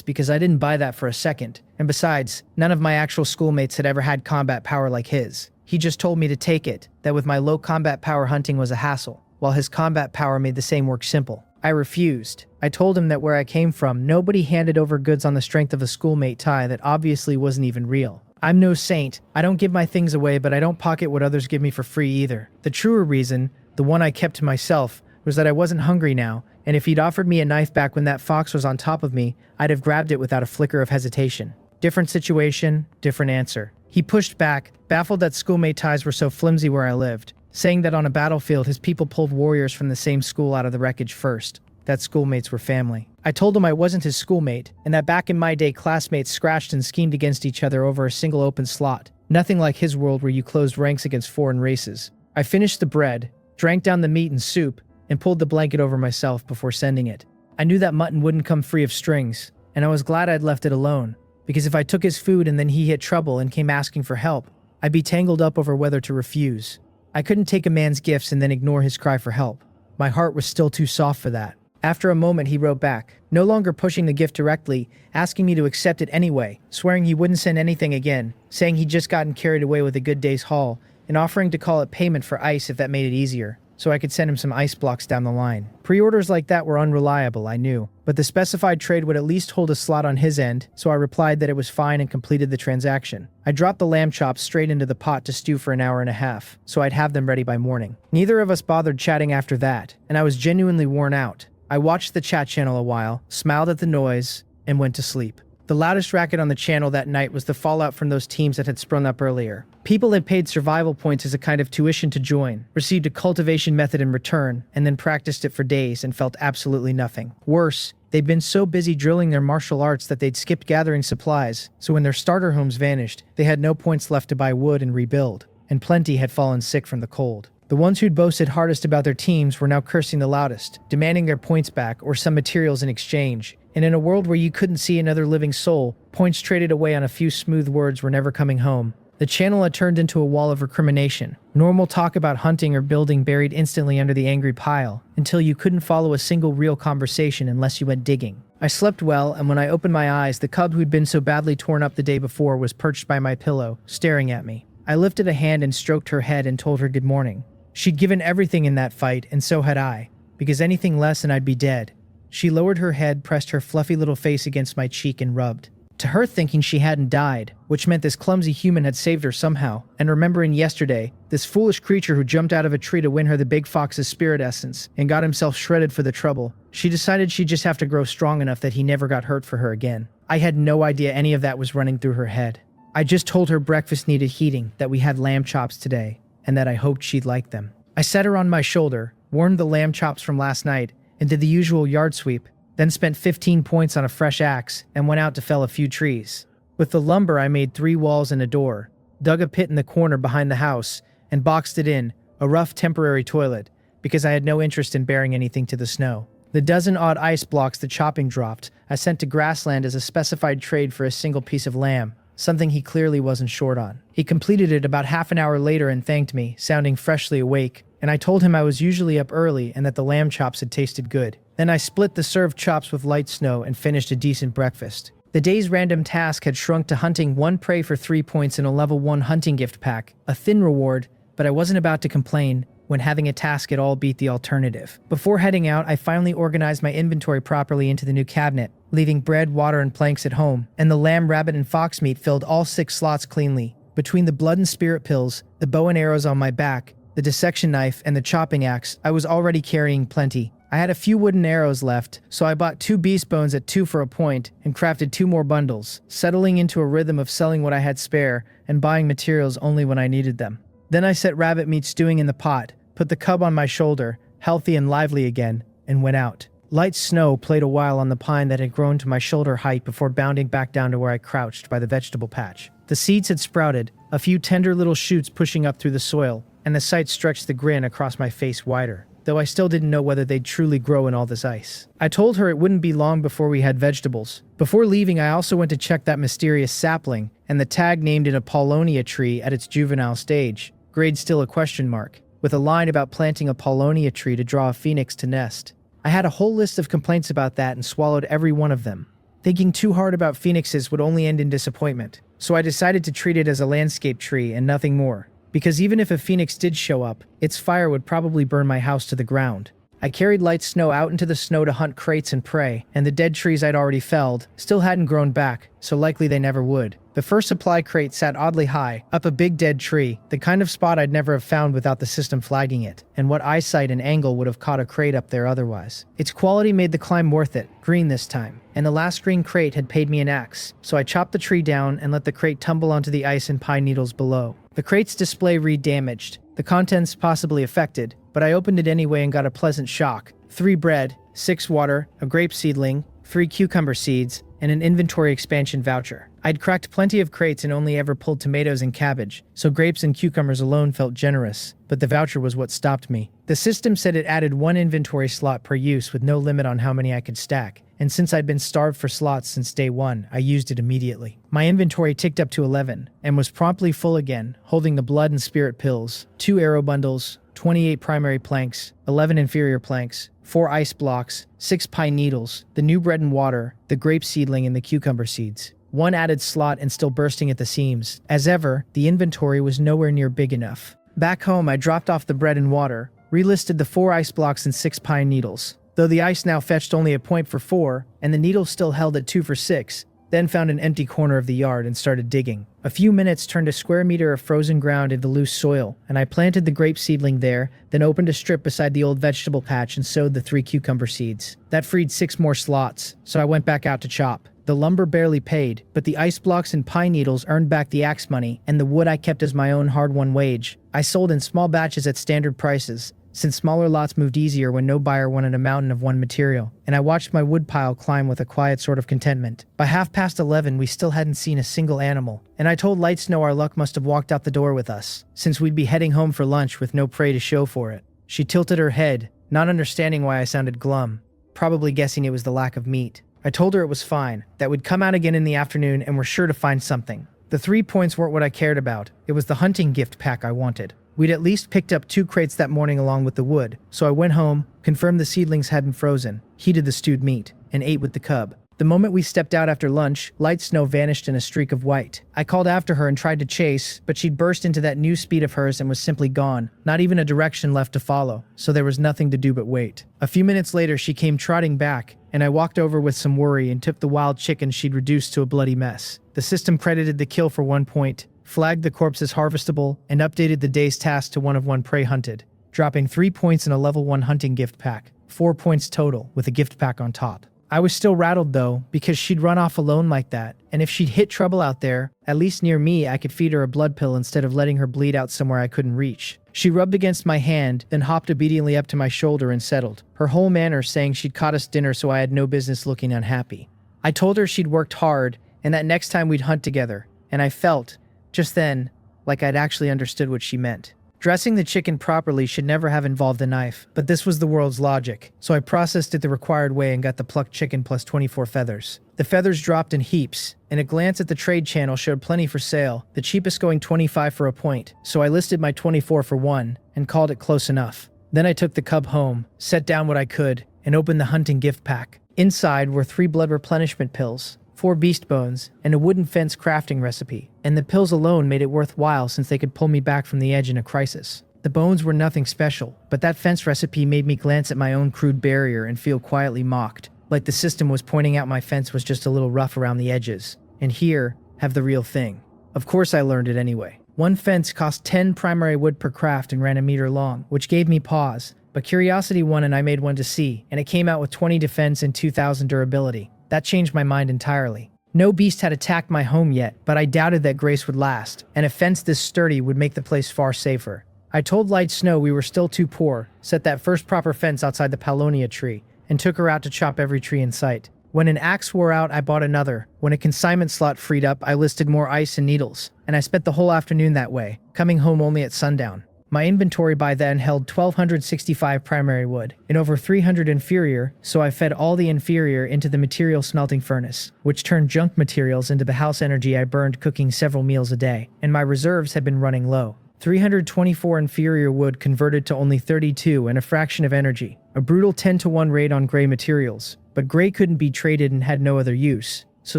because I didn't buy that for a second. And besides, none of my actual schoolmates had ever had combat power like his. He just told me to take it, that with my low combat power hunting was a hassle, while his combat power made the same work simple. I refused. I told him that where I came from, nobody handed over goods on the strength of a schoolmate tie that obviously wasn't even real. I'm no saint. I don't give my things away, but I don't pocket what others give me for free either. The truer reason, the one I kept to myself, was that I wasn't hungry now, and if he'd offered me a knife back when that fox was on top of me, I'd have grabbed it without a flicker of hesitation. Different situation, different answer. He pushed back, baffled that schoolmate ties were so flimsy where I lived, saying that on a battlefield his people pulled warriors from the same school out of the wreckage first, that schoolmates were family. I told him I wasn't his schoolmate, and that back in my day classmates scratched and schemed against each other over a single open slot, nothing like his world where you closed ranks against foreign races. I finished the bread, drank down the meat and soup, and pulled the blanket over myself before sending it. I knew that mutton wouldn't come free of strings, and I was glad I'd left it alone, because if I took his food and then he hit trouble and came asking for help, I'd be tangled up over whether to refuse. I couldn't take a man's gifts and then ignore his cry for help. My heart was still too soft for that. After a moment, he wrote back, no longer pushing the gift directly, asking me to accept it anyway, swearing he wouldn't send anything again, saying he'd just gotten carried away with a good day's haul, and offering to call it payment for ice if that made it easier, so I could send him some ice blocks down the line. Pre-orders like that were unreliable, I knew, but the specified trade would at least hold a slot on his end, so I replied that it was fine and completed the transaction. I dropped the lamb chops straight into the pot to stew for an hour and a half, so I'd have them ready by morning. Neither of us bothered chatting after that, and I was genuinely worn out. I watched the chat channel a while, smiled at the noise, and went to sleep. The loudest racket on the channel that night was the fallout from those teams that had sprung up earlier. People had paid survival points as a kind of tuition to join, received a cultivation method in return, and then practiced it for days and felt absolutely nothing. Worse, they'd been so busy drilling their martial arts that they'd skipped gathering supplies, so when their starter homes vanished, they had no points left to buy wood and rebuild, and plenty had fallen sick from the cold. The ones who'd boasted hardest about their teams were now cursing the loudest, demanding their points back or some materials in exchange. And in a world where you couldn't see another living soul, points traded away on a few smooth words were never coming home. The channel had turned into a wall of recrimination. Normal talk about hunting or building buried instantly under the angry pile, until you couldn't follow a single real conversation unless you went digging. I slept well, and when I opened my eyes, the cub who'd been so badly torn up the day before was perched by my pillow, staring at me. I lifted a hand and stroked her head and told her good morning. She'd given everything in that fight, and so had I, because anything less and I'd be dead. She lowered her head, pressed her fluffy little face against my cheek, and rubbed. To her thinking she hadn't died, which meant this clumsy human had saved her somehow, and remembering yesterday, this foolish creature who jumped out of a tree to win her the big fox's spirit essence, and got himself shredded for the trouble, she decided she'd just have to grow strong enough that he never got hurt for her again. I had no idea any of that was running through her head. I just told her breakfast needed heating, that we had lamb chops today, and that I hoped she'd like them. I set her on my shoulder, warmed the lamb chops from last night, and did the usual yard sweep, then spent 15 points on a fresh axe and went out to fell a few trees. With the lumber I made 3 walls and a door, dug a pit in the corner behind the house, and boxed it in, a rough temporary toilet, because I had no interest in bearing anything to the snow. The dozen-odd ice blocks the chopping dropped, I sent to Grassland as a specified trade for a single piece of lamb, something he clearly wasn't short on. He completed it about half an hour later and thanked me, sounding freshly awake, and I told him I was usually up early and that the lamb chops had tasted good. Then I split the served chops with light snow and finished a decent breakfast. The day's random task had shrunk to hunting 1 prey for 3 points in a level 1 hunting gift pack, a thin reward, but I wasn't about to complain when having a task at all beat the alternative. Before heading out, I finally organized my inventory properly into the new cabinet, leaving bread, water, and planks at home, and the lamb, rabbit, and fox meat filled all 6 slots cleanly. Between the blood and spirit pills, the bow and arrows on my back, the dissection knife, and the chopping axe, I was already carrying plenty. I had a few wooden arrows left, so I bought 2 beast bones at 2 for a point and crafted 2 more bundles, settling into a rhythm of selling what I had spare and buying materials only when I needed them. Then I set rabbit meat stewing in the pot, put the cub on my shoulder, healthy and lively again, and went out. Light snow played a while on the pine that had grown to my shoulder height before bounding back down to where I crouched by the vegetable patch. The seeds had sprouted, a few tender little shoots pushing up through the soil, and the sight stretched the grin across my face wider, though I still didn't know whether they'd truly grow in all this ice. I told her it wouldn't be long before we had vegetables. Before leaving, I also went to check that mysterious sapling, and the tag named it a Paulonia tree at its juvenile stage, grade still a question mark, with a line about planting a Paulonia tree to draw a phoenix to nest. I had a whole list of complaints about that and swallowed every one of them. Thinking too hard about phoenixes would only end in disappointment, so I decided to treat it as a landscape tree and nothing more. Because even if a phoenix did show up, its fire would probably burn my house to the ground. I carried light snow out into the snow to hunt crates and prey, and the dead trees I'd already felled still hadn't grown back, so likely they never would. The first supply crate sat oddly high, up a big dead tree, the kind of spot I'd never have found without the system flagging it, and what eyesight and angle would have caught a crate up there otherwise. Its quality made the climb worth it, green this time, and the last green crate had paid me an axe, so I chopped the tree down and let the crate tumble onto the ice and pine needles below. The crate's display read damaged, the contents possibly affected, but I opened it anyway and got a pleasant shock. 3 bread, 6 water, a grape seedling, 3 cucumber seeds, and an inventory expansion voucher. I'd cracked plenty of crates and only ever pulled tomatoes and cabbage, so grapes and cucumbers alone felt generous, but the voucher was what stopped me. The system said it added 1 inventory slot per use with no limit on how many I could stack, and since I'd been starved for slots since day 1, I used it immediately. My inventory ticked up to 11, and was promptly full again, holding the blood and spirit pills, 2 arrow bundles, 28 primary planks, 11 inferior planks, 4 ice blocks, 6 pine needles, the new bread and water, the grape seedling and the cucumber seeds. 1 added slot and still bursting at the seams. As ever, the inventory was nowhere near big enough. Back home, I dropped off the bread and water, relisted the 4 ice blocks and 6 pine needles. Though the ice now fetched only a point for 4, and the needles still held at 2 for 6, then found an empty corner of the yard and started digging. A few minutes turned a square meter of frozen ground into loose soil, and I planted the grape seedling there, then opened a strip beside the old vegetable patch and sowed the 3 cucumber seeds. That freed 6 more slots, so I went back out to chop. The lumber barely paid, but the ice blocks and pine needles earned back the axe money, and the wood I kept as my own hard-won wage. I sold in small batches at standard prices, since smaller lots moved easier when no buyer wanted a mountain of one material, and I watched my wood pile climb with a quiet sort of contentment. By 11:30, we still hadn't seen a single animal, and I told Light Snow our luck must have walked out the door with us, since we'd be heading home for lunch with no prey to show for it. She tilted her head, not understanding why I sounded glum, probably guessing it was the lack of meat. I told her it was fine, that we'd come out again in the afternoon and were sure to find something. The 3 points weren't what I cared about, it was the hunting gift pack I wanted. We'd at least picked up 2 crates that morning along with the wood, so I went home, confirmed the seedlings hadn't frozen, heated the stewed meat, and ate with the cub. The moment we stepped out after lunch, Light Snow vanished in a streak of white. I called after her and tried to chase, but she'd burst into that new speed of hers and was simply gone, not even a direction left to follow, so there was nothing to do but wait. A few minutes later, she came trotting back, and I walked over with some worry and took the wild chicken she'd reduced to a bloody mess. The system credited the kill for 1 point, flagged the corpse as harvestable, and updated the day's task to 1 of 1 prey hunted, dropping 3 points in a level 1 hunting gift pack, 4 points total, with a gift pack on top. I was still rattled though, because she'd run off alone like that, and if she'd hit trouble out there, at least near me I could feed her a blood pill instead of letting her bleed out somewhere I couldn't reach. She rubbed against my hand, then hopped obediently up to my shoulder and settled, her whole manner saying she'd caught us dinner so I had no business looking unhappy. I told her she'd worked hard, and that next time we'd hunt together, and I felt, just then, like I'd actually understood what she meant. Dressing the chicken properly should never have involved a knife, but this was the world's logic, so I processed it the required way and got the plucked chicken plus 24 feathers. The feathers dropped in heaps, and a glance at the trade channel showed plenty for sale, the cheapest going 25 for a point, so I listed my 24 for 1, and called it close enough. Then I took the cub home, set down what I could, and opened the hunting gift pack. Inside were 3 blood replenishment pills, 4 beast bones, and a wooden fence crafting recipe, and the pills alone made it worthwhile since they could pull me back from the edge in a crisis. The bones were nothing special, but that fence recipe made me glance at my own crude barrier and feel quietly mocked, like the system was pointing out my fence was just a little rough around the edges. And here, have the real thing. Of course I learned it anyway. 1 fence cost 10 primary wood per craft and ran a meter long, which gave me pause, but curiosity won and I made one to see, and it came out with 20 defense and 2,000 durability. That changed my mind entirely. No beast had attacked my home yet, but I doubted that grace would last, and a fence this sturdy would make the place far safer. I told Light Snow we were still too poor, set that first proper fence outside the Paulownia tree, and took her out to chop every tree in sight. When an axe wore out, I bought another. When a consignment slot freed up, I listed more ice and needles, and I spent the whole afternoon that way, coming home only at sundown. My inventory by then held 1,265 primary wood, and over 300 inferior, so I fed all the inferior into the material smelting furnace, which turned junk materials into the house energy I burned cooking several meals a day, and my reserves had been running low. 324 inferior wood converted to only 32 and a fraction of energy, a brutal 10-to-1 rate on gray materials, but gray couldn't be traded and had no other use, so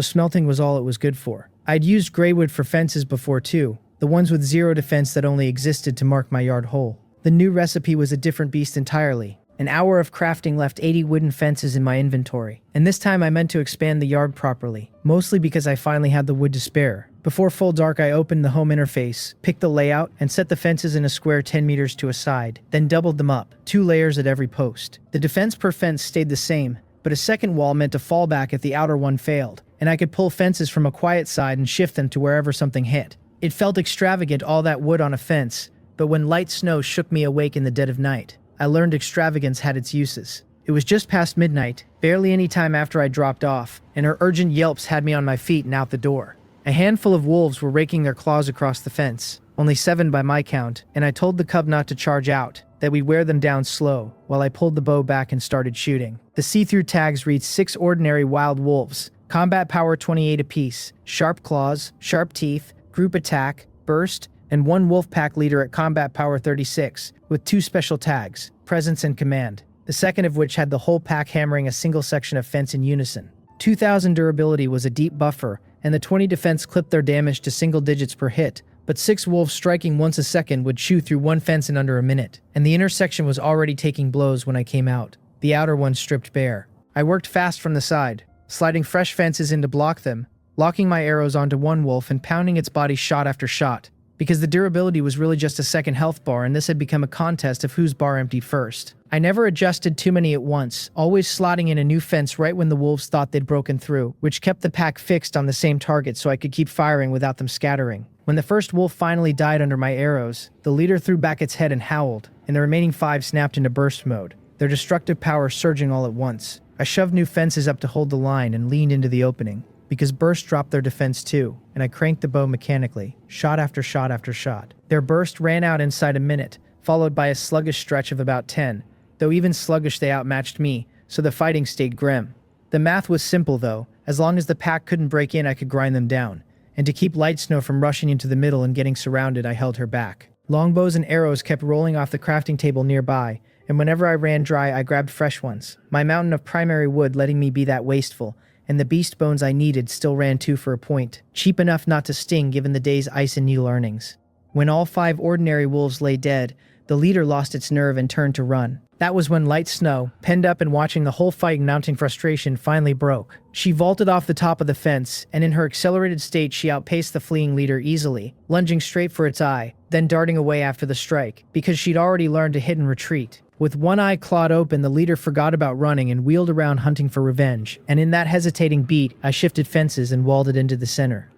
smelting was all it was good for. I'd used gray wood for fences before too, the ones with 0 defense that only existed to mark my yard hole. The new recipe was a different beast entirely. An hour of crafting left 80 wooden fences in my inventory, and this time I meant to expand the yard properly, mostly because I finally had the wood to spare. Before full dark, I opened the home interface, picked the layout, and set the fences in a square 10 meters to a side, then doubled them up, 2 layers at every post. The defense per fence stayed the same, but a second wall meant a fallback if the outer one failed, and I could pull fences from a quiet side and shift them to wherever something hit. It felt extravagant, all that wood on a fence, but when light snow shook me awake in the dead of night, I learned extravagance had its uses. It was just past midnight, barely any time after I dropped off, and her urgent yelps had me on my feet and out the door. A handful of wolves were raking their claws across the fence, only 7 by my count, and I told the cub not to charge out, that we'd wear them down slow, while I pulled the bow back and started shooting. The see-through tags read 6 ordinary wild wolves, combat power 28 apiece, sharp claws, sharp teeth, group attack, burst, and 1 wolf pack leader at combat power 36, with 2 special tags, presence and command, the second of which had the whole pack hammering a single section of fence in unison. 2000 durability was a deep buffer, and the 20 defense clipped their damage to single digits per hit, but 6 wolves striking once a second would chew through 1 fence in under a minute, and the inner section was already taking blows when I came out, the outer one stripped bare. I worked fast from the side, sliding fresh fences in to block them, locking my arrows onto 1 wolf and pounding its body shot after shot, because the durability was really just a second health bar and this had become a contest of whose bar emptied first. I never adjusted too many at once, always slotting in a new fence right when the wolves thought they'd broken through, which kept the pack fixed on the same target so I could keep firing without them scattering. When the first wolf finally died under my arrows, the leader threw back its head and howled, and the remaining 5 snapped into burst mode, their destructive power surging all at once. I shoved new fences up to hold the line and leaned into the opening, because burst dropped their defense too, and I cranked the bow mechanically, shot after shot after shot. Their burst ran out inside a minute, followed by a sluggish stretch of about 10, though even sluggish they outmatched me, so the fighting stayed grim. The math was simple though, as long as the pack couldn't break in I could grind them down, and to keep Light Snow from rushing into the middle and getting surrounded I held her back. Longbows and arrows kept rolling off the crafting table nearby, and whenever I ran dry I grabbed fresh ones, my mountain of primary wood letting me be that wasteful, and the beast bones I needed still ran 2 for a point, cheap enough not to sting given the day's ice and needle earnings. When all 5 ordinary wolves lay dead, the leader lost its nerve and turned to run. That was when Light Snow, penned up and watching the whole fight in mounting frustration, finally broke. She vaulted off the top of the fence, and in her accelerated state she outpaced the fleeing leader easily, lunging straight for its eye, then darting away after the strike, because she'd already learned to hit and retreat. With one eye clawed open, the leader forgot about running and wheeled around hunting for revenge, and in that hesitating beat, I shifted fences and walled it into the center.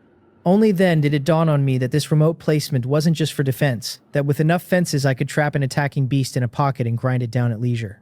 Only then did it dawn on me that this remote placement wasn't just for defense, that with enough fences I could trap an attacking beast in a pocket and grind it down at leisure.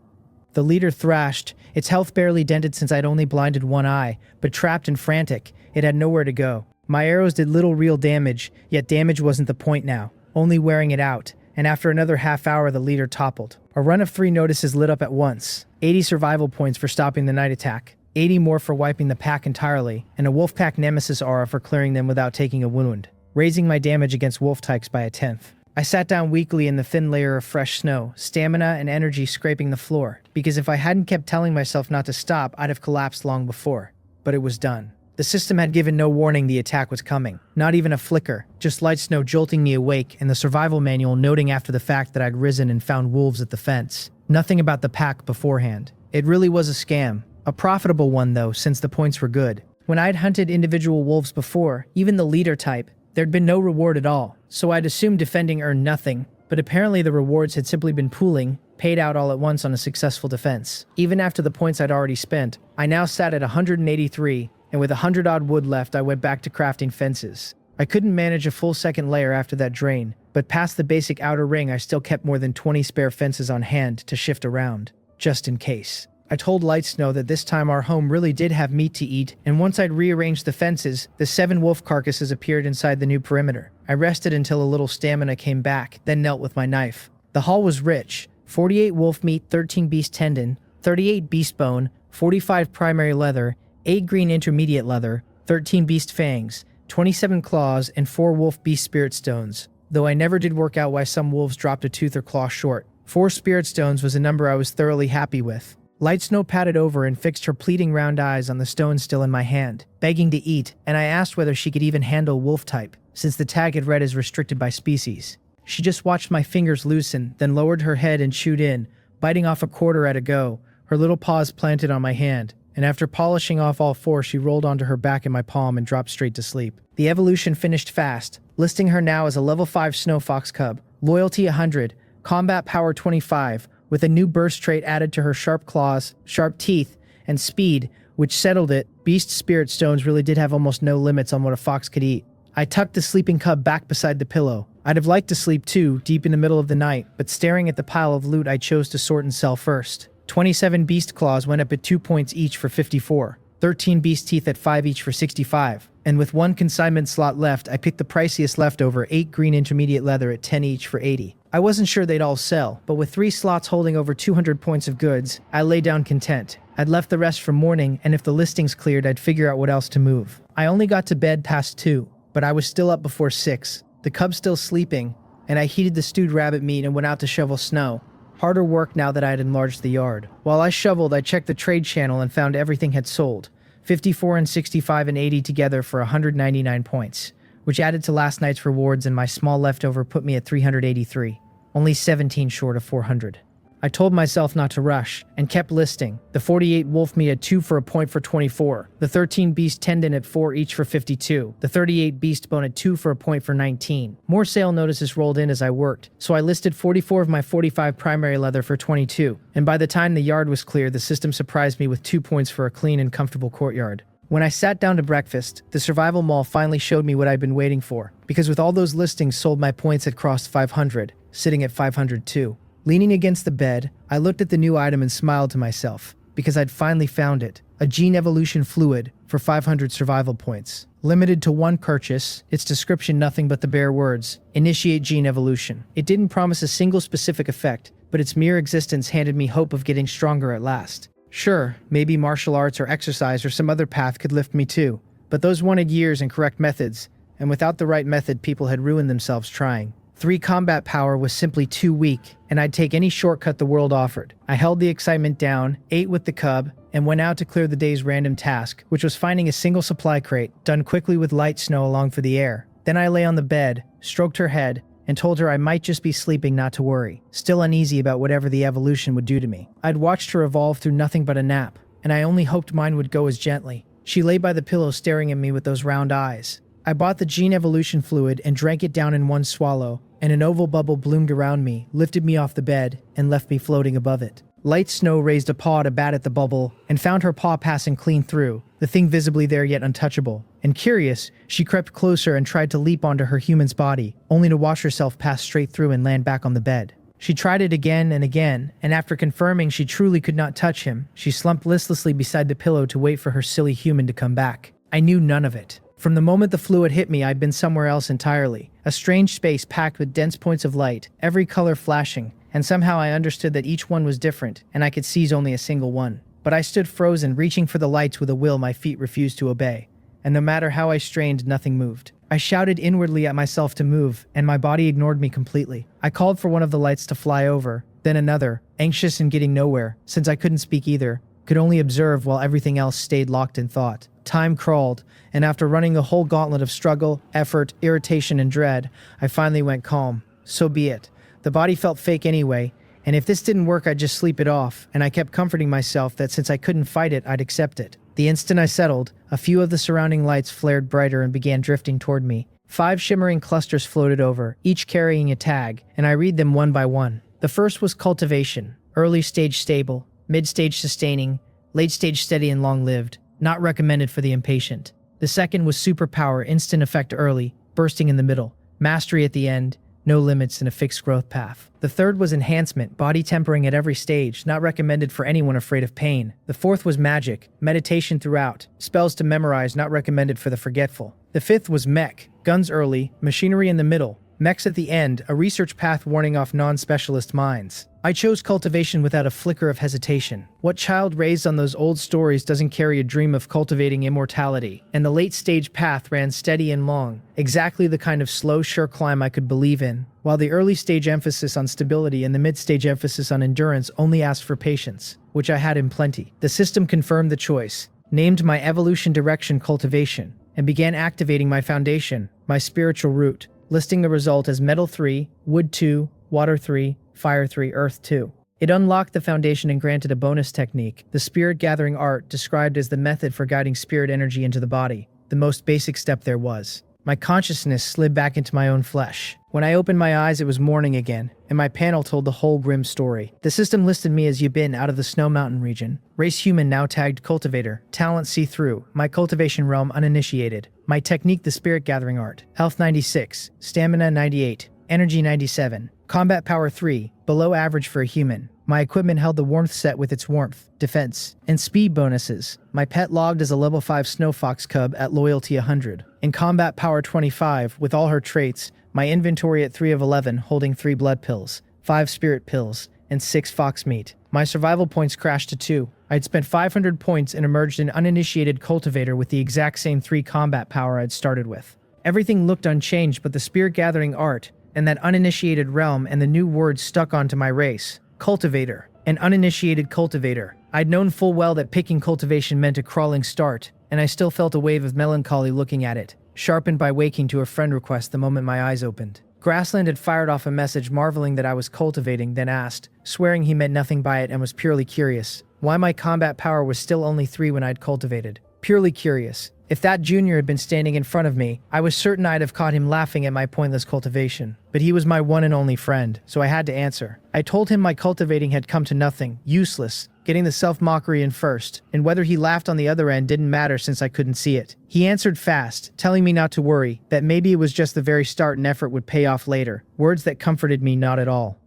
The leader thrashed, its health barely dented since I'd only blinded one eye, but trapped and frantic, it had nowhere to go. My arrows did little real damage, yet damage wasn't the point now, only wearing it out, and after another half hour the leader toppled. A run of 3 notices lit up at once, 80 survival points for stopping the night attack, 80 more for wiping the pack entirely, and a Wolfpack Nemesis aura for clearing them without taking a wound, raising my damage against wolf types by a 10th. I sat down weakly in the thin layer of fresh snow, stamina and energy scraping the floor, because if I hadn't kept telling myself not to stop, I'd have collapsed long before. But it was done. The system had given no warning the attack was coming, not even a flicker, just Light Snow jolting me awake and the survival manual noting after the fact that I'd risen and found wolves at the fence. Nothing about the pack beforehand. It really was a scam. A profitable one though, since the points were good. When I'd hunted individual wolves before, even the leader type, there'd been no reward at all, so I'd assumed defending earned nothing, but apparently the rewards had simply been pooling, paid out all at once on a successful defense. Even after the points I'd already spent, I now sat at 183, and with 100-odd wood left I went back to crafting fences. I couldn't manage a full second layer after that drain, but past the basic outer ring I still kept more than 20 spare fences on hand to shift around, just in case. I told Light Snow that this time our home really did have meat to eat, and once I'd rearranged the fences, the 7 wolf carcasses appeared inside the new perimeter. I rested until a little stamina came back, then knelt with my knife. The haul was rich: 48 wolf meat, 13 beast tendon, 38 beast bone, 45 primary leather, 8 green intermediate leather, 13 beast fangs, 27 claws, and 4 wolf beast spirit stones, though I never did work out why some wolves dropped a tooth or claw short. 4 spirit stones was a number I was thoroughly happy with. Light Snow patted over and fixed her pleading round eyes on the stone still in my hand, begging to eat, and I asked whether she could even handle wolf type, since the tag had read as restricted by species. She just watched my fingers loosen, then lowered her head and chewed in, biting off a quarter at a go, her little paws planted on my hand, and after polishing off all four, she rolled onto her back in my palm and dropped straight to sleep. The evolution finished fast, listing her now as a level 5 snow fox cub, loyalty 100, combat power 25, with a new burst trait added to her sharp claws, sharp teeth, and speed, which settled it. Beast spirit stones really did have almost no limits on what a fox could eat. I tucked the sleeping cub back beside the pillow. I'd have liked to sleep too, deep in the middle of the night, but staring at the pile of loot I chose to sort and sell first. 27 beast claws went up at 2 points each for 54. 13 beast teeth at 5 each for 65. And with one consignment slot left, I picked the priciest leftover, 8 green intermediate leather at 10 each for 80. I wasn't sure they'd all sell, but with 3 slots holding over 200 points of goods, I lay down content. I'd left the rest for morning, and if the listings cleared, I'd figure out what else to move. I only got to bed past 2, but I was still up before 6, the cub still sleeping, and I heated the stewed rabbit meat and went out to shovel snow. Harder work now that I had enlarged the yard. While I shoveled, I checked the trade channel and found everything had sold. 54 and 65 and 80 together for 199 points, which added to last night's rewards, and my small leftover put me at 383, only 17 short of 400. I told myself not to rush, and kept listing. The 48 wolf meat at 2 for a point for 24. The 13 beast tendon at 4 each for 52. The 38 beast bone at 2 for a point for 19. More sale notices rolled in as I worked, so I listed 44 of my 45 primary leather for 22. And by the time the yard was clear, the system surprised me with 2 points for a clean and comfortable courtyard. When I sat down to breakfast, the survival mall finally showed me what I'd been waiting for, because with all those listings sold, my points had crossed 500, sitting at 502. Leaning against the bed, I looked at the new item and smiled to myself, because I'd finally found it. A gene evolution fluid for 500 survival points. Limited to 1 purchase, its description nothing but the bare words, initiate gene evolution. It didn't promise a single specific effect, but its mere existence handed me hope of getting stronger at last. Sure, maybe martial arts or exercise or some other path could lift me too, but those wanted years and correct methods, and without the right method, people had ruined themselves trying. 3 combat power was simply too weak, and I'd take any shortcut the world offered. I held the excitement down, ate with the cub, and went out to clear the day's random task, which was finding a single supply crate, done quickly with light snow along for the air. Then I lay on the bed, stroked her head, and told her I might just be sleeping, not to worry, still uneasy about whatever the evolution would do to me. I'd watched her evolve through nothing but a nap, and I only hoped mine would go as gently. She lay by the pillow staring at me with those round eyes. I bought the gene evolution fluid and drank it down in one swallow, and an oval bubble bloomed around me, lifted me off the bed, and left me floating above it. Light snow raised a paw to bat at the bubble, and found her paw passing clean through, the thing visibly there yet untouchable. And curious, she crept closer and tried to leap onto her human's body, only to watch herself pass straight through and land back on the bed. She tried it again, and after confirming she truly could not touch him, she slumped listlessly beside the pillow to wait for her silly human to come back. I knew none of it. From the moment the fluid hit me, I'd been somewhere else entirely. A strange space packed with dense points of light, every color flashing, and somehow I understood that each one was different, and I could seize only a single one. But I stood frozen, reaching for the lights with a will my feet refused to obey. And no matter how I strained, nothing moved. I shouted inwardly at myself to move, and my body ignored me completely. I called for one of the lights to fly over, then another, anxious and getting nowhere, since I couldn't speak either, could only observe while everything else stayed locked in thought. Time crawled, and after running the whole gauntlet of struggle, effort, irritation, and dread, I finally went calm. So be it. The body felt fake anyway, and if this didn't work, I'd just sleep it off, and I kept comforting myself that since I couldn't fight it, I'd accept it. The instant I settled, a few of the surrounding lights flared brighter and began drifting toward me. 5 shimmering clusters floated over, each carrying a tag, and I read them one by one. The first was Cultivation, early stage stable, mid-stage sustaining, late stage steady and long-lived. Not recommended for the impatient. The second was Superpower, instant effect early, bursting in the middle, mastery at the end, no limits and a fixed growth path. The third was Enhancement, body tempering at every stage, not recommended for anyone afraid of pain. The fourth was Magic, meditation throughout, spells to memorize, not recommended for the forgetful. The fifth was Mech, guns early, machinery in the middle, mechs at the end, a research path warning off non-specialist minds. I chose Cultivation without a flicker of hesitation. What child raised on those old stories doesn't carry a dream of cultivating immortality? And the late-stage path ran steady and long, exactly the kind of slow, sure climb I could believe in, while the early-stage emphasis on stability and the mid-stage emphasis on endurance only asked for patience, which I had in plenty. The system confirmed the choice, named my evolution direction Cultivation, and began activating my foundation, my spiritual root, listing the result as Metal 3, Wood 2, Water 3, Fire 3, Earth 2. It unlocked the foundation and granted a bonus technique, the spirit gathering art, described as the method for guiding spirit energy into the body. The most basic step there was. My consciousness slid back into my own flesh. When I opened my eyes, it was morning again, and my panel told the whole grim story. The system listed me as Yubin out of the Snow Mountain region. Race human, now tagged cultivator. Talent see-through. My cultivation realm uninitiated. My technique, the spirit gathering art. Health 96. Stamina 98. Energy 97. Combat power 3. Below average for a human. My equipment held the warmth set with its warmth, defense, and speed bonuses. My pet logged as a level 5 snow fox cub at loyalty 100. In combat power 25, with all her traits, my inventory at 3 of 11, holding 3 blood pills, 5 spirit pills, and 6 fox meat. My survival points crashed to 2. I'd spent 500 points and emerged an uninitiated cultivator with the exact same 3 combat power I'd started with. Everything looked unchanged but the spirit gathering art, and that uninitiated realm, and the new words stuck onto my race. Cultivator. An uninitiated cultivator. I'd known full well that picking cultivation meant a crawling start, and I still felt a wave of melancholy looking at it, sharpened by waking to a friend request the moment my eyes opened. Grassland had fired off a message marveling that I was cultivating, then asked, swearing he meant nothing by it and was purely curious, why my combat power was still only 3 when I'd cultivated. Purely curious. If that junior had been standing in front of me, I was certain I'd have caught him laughing at my pointless cultivation. But he was my one and only friend, so I had to answer. I told him my cultivating had come to nothing, useless, getting the self-mockery in first, and whether he laughed on the other end didn't matter since I couldn't see it. He answered fast, telling me not to worry, that maybe it was just the very start and effort would pay off later, words that comforted me not at all.